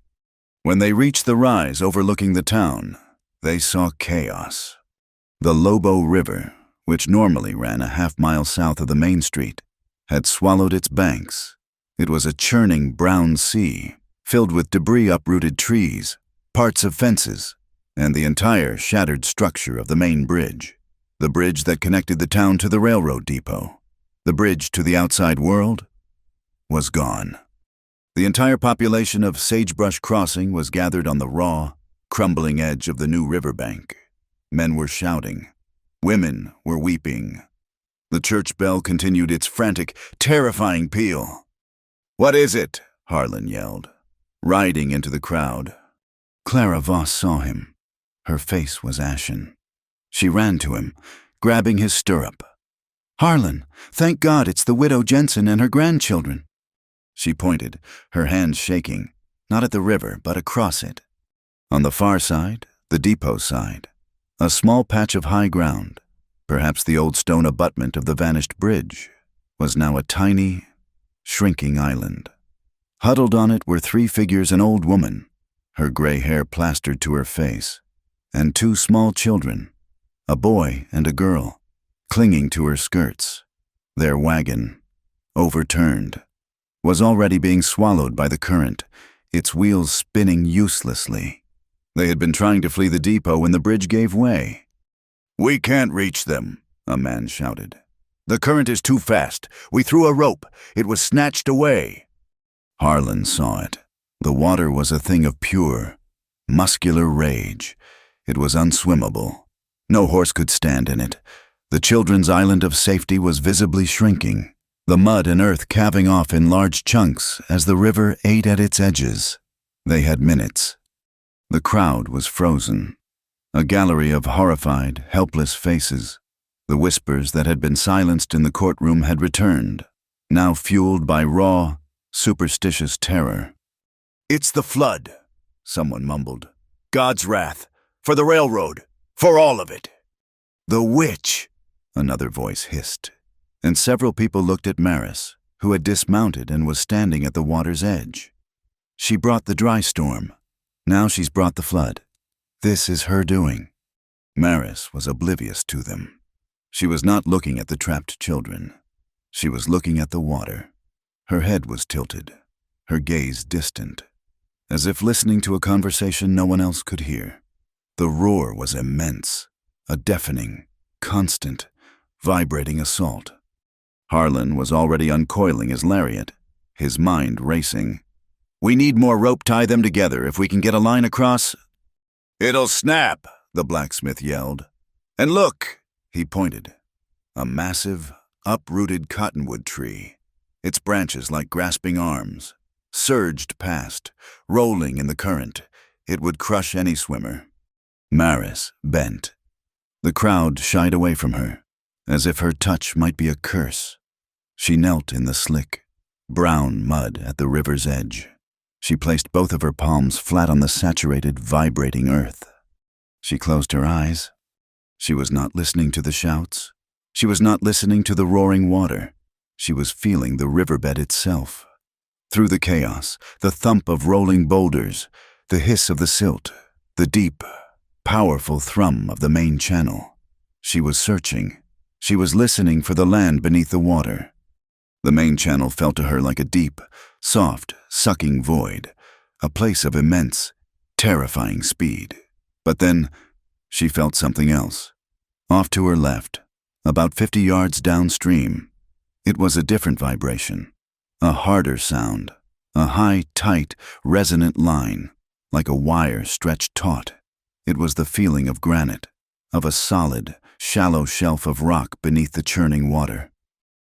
When they reached the rise overlooking the town, they saw chaos. The Lobo River, which normally ran a half-mile south of the main street, had swallowed its banks. It was a churning brown sea, filled with debris-uprooted trees, parts of fences, and the entire shattered structure of the main bridge. The bridge that connected the town to the railroad depot, the bridge to the outside world, was gone. The entire population of Sagebrush Crossing was gathered on the raw, crumbling edge of the new riverbank. Men were shouting. Women were weeping. The church bell continued its frantic, terrifying peal. "What is it?" Harlan yelled, riding into the crowd. Clara Voss saw him. Her face was ashen. She ran to him, grabbing his stirrup. "Harlan, thank God it's the widow Jensen and her grandchildren." She pointed, her hands shaking, not at the river, but across it. On the far side, the depot side, a small patch of high ground, perhaps the old stone abutment of the vanished bridge, was now a tiny, shrinking island. Huddled on it were 3 figures: an old woman, her gray hair plastered to her face, and 2 small children, a boy and a girl, clinging to her skirts. Their wagon, overturned, was already being swallowed by the current, its wheels spinning uselessly. They had been trying to flee the depot when the bridge gave way. "We can't reach them," a man shouted. "The current is too fast. We threw a rope. It was snatched away." Harlan saw it. The water was a thing of pure, muscular rage. It was unswimmable. No horse could stand in it. The children's island of safety was visibly shrinking, the mud and earth calving off in large chunks as the river ate at its edges. They had minutes. The crowd was frozen. A gallery of horrified, helpless faces. The whispers that had been silenced in the courtroom had returned, now fueled by raw, superstitious terror. "It's the flood," someone mumbled. "God's wrath. For the railroad. For all of it." "The witch," another voice hissed, and several people looked at Maris, who had dismounted and was standing at the water's edge. She brought the dry storm. Now she's brought the flood. This is her doing. Maris was oblivious to them. She was not looking at the trapped children. She was looking at the water. Her head was tilted, her gaze distant, as if listening to a conversation no one else could hear. The roar was immense, a deafening, constant, vibrating assault. Harlan was already uncoiling his lariat, his mind racing. "We need more rope. Tie them together. If we can get a line across—" "It'll snap," the blacksmith yelled. "And look," he pointed. A massive, uprooted cottonwood tree, its branches like grasping arms, surged past, rolling in the current. It would crush any swimmer. Maris bent. The crowd shied away from her, as if her touch might be a curse. She knelt in the slick, brown mud at the river's edge. She placed both of her palms flat on the saturated, vibrating earth. She closed her eyes. She was not listening to the shouts. She was not listening to the roaring water. She was feeling the riverbed itself. Through the chaos, the thump of rolling boulders, the hiss of the silt, the deep, powerful thrum of the main channel. She was searching. She was listening for the land beneath the water. The main channel felt to her like a deep, soft, sucking void, a place of immense, terrifying speed. But then, she felt something else. Off to her left, about 50 yards downstream. It was a different vibration, a harder sound, a high, tight, resonant line, like a wire stretched taut. It was the feeling of granite, of a solid, shallow shelf of rock beneath the churning water.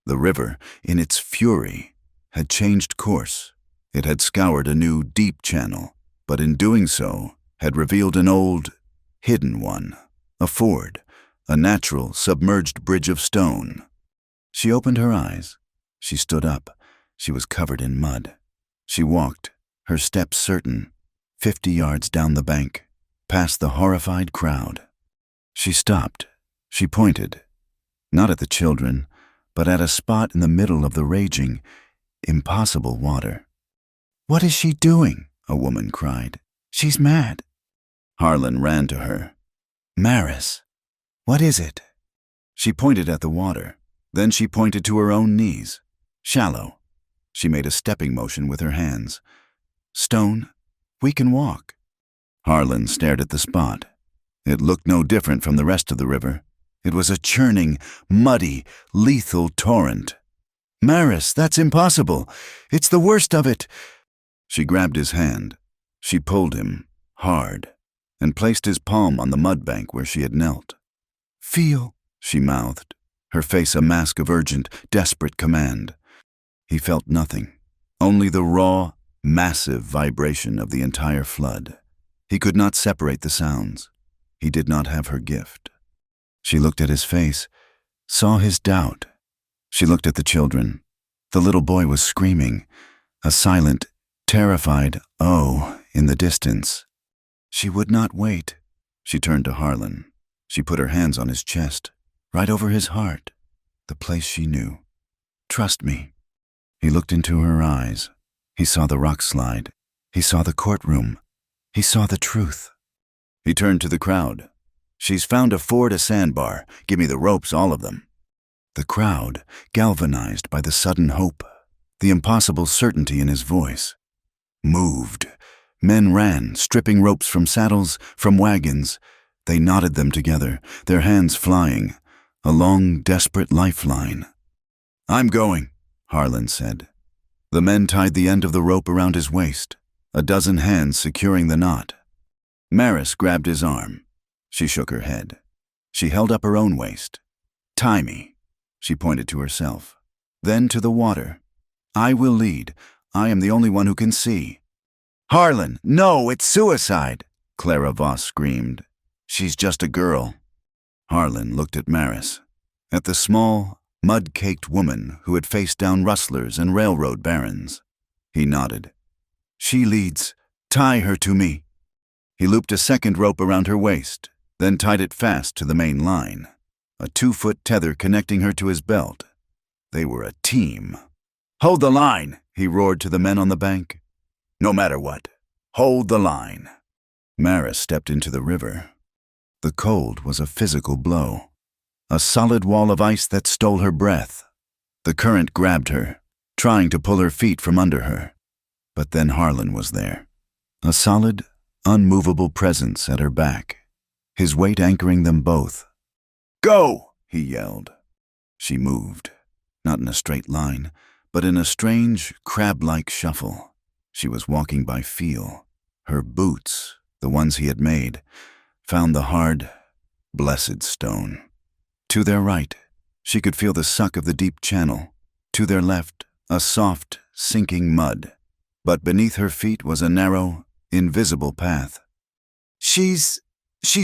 The river, in its fury, had changed course. It had scoured a new, deep channel, but in doing so, had revealed an old, hidden one, a ford, a natural, submerged bridge of stone. She opened her eyes. She stood up. She was covered in mud. She walked, her steps certain, 50 yards down the bank, past the horrified crowd. She stopped. She pointed, not at the children, but at a spot in the middle of the raging, impossible water. "What is she doing?" a woman cried. "She's mad." Harlan ran to her. "Maris, what is it?" She pointed at the water. Then she pointed to her own knees. Shallow. She made a stepping motion with her hands. "Stone, we can walk." Harlan stared at the spot. It looked no different from the rest of the river. It was a churning, muddy, lethal torrent. "Maris, that's impossible. It's the worst of it." She grabbed his hand. She pulled him, hard, and placed his palm on the mud bank where she had knelt. "Feel," she mouthed, her face a mask of urgent, desperate command. He felt nothing, only the raw, massive vibration of the entire flood. He could not separate the sounds. He did not have her gift. She looked at his face, saw his doubt. She looked at the children. The little boy was screaming, a silent, terrified "oh" in the distance. She would not wait. She turned to Harlan. She put her hands on his chest, right over his heart, the place she knew. "Trust me." He looked into her eyes. He saw the rock slide. He saw the courtroom. He saw the truth. He turned to the crowd. "She's found a ford, a sandbar. Give me the ropes, all of them." The crowd, galvanized by the sudden hope, the impossible certainty in his voice, moved. Men ran, stripping ropes from saddles, from wagons. They knotted them together, their hands flying, a long, desperate lifeline. "I'm going," Harlan said. The men tied the end of the rope around his waist, a dozen hands securing the knot. Maris grabbed his arm. She shook her head. She held up her own waist. "Tie me," she pointed to herself. Then to the water. "I will lead. I am the only one who can see." "Harlan, no, it's suicide," Clara Voss screamed. "She's just a girl." Harlan looked at Maris, at the small, mud-caked woman who had faced down rustlers and railroad barons. He nodded. "She leads. Tie her to me." He looped a second rope around her waist, then tied it fast to the main line, a 2-foot tether connecting her to his belt. They were a team. "Hold the line," he roared to the men on the bank. "No matter what, hold the line." Maris stepped into the river. The cold was a physical blow, a solid wall of ice that stole her breath. The current grabbed her, trying to pull her feet from under her. But then Harlan was there, a solid, unmovable presence at her back, his weight anchoring them both. "Go!" he yelled. She moved, not in a straight line, but in a strange, crab-like shuffle. She was walking by feel. Her boots, the ones he had made, found the hard, blessed stone. To their right, she could feel the suck of the deep channel. To their left, a soft, sinking mud. But beneath her feet was a narrow, invisible path. She's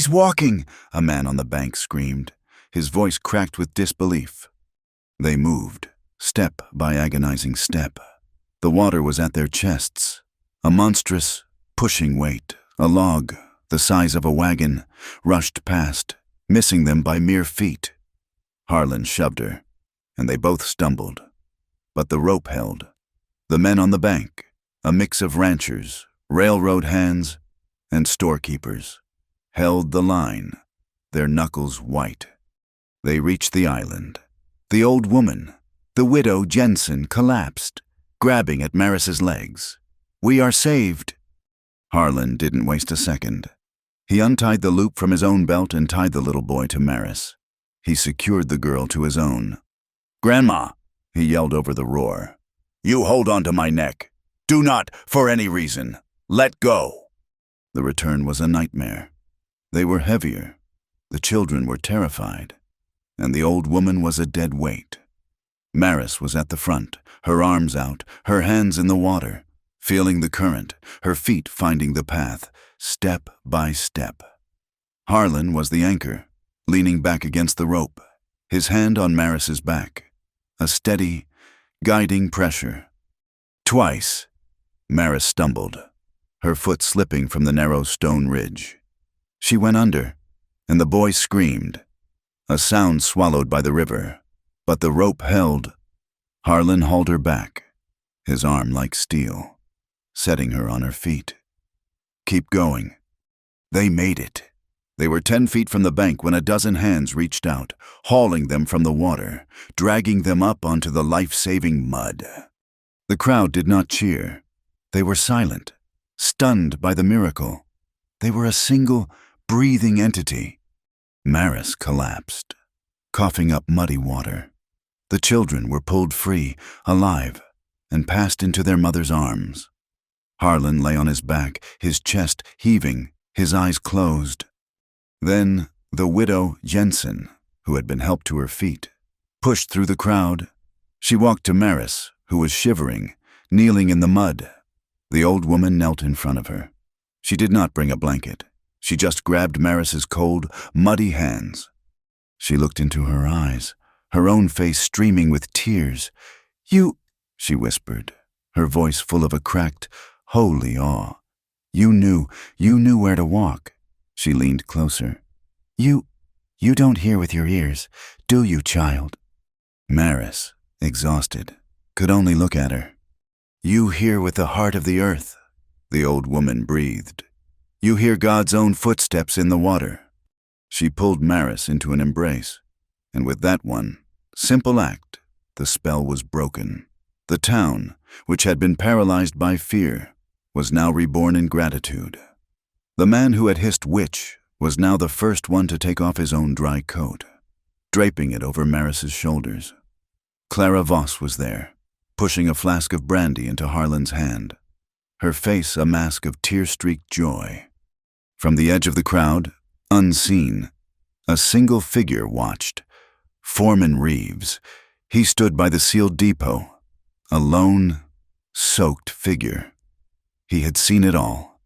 walking," a man on the bank screamed, his voice cracked with disbelief. They moved, step by agonizing step. The water was at their chests, a monstrous, pushing weight. A log, the size of a wagon, rushed past, missing them by mere feet. Harlan shoved her, and they both stumbled. But the rope held. The men on the bank, a mix of ranchers, railroad hands, and storekeepers, held the line, their knuckles white. They reached the island. The old woman, the widow Jensen, collapsed, grabbing at Maris's legs. "We are saved." Harlan didn't waste a second. He untied the loop from his own belt and tied the little boy to Maris. He secured the girl to his own. "Grandma," he yelled over the roar, "you hold on to my neck. Do not, for any reason, let go." The return was a nightmare. They were heavier. The children were terrified. And the old woman was a dead weight. Maris was at the front, her arms out, her hands in the water, feeling the current, her feet finding the path, step by step. Harlan was the anchor, leaning back against the rope, his hand on Maris's back, a steady, guiding pressure. Twice, Maris stumbled, her foot slipping from the narrow stone ridge. She went under, and the boy screamed, a sound swallowed by the river, but the rope held. Harlan hauled her back, his arm like steel, setting her on her feet. "Keep going." They made it. They were 10 feet from the bank when a dozen hands reached out, hauling them from the water, dragging them up onto the life-saving mud. The crowd did not cheer. They were silent, stunned by the miracle. They were a single, breathing entity. Maris collapsed, coughing up muddy water. The children were pulled free, alive, and passed into their mother's arms. Harlan lay on his back, his chest heaving, his eyes closed. Then the widow Jensen, who had been helped to her feet, pushed through the crowd. She walked to Maris, who was shivering, kneeling in the mud. The old woman knelt in front of her. She did not bring a blanket. She just grabbed Maris's cold, muddy hands. She looked into her eyes, her own face streaming with tears. "You," she whispered, her voice full of a cracked, holy awe. You knew where to walk." She leaned closer. You don't hear with your ears, do you, child?" Maris, exhausted, could only look at her. "You hear with the heart of the earth," the old woman breathed. "You hear God's own footsteps in the water." She pulled Maris into an embrace, and with that one simple act, the spell was broken. The town, which had been paralyzed by fear, was now reborn in gratitude. The man who had hissed witch was now the first one to take off his own dry coat, draping it over Maris's shoulders. Clara Voss was there, pushing a flask of brandy into Harlan's hand, her face a mask of tear-streaked joy. From the edge of the crowd, unseen, a single figure watched. Foreman Reeves. He stood by the sealed depot, a lone, soaked figure. He had seen it all.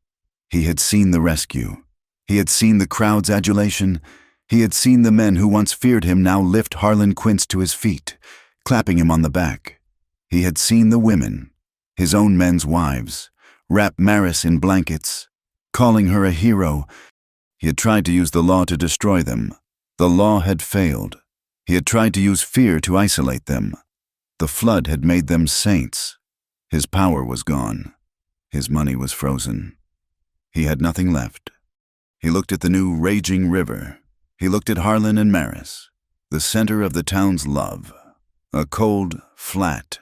He had seen the rescue. He had seen the crowd's adulation. He had seen the men who once feared him now lift Harlan Quince to his feet, clapping him on the back. He had seen the women, his own men's wives, wrap Maris in blankets, calling her a hero. He had tried to use the law to destroy them. The law had failed. He had tried to use fear to isolate them. The flood had made them saints. His power was gone. His money was frozen. He had nothing left. He looked at the new raging river. He looked at Harlan and Maris, the center of the town's love. A cold, flat,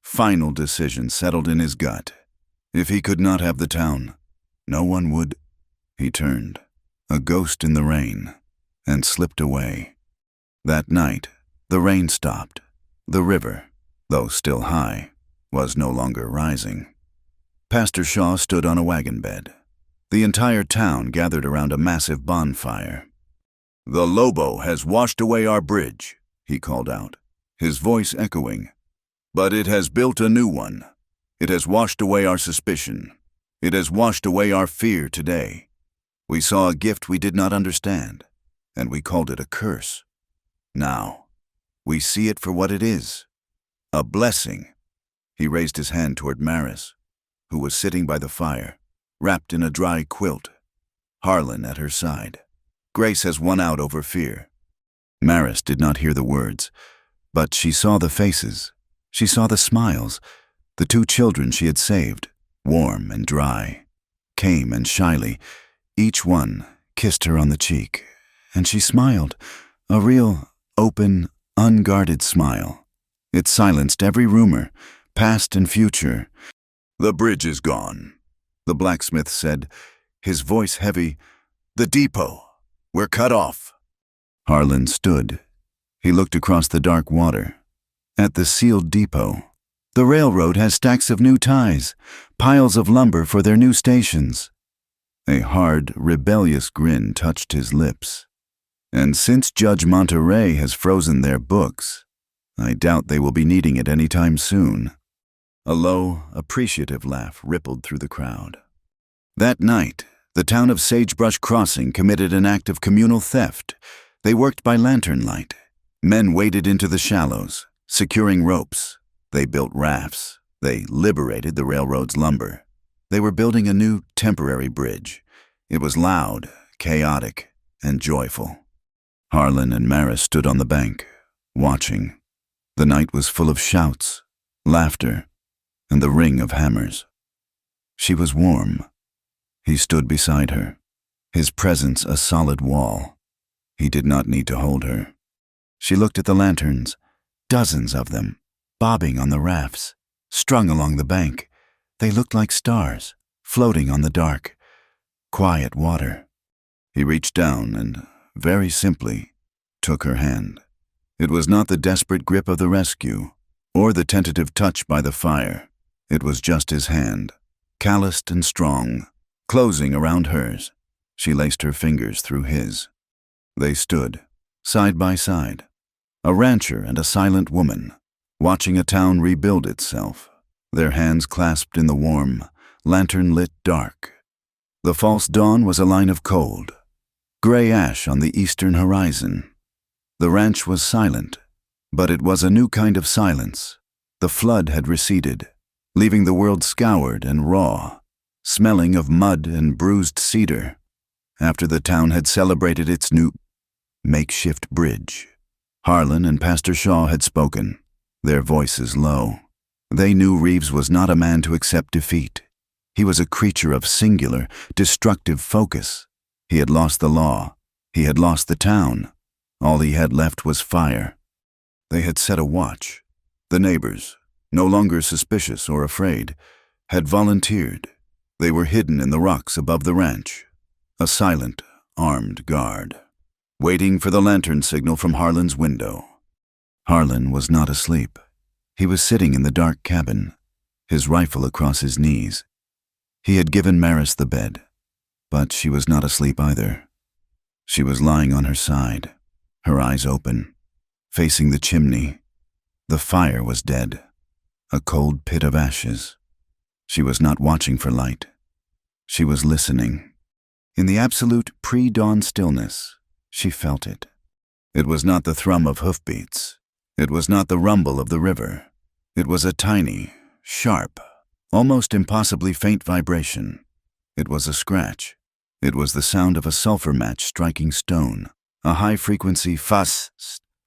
final decision settled in his gut. If he could not have the town, no one would. He turned, a ghost in the rain, and slipped away. That night, the rain stopped. The river, though still high, was no longer rising. Pastor Shaw stood on a wagon bed. The entire town gathered around a massive bonfire. "The Lobo has washed away our bridge," he called out, his voice echoing. "But it has built a new one. It has washed away our suspicion. It has washed away our fear today. We saw a gift we did not understand, and we called it a curse. Now, we see it for what it is, a blessing." He raised his hand toward Maris, who was sitting by the fire, wrapped in a dry quilt, Harlan at her side. "Grace has won out over fear." Maris did not hear the words, but she saw the faces. She saw the smiles. The two children she had saved, warm and dry, came and shyly, each one kissed her on the cheek, and she smiled, a real, open, unguarded smile. It silenced every rumor, past and future. "The bridge is gone," the blacksmith said, his voice heavy. "The depot. We're cut off." Harlan stood. He looked across the dark water. At the sealed depot, the railroad has stacks of new ties, piles of lumber for their new stations. A hard, rebellious grin touched his lips. "And since Judge Monterey has frozen their books, I doubt they will be needing it any time soon." A low, appreciative laugh rippled through the crowd. That night, the town of Sagebrush Crossing committed an act of communal theft. They worked by lantern light. Men waded into the shallows, securing ropes. They built rafts. They liberated the railroad's lumber. They were building a new temporary bridge. It was loud, chaotic, and joyful. Harlan and Maris stood on the bank, watching. The night was full of shouts, laughter, and the ring of hammers. She was warm. He stood beside her, his presence a solid wall. He did not need to hold her. She looked at the lanterns, dozens of them, bobbing on the rafts, strung along the bank. They looked like stars, floating on the dark, quiet water. He reached down and, very simply, took her hand. It was not the desperate grip of the rescue, or the tentative touch by the fire. It was just his hand, calloused and strong, closing around hers. She laced her fingers through his. They stood, side by side, a rancher and a silent woman, watching a town rebuild itself, their hands clasped in the warm, lantern-lit dark. The false dawn was a line of cold, gray ash on the eastern horizon. The ranch was silent, but it was a new kind of silence. The flood had receded, leaving the world scoured and raw, smelling of mud and bruised cedar, after the town had celebrated its new makeshift bridge. Harlan and Pastor Shaw had spoken, their voices low. They knew Reeves was not a man to accept defeat. He was a creature of singular, destructive focus. He had lost the law. He had lost the town. All he had left was fire. They had set a watch. The neighbors, no longer suspicious or afraid, had volunteered. They were hidden in the rocks above the ranch, a silent, armed guard, waiting for the lantern signal from Harlan's window. Harlan was not asleep. He was sitting in the dark cabin, his rifle across his knees. He had given Maris the bed, but she was not asleep either. She was lying on her side, her eyes open, facing the chimney. The fire was dead, a cold pit of ashes. She was not watching for light. She was listening. In the absolute pre-dawn stillness, she felt it. It was not the thrum of hoofbeats. It was not the rumble of the river. It was a tiny, sharp, almost impossibly faint vibration. It was a scratch. It was the sound of a sulfur match striking stone, a high-frequency fuss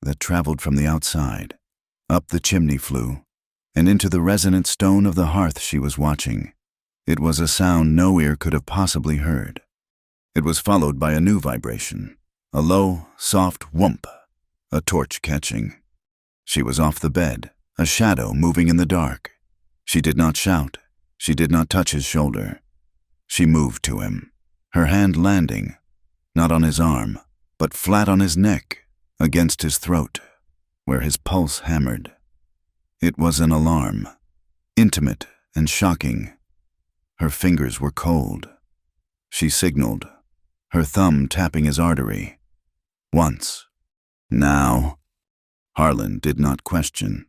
that traveled from the outside. Up the chimney flew, and into the resonant stone of the hearth she was watching. It was a sound no ear could have possibly heard. It was followed by a new vibration, a low, soft whoomp, a torch catching. She was off the bed, a shadow moving in the dark. She did not shout. She did not touch his shoulder. She moved to him, her hand landing, not on his arm, but flat on his neck, against his throat, where his pulse hammered. It was an alarm, intimate and shocking. Her fingers were cold. She signaled, her thumb tapping his artery. Once. Now. Harlan did not question.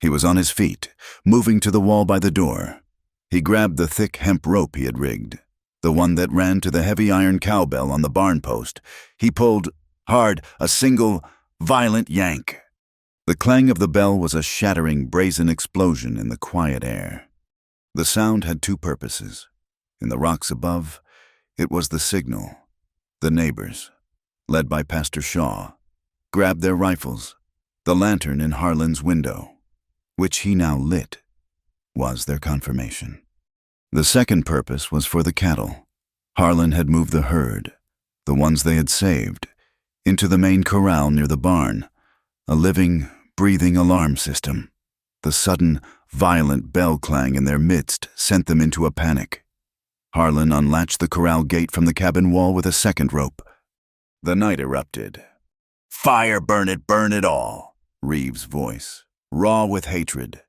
He was on his feet, moving to the wall by the door. He grabbed the thick hemp rope he had rigged, the one that ran to the heavy iron cowbell on the barn post. He pulled hard, a single, violent yank. The clang of the bell was a shattering, brazen explosion in the quiet air. The sound had two purposes. In the rocks above, it was the signal. The neighbors, led by Pastor Shaw, grabbed their rifles. The lantern in Harlan's window, which he now lit, was their confirmation. The second purpose was for the cattle. Harlan had moved the herd, the ones they had saved, into the main corral near the barn, a living, breathing alarm system. The sudden, violent bell clang in their midst sent them into a panic. Harlan unlatched the corral gate from the cabin wall with a second rope. The night erupted. "Fire, burn it all," Reeves' voice, raw with hatred.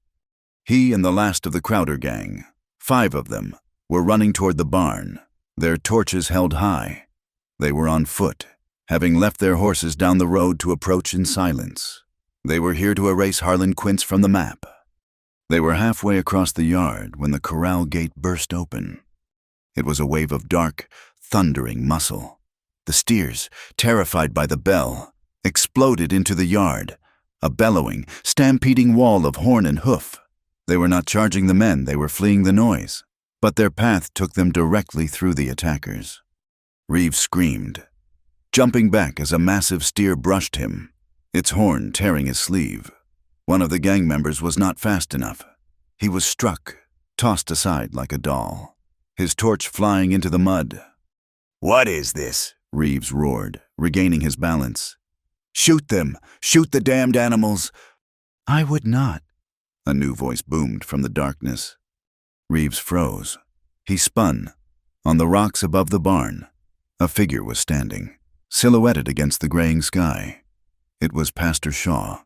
He and the last of the Crowder gang, 5 of them, were running toward the barn, their torches held high. They were on foot, having left their horses down the road to approach in silence. They were here to erase Harlan Quince from the map. They were halfway across the yard when the corral gate burst open. It was a wave of dark, thundering muscle. The steers, terrified by the bell, exploded into the yard, a bellowing, stampeding wall of horn and hoof. They were not charging the men, they were fleeing the noise, but their path took them directly through the attackers. Reeves screamed, jumping back as a massive steer brushed him, its horn tearing his sleeve. One of the gang members was not fast enough. He was struck, tossed aside like a doll, his torch flying into the mud. "What is this?" Reeves roared, regaining his balance. "Shoot them! Shoot the damned animals!" "I would not," a new voice boomed from the darkness. Reeves froze. He spun. On the rocks above the barn, a figure was standing, silhouetted against the graying sky. It was Pastor Shaw,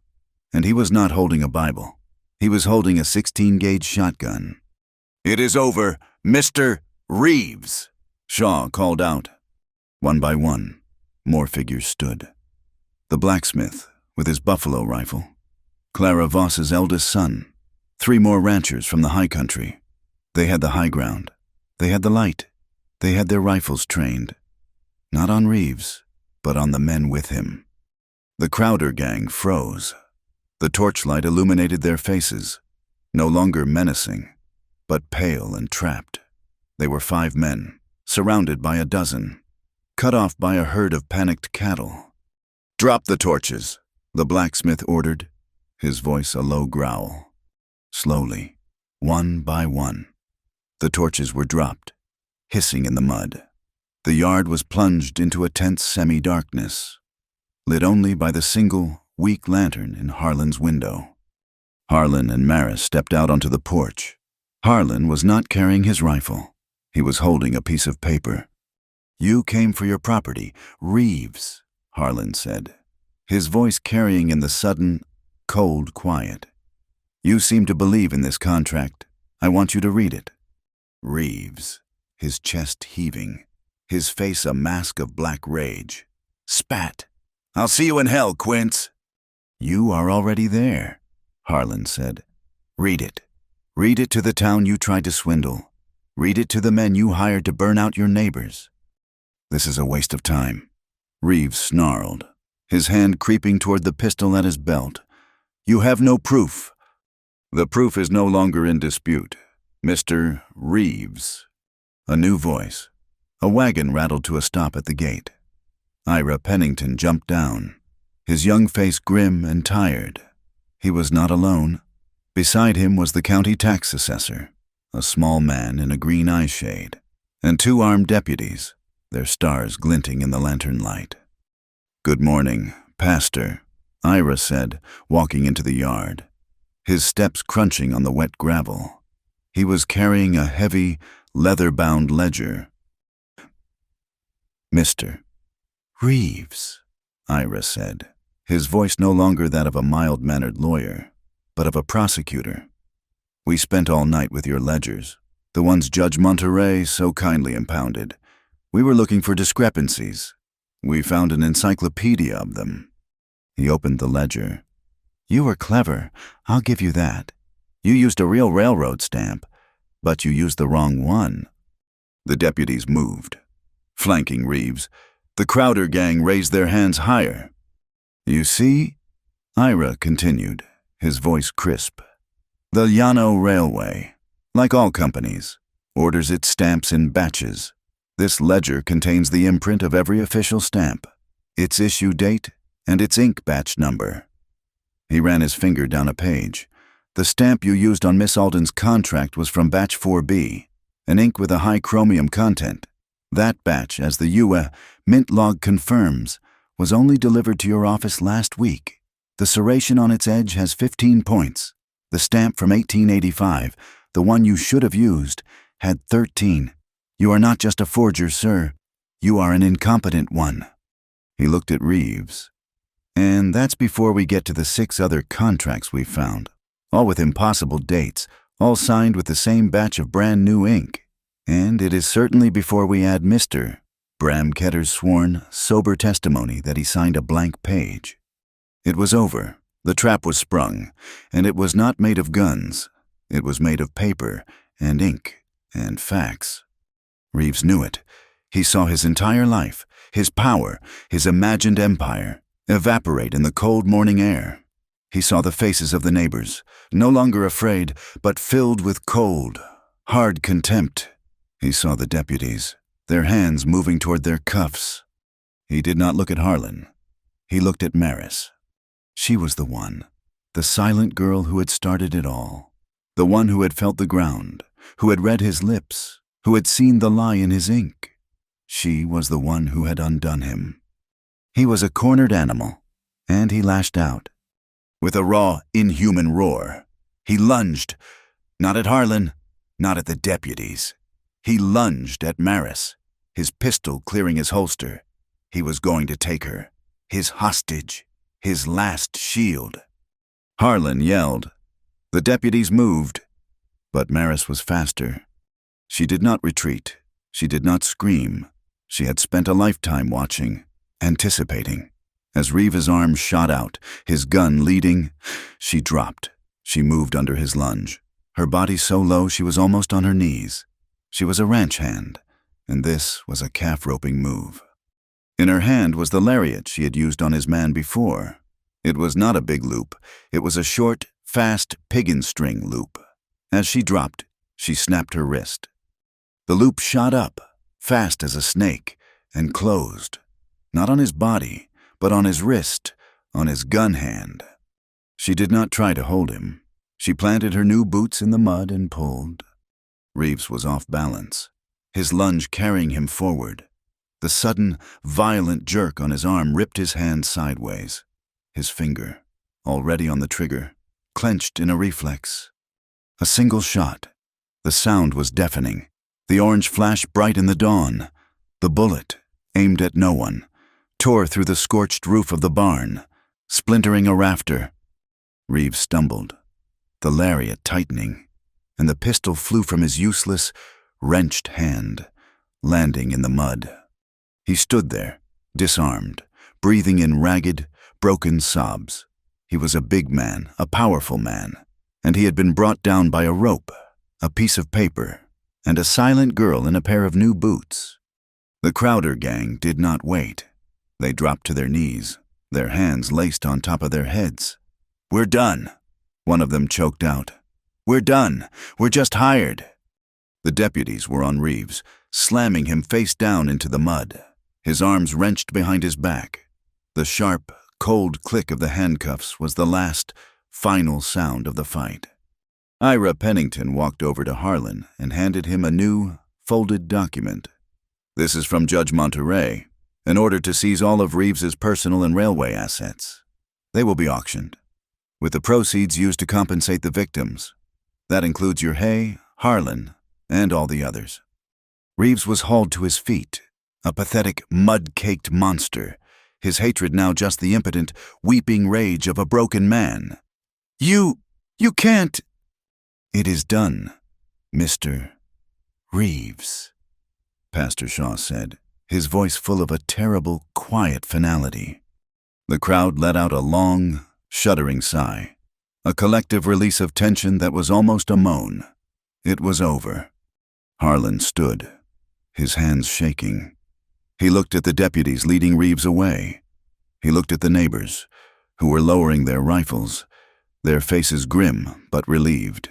and he was not holding a Bible. He was holding a 16-gauge shotgun. "It is over, Mr. Reeves," Shaw called out. One by one, more figures stood. The blacksmith, with his buffalo rifle, Clara Voss's eldest son, 3 more ranchers from the high country. They had the high ground. They had the light. They had their rifles trained. Not on Reeves, but on the men with him. The Crowder gang froze. The torchlight illuminated their faces, no longer menacing, but pale and trapped. They were 5 men, surrounded by a dozen, cut off by a herd of panicked cattle. "Drop the torches," the blacksmith ordered, his voice a low growl. Slowly, one by one, the torches were dropped, hissing in the mud. The yard was plunged into a tense semi-darkness, lit only by the single, weak lantern in Harlan's window. Harlan and Maris stepped out onto the porch. Harlan was not carrying his rifle. He was holding a piece of paper. You came for your property, Reeves, Harlan said, his voice carrying in the sudden, cold quiet. You seem to believe in this contract. I want you to read it. Reeves, his chest heaving, his face a mask of black rage, spat. I'll see you in hell, Quince. You are already there, Harlan said. Read it. Read it to the town you tried to swindle. Read it to the men you hired to burn out your neighbors. This is a waste of time. Reeves snarled, his hand creeping toward the pistol at his belt. You have no proof. The proof is no longer in dispute, Mr. Reeves. A new voice. A wagon rattled to a stop at the gate. Ira Pennington jumped down, his young face grim and tired. He was not alone. Beside him was the county tax assessor, a small man in a green eyeshade, and two armed deputies, their stars glinting in the lantern light. Good morning, Pastor, Ira said, walking into the yard, his steps crunching on the wet gravel. He was carrying a heavy, leather-bound ledger. Mr. Reeves, Ira said, his voice no longer that of a mild-mannered lawyer, but of a prosecutor. We spent all night with your ledgers, the ones Judge Monterey so kindly impounded. We were looking for discrepancies. We found an encyclopedia of them. He opened the ledger. You were clever, I'll give you that. You used a real railroad stamp, but you used the wrong one. The deputies moved. Flanking Reeves, the Crowder gang raised their hands higher. You see, Ira continued, his voice crisp. The Llano Railway, like all companies, orders its stamps in batches. This ledger contains the imprint of every official stamp, its issue date, and its ink batch number. He ran his finger down a page. The stamp you used on Miss Alden's contract was from batch 4B, an ink with a high chromium content. That batch, as the mint log confirms, was only delivered to your office last week. The serration on its edge has 15 points. The stamp from 1885, the one you should have used, had 13. You are not just a forger, sir. You are an incompetent one. He looked at Reeves. And that's before we get to the 6 other contracts we found, all with impossible dates, all signed with the same batch of brand new ink. And it is certainly before we add Mr. Bram Ketter's sworn, sober testimony that he signed a blank page. It was over. The trap was sprung, and it was not made of guns. It was made of paper and ink and facts. Reeves knew it. He saw his entire life, his power, his imagined empire, evaporate in the cold morning air. He saw the faces of the neighbors, no longer afraid, but filled with cold, hard contempt. He saw the deputies, their hands moving toward their cuffs. He did not look at Harlan. He looked at Maris. She was the one, the silent girl who had started it all, the one who had felt the ground, who had read his lips, who had seen the lie in his ink. She was the one who had undone him. He was a cornered animal, and he lashed out. With a raw, inhuman roar, he lunged, not at Harlan, not at the deputies. He lunged at Maris, his pistol clearing his holster. He was going to take her, his hostage, his last shield. Harlan yelled. The deputies moved, but Maris was faster. She did not retreat. She did not scream. She had spent a lifetime watching, anticipating. As Reeves' arm shot out, his gun leading, she dropped. She moved under his lunge, her body so low she was almost on her knees. She was a ranch hand, and this was a calf-roping move. In her hand was the lariat she had used on his man before. It was not a big loop. It was a short, fast piggin-string loop. As she dropped, she snapped her wrist. The loop shot up, fast as a snake, and closed, not on his body, but on his wrist, on his gun hand. She did not try to hold him. She planted her new boots in the mud and pulled. Reeves was off balance, his lunge carrying him forward. The sudden, violent jerk on his arm ripped his hand sideways. His finger, already on the trigger, clenched in a reflex. A single shot. The sound was deafening. The orange flash bright in the dawn. The bullet, aimed at no one, tore through the scorched roof of the barn, splintering a rafter. Reeves stumbled, the lariat tightening, and the pistol flew from his useless, wrenched hand, landing in the mud. He stood there, disarmed, breathing in ragged, broken sobs. He was a big man, a powerful man, and he had been brought down by a rope, a piece of paper, and a silent girl in a pair of new boots. The Crowder gang did not wait. They dropped to their knees, their hands laced on top of their heads. "We're done," one of them choked out. "We're done. We're just hired." The deputies were on Reeves, slamming him face down into the mud, his arms wrenched behind his back. The sharp, cold click of the handcuffs was the last, final sound of the fight. Ira Pennington walked over to Harlan and handed him a new, folded document. "This is from Judge Monterey, an order to seize all of Reeves's personal and railway assets. They will be auctioned, with the proceeds used to compensate the victims. That includes your Hay, Harlan, and all the others." Reeves was hauled to his feet, a pathetic, mud-caked monster, his hatred now just the impotent, weeping rage of a broken man. You can't." "It is done, Mr. Reeves," Pastor Shaw said, his voice full of a terrible, quiet finality. The crowd let out a long, shuddering sigh, a collective release of tension that was almost a moan. It was over. Harlan stood, his hands shaking. He looked at the deputies leading Reeves away. He looked at the neighbors, who were lowering their rifles, their faces grim but relieved.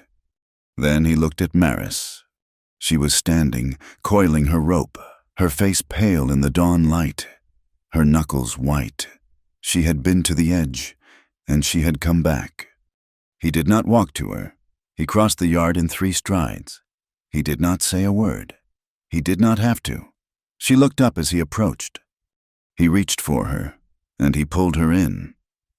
Then he looked at Maris. She was standing, coiling her rope, her face pale in the dawn light, her knuckles white. She had been to the edge, and she had come back. He did not walk to her. He crossed the yard in 3 strides. He did not say a word. He did not have to. She looked up as he approached. He reached for her, and he pulled her in.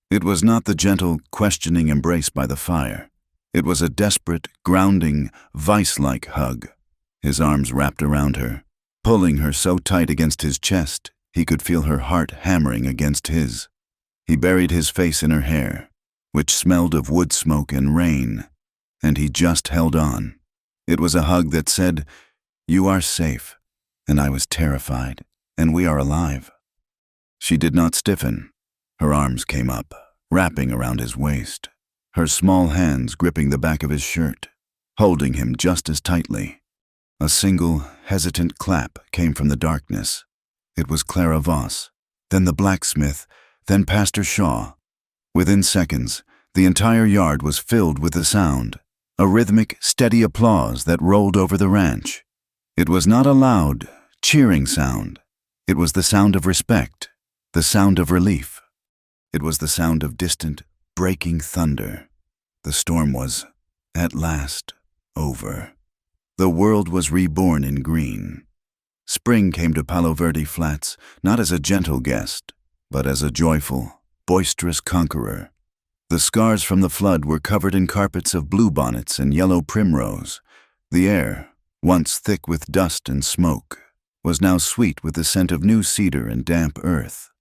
It was not the gentle, questioning embrace by the fire. It was a desperate, grounding, vice-like hug. His arms wrapped around her, pulling her so tight against his chest he could feel her heart hammering against his. He buried his face in her hair, which smelled of wood smoke and rain, and he just held on. It was a hug that said, "You are safe, and I was terrified, and we are alive." She did not stiffen. Her arms came up, wrapping around his waist, her small hands gripping the back of his shirt, holding him just as tightly. A single, hesitant clap came from the darkness. It was Clara Voss, then the blacksmith, then Pastor Shaw. Within seconds, the entire yard was filled with the sound, a rhythmic, steady applause that rolled over the ranch. It was not a loud, cheering sound. It was the sound of respect, the sound of relief. It was the sound of distant, breaking thunder. The storm was, at last, over. The world was reborn in green. Spring came to Palo Verde Flats not as a gentle guest, but as a joyful, boisterous conqueror. The scars from the flood were covered in carpets of bluebonnets and yellow primrose. The air, once thick with dust and smoke, was now sweet with the scent of new cedar and damp earth.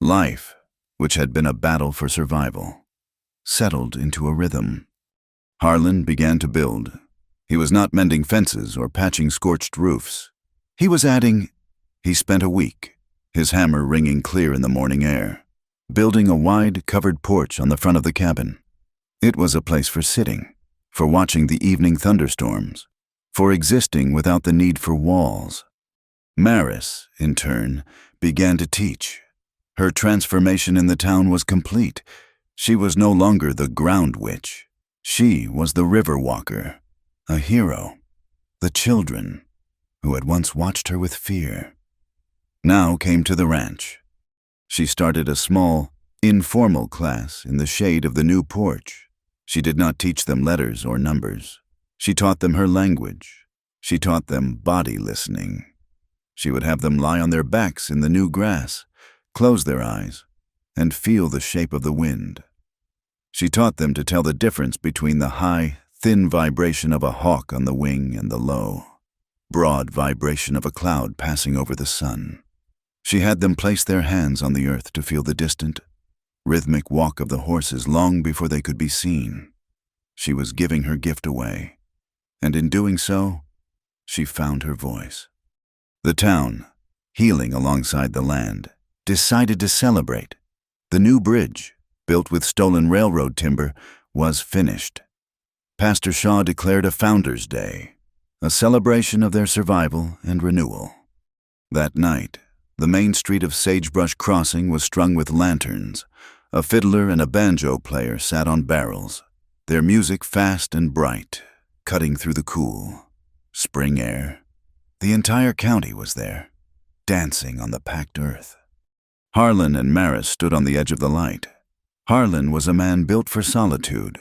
Life, which had been a battle for survival, settled into a rhythm. Harlan began to build. He was not mending fences or patching scorched roofs. He was adding. He spent a week, his hammer ringing clear in the morning air, building a wide, covered porch on the front of the cabin. It was a place for sitting, for watching the evening thunderstorms, for existing without the need for walls. Maris, in turn, began to teach. Her transformation in the town was complete. She was no longer the ground witch. She was the river walker, a hero. The children, who had once watched her with fear, now came to the ranch. She started a small, informal class in the shade of the new porch. She did not teach them letters or numbers. She taught them her language. She taught them body listening. She would have them lie on their backs in the new grass, close their eyes, and feel the shape of the wind. She taught them to tell the difference between the high, thin vibration of a hawk on the wing and the low, broad vibration of a cloud passing over the sun. She had them place their hands on the earth to feel the distant, rhythmic walk of the horses long before they could be seen. She was giving her gift away, and in doing so, she found her voice. The town, healing alongside the land, decided to celebrate. The new bridge, built with stolen railroad timber, was finished. Pastor Shaw declared a Founders' Day, a celebration of their survival and renewal. That night, the main street of Sagebrush Crossing was strung with lanterns. A fiddler and a banjo player sat on barrels, their music fast and bright, cutting through the cool spring air. The entire county was there, dancing on the packed earth. Harlan and Maris stood on the edge of the light. Harlan was a man built for solitude.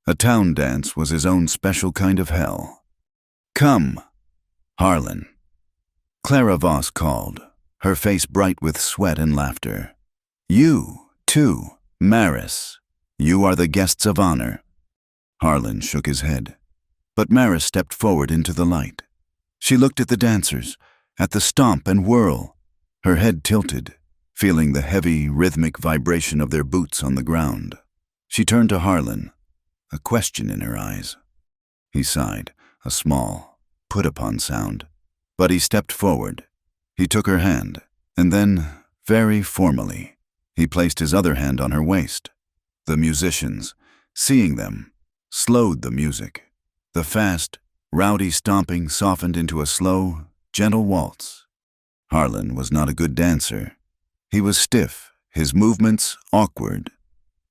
A town dance was his own special kind of hell. "Come, Harlan." Clara Voss called, her face bright with sweat and laughter. "You, too, Maris. You are the guests of honor." Harlan shook his head, but Maris stepped forward into the light. She looked at the dancers, at the stomp and whirl, her head tilted, feeling the heavy, rhythmic vibration of their boots on the ground. She turned to Harlan, a question in her eyes. He sighed, a small, put-upon sound, but he stepped forward. He took her hand, and then, very formally, he placed his other hand on her waist. The musicians, seeing them, slowed the music. The fast, rowdy stomping softened into a slow, gentle waltz. Harlan was not a good dancer. He was stiff, his movements awkward,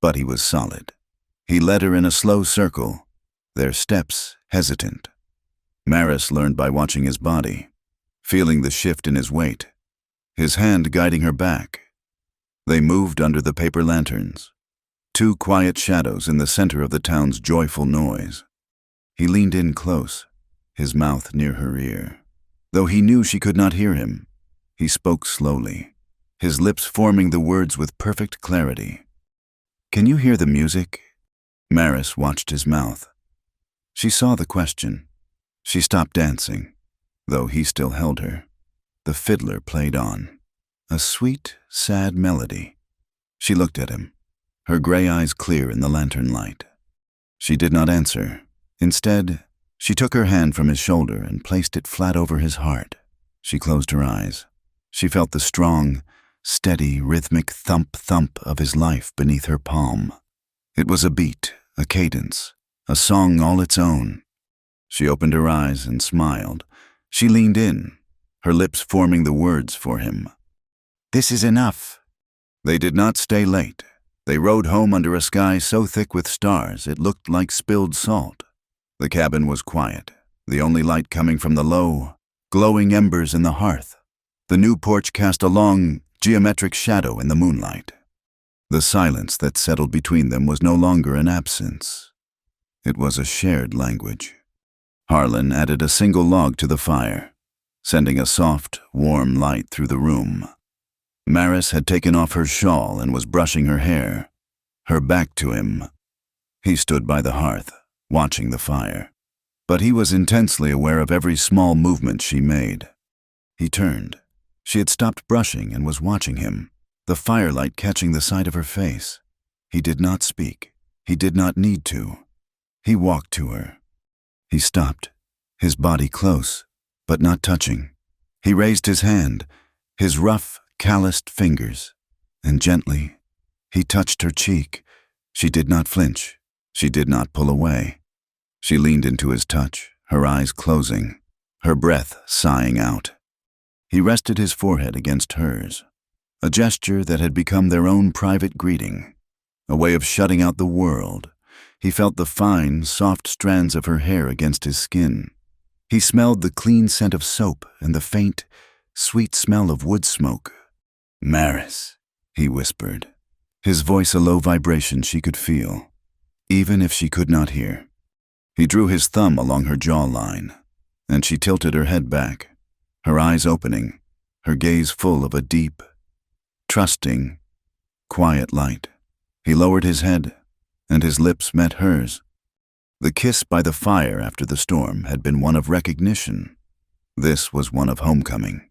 but he was solid. He led her in a slow circle, their steps hesitant. Maris learned by watching his body, feeling the shift in his weight, his hand guiding her back. They moved under the paper lanterns, two quiet shadows in the center of the town's joyful noise. He leaned in close, his mouth near her ear. Though he knew she could not hear him, he spoke slowly, his lips forming the words with perfect clarity. "Can you hear the music?" Maris watched his mouth. She saw the question. She stopped dancing, though he still held her. The fiddler played on, a sweet, sad melody. She looked at him, her gray eyes clear in the lantern light. She did not answer. Instead, she took her hand from his shoulder and placed it flat over his heart. She closed her eyes. She felt the strong, steady, rhythmic thump-thump of his life beneath her palm. It was a beat, a cadence, a song all its own. She opened her eyes and smiled. She leaned in, her lips forming the words for him. "This is enough." They did not stay late. They rode home under a sky so thick with stars it looked like spilled salt. The cabin was quiet, the only light coming from the low, glowing embers in the hearth. The new porch cast a long, geometric shadow in the moonlight. The silence that settled between them was no longer an absence. It was a shared language. Harlan added a single log to the fire, sending a soft, warm light through the room. Maris had taken off her shawl and was brushing her hair, her back to him. He stood by the hearth, watching the fire, but he was intensely aware of every small movement she made. He turned. She had stopped brushing and was watching him, the firelight catching the side of her face. He did not speak. He did not need to. He walked to her. He stopped, his body close, but not touching. He raised his hand, his rough, calloused fingers, and gently, he touched her cheek. She did not flinch. She did not pull away. She leaned into his touch, her eyes closing, her breath sighing out. He rested his forehead against hers, a gesture that had become their own private greeting, a way of shutting out the world. He felt the fine, soft strands of her hair against his skin. He smelled the clean scent of soap and the faint, sweet smell of wood smoke. "Maris," he whispered, his voice a low vibration she could feel, even if she could not hear. He drew his thumb along her jawline, and she tilted her head back, her eyes opening, her gaze full of a deep, trusting, quiet light. He lowered his head, and his lips met hers. The kiss by the fire after the storm had been one of recognition. This was one of homecoming.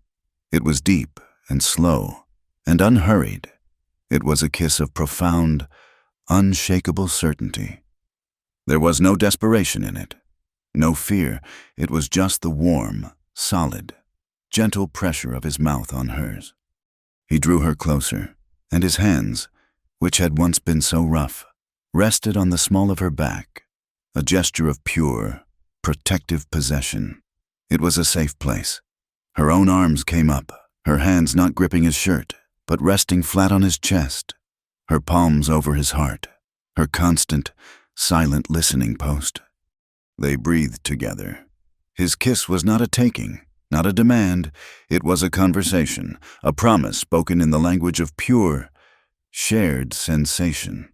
It was deep and slow and unhurried. It was a kiss of profound, unshakable certainty. There was no desperation in it, no fear. It was just the warm, solid, gentle pressure of his mouth on hers. He drew her closer, and his hands, which had once been so rough, rested on the small of her back, a gesture of pure, protective possession. It was a safe place. Her own arms came up, her hands not gripping his shirt, but resting flat on his chest, her palms over his heart, her constant, silent listening post. They breathed together. His kiss was not a taking, not a demand. It was a conversation, a promise spoken in the language of pure, shared sensation.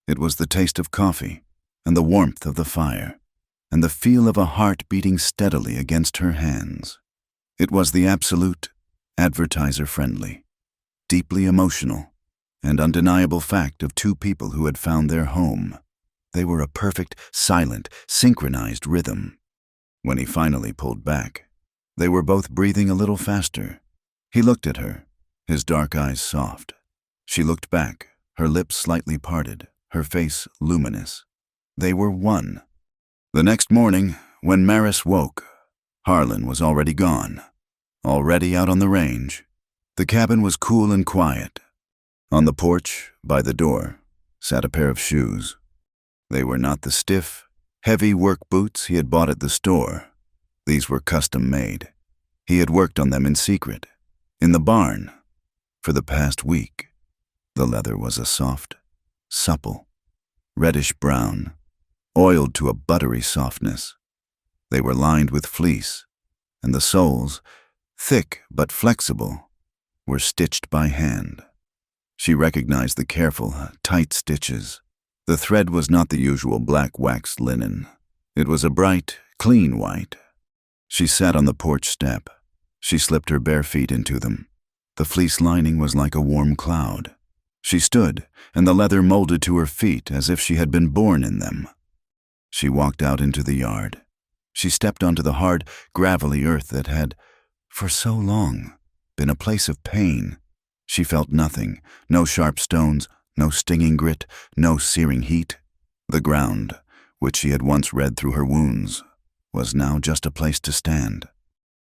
It was the taste of coffee, and the warmth of the fire, and the feel of a heart beating steadily against her hands. It was the absolute, advertiser-friendly, deeply emotional, and undeniable fact of two people who had found their home. They were a perfect, silent, synchronized rhythm. When he finally pulled back, they were both breathing a little faster. He looked at her, his dark eyes soft. She looked back, her lips slightly parted, her face luminous. They were one. The next morning, when Maris woke, Harlan was already gone, already out on the range. The cabin was cool and quiet. On the porch, by the door, sat a pair of shoes. They were not the stiff, heavy work boots he had bought at the store. These were custom-made. He had worked on them in secret, in the barn, for the past week. The leather was a soft, supple, reddish-brown, oiled to a buttery softness. They were lined with fleece, and the soles, thick but flexible, were stitched by hand. She recognized the careful, tight stitches. The thread was not the usual black waxed linen. It was a bright, clean white. She sat on the porch step. She slipped her bare feet into them. The fleece lining was like a warm cloud. She stood, and the leather molded to her feet as if she had been born in them. She walked out into the yard. She stepped onto the hard, gravelly earth that had, for so long, been a place of pain. She felt nothing, no sharp stones, no stinging grit, no searing heat. The ground, which she had once read through her wounds, was now just a place to stand.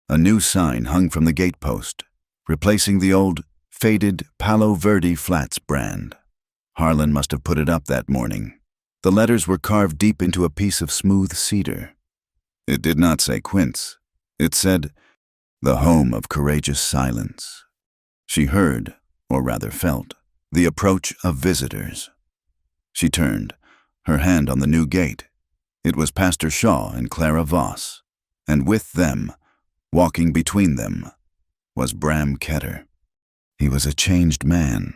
A new sign hung from the gatepost, replacing the old, faded Palo Verde Flats brand. Harlan must have put it up that morning. The letters were carved deep into a piece of smooth cedar. It did not say Quince. It said, "The home of courageous silence." She heard, or rather felt, the approach of visitors. She turned, her hand on the new gate. It was Pastor Shaw and Clara Voss, and with them, walking between them, was Bram Ketter. He was a changed man.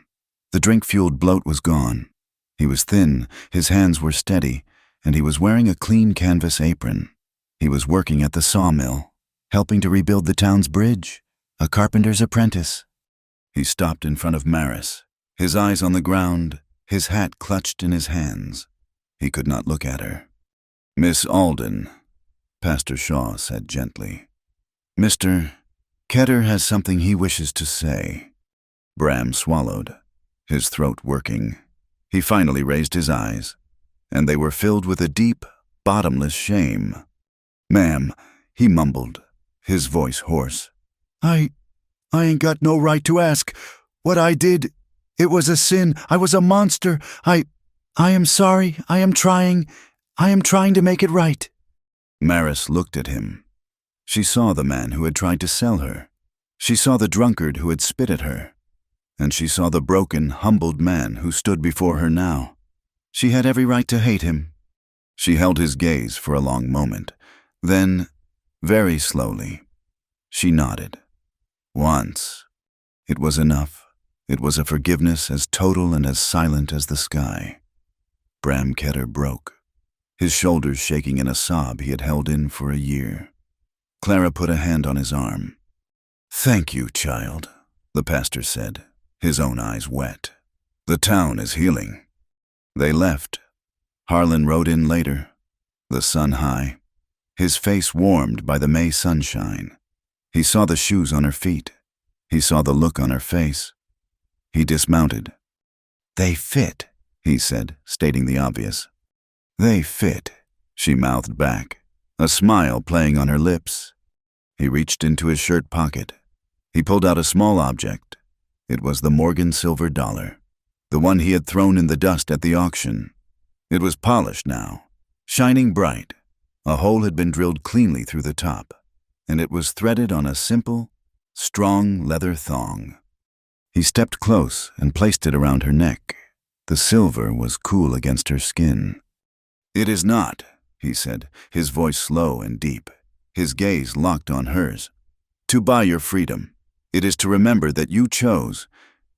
The drink-fueled bloat was gone. He was thin, his hands were steady, and he was wearing a clean canvas apron. He was working at the sawmill, helping to rebuild the town's bridge, a carpenter's apprentice. He stopped in front of Maris, his eyes on the ground, his hat clutched in his hands. He could not look at her. "Miss Alden," Pastor Shaw said gently. "Mr. Ketter has something he wishes to say." Bram swallowed, his throat working. He finally raised his eyes, and they were filled with a deep, bottomless shame. "Ma'am," he mumbled, his voice hoarse. I ain't got no right to ask. What I did, it was a sin. I was a monster. I am sorry. I am trying to make it right." Maris looked at him. She saw the man who had tried to sell her. She saw the drunkard who had spit at her. And she saw the broken, humbled man who stood before her now. She had every right to hate him. She held his gaze for a long moment. Then, very slowly, she nodded. Once. It was enough. It was a forgiveness as total and as silent as the sky. Bram Ketter broke, his shoulders shaking in a sob he had held in for a year. Clara put a hand on his arm. "Thank you, child," the pastor said, his own eyes wet. "The town is healing." They left. Harlan rode in later, the sun high, his face warmed by the May sunshine. He saw the shoes on her feet. He saw the look on her face. He dismounted. "They fit," he said, stating the obvious. "They fit," she mouthed back, a smile playing on her lips. He reached into his shirt pocket. He pulled out a small object. It was the Morgan silver dollar, the one he had thrown in the dust at the auction. It was polished now, shining bright. A hole had been drilled cleanly through the top, and it was threaded on a simple, strong leather thong. He stepped close and placed it around her neck. The silver was cool against her skin. "It is not," he said, his voice slow and deep, his gaze locked on hers. "To buy your freedom. It is to remember that you chose.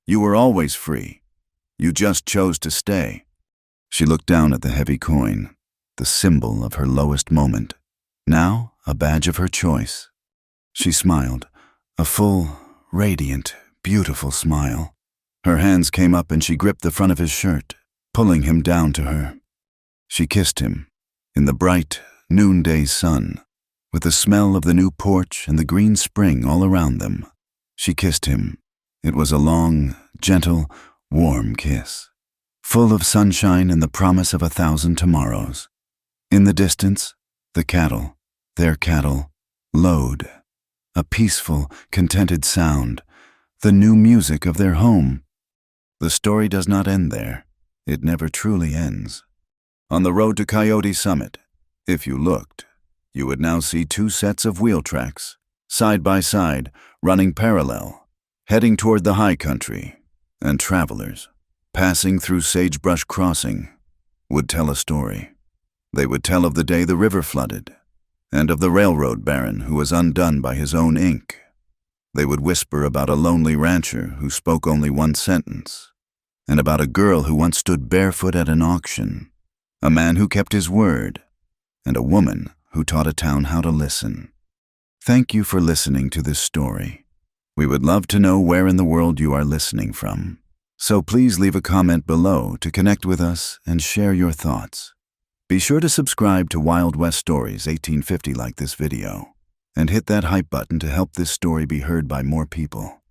You were always free. You just chose to stay." She looked down at the heavy coin, the symbol of her lowest moment, now a badge of her choice. She smiled, a full, radiant, beautiful smile. Her hands came up and she gripped the front of his shirt, pulling him down to her. She kissed him, in the bright, noonday sun, with the smell of the new porch and the green spring all around them. She kissed him. It was a long, gentle, warm kiss, full of sunshine and the promise of 1,000 tomorrows. In the distance, the cattle, their cattle, lowed. A peaceful, contented sound, the new music of their home. The story does not end there. It never truly ends. On the road to Coyote Summit, if you looked, you would now see 2 sets of wheel tracks, side by side, running parallel, heading toward the high country, and travelers, passing through Sagebrush Crossing, would tell a story. They would tell of the day the river flooded, and of the railroad baron who was undone by his own ink. They would whisper about a lonely rancher who spoke only one sentence, and about a girl who once stood barefoot at an auction, a man who kept his word, and a woman who taught a town how to listen. Thank you for listening to this story. We would love to know where in the world you are listening from, so please leave a comment below to connect with us and share your thoughts. Be sure to subscribe to Wild West Stories 1850 like this video, and hit that hype button to help this story be heard by more people.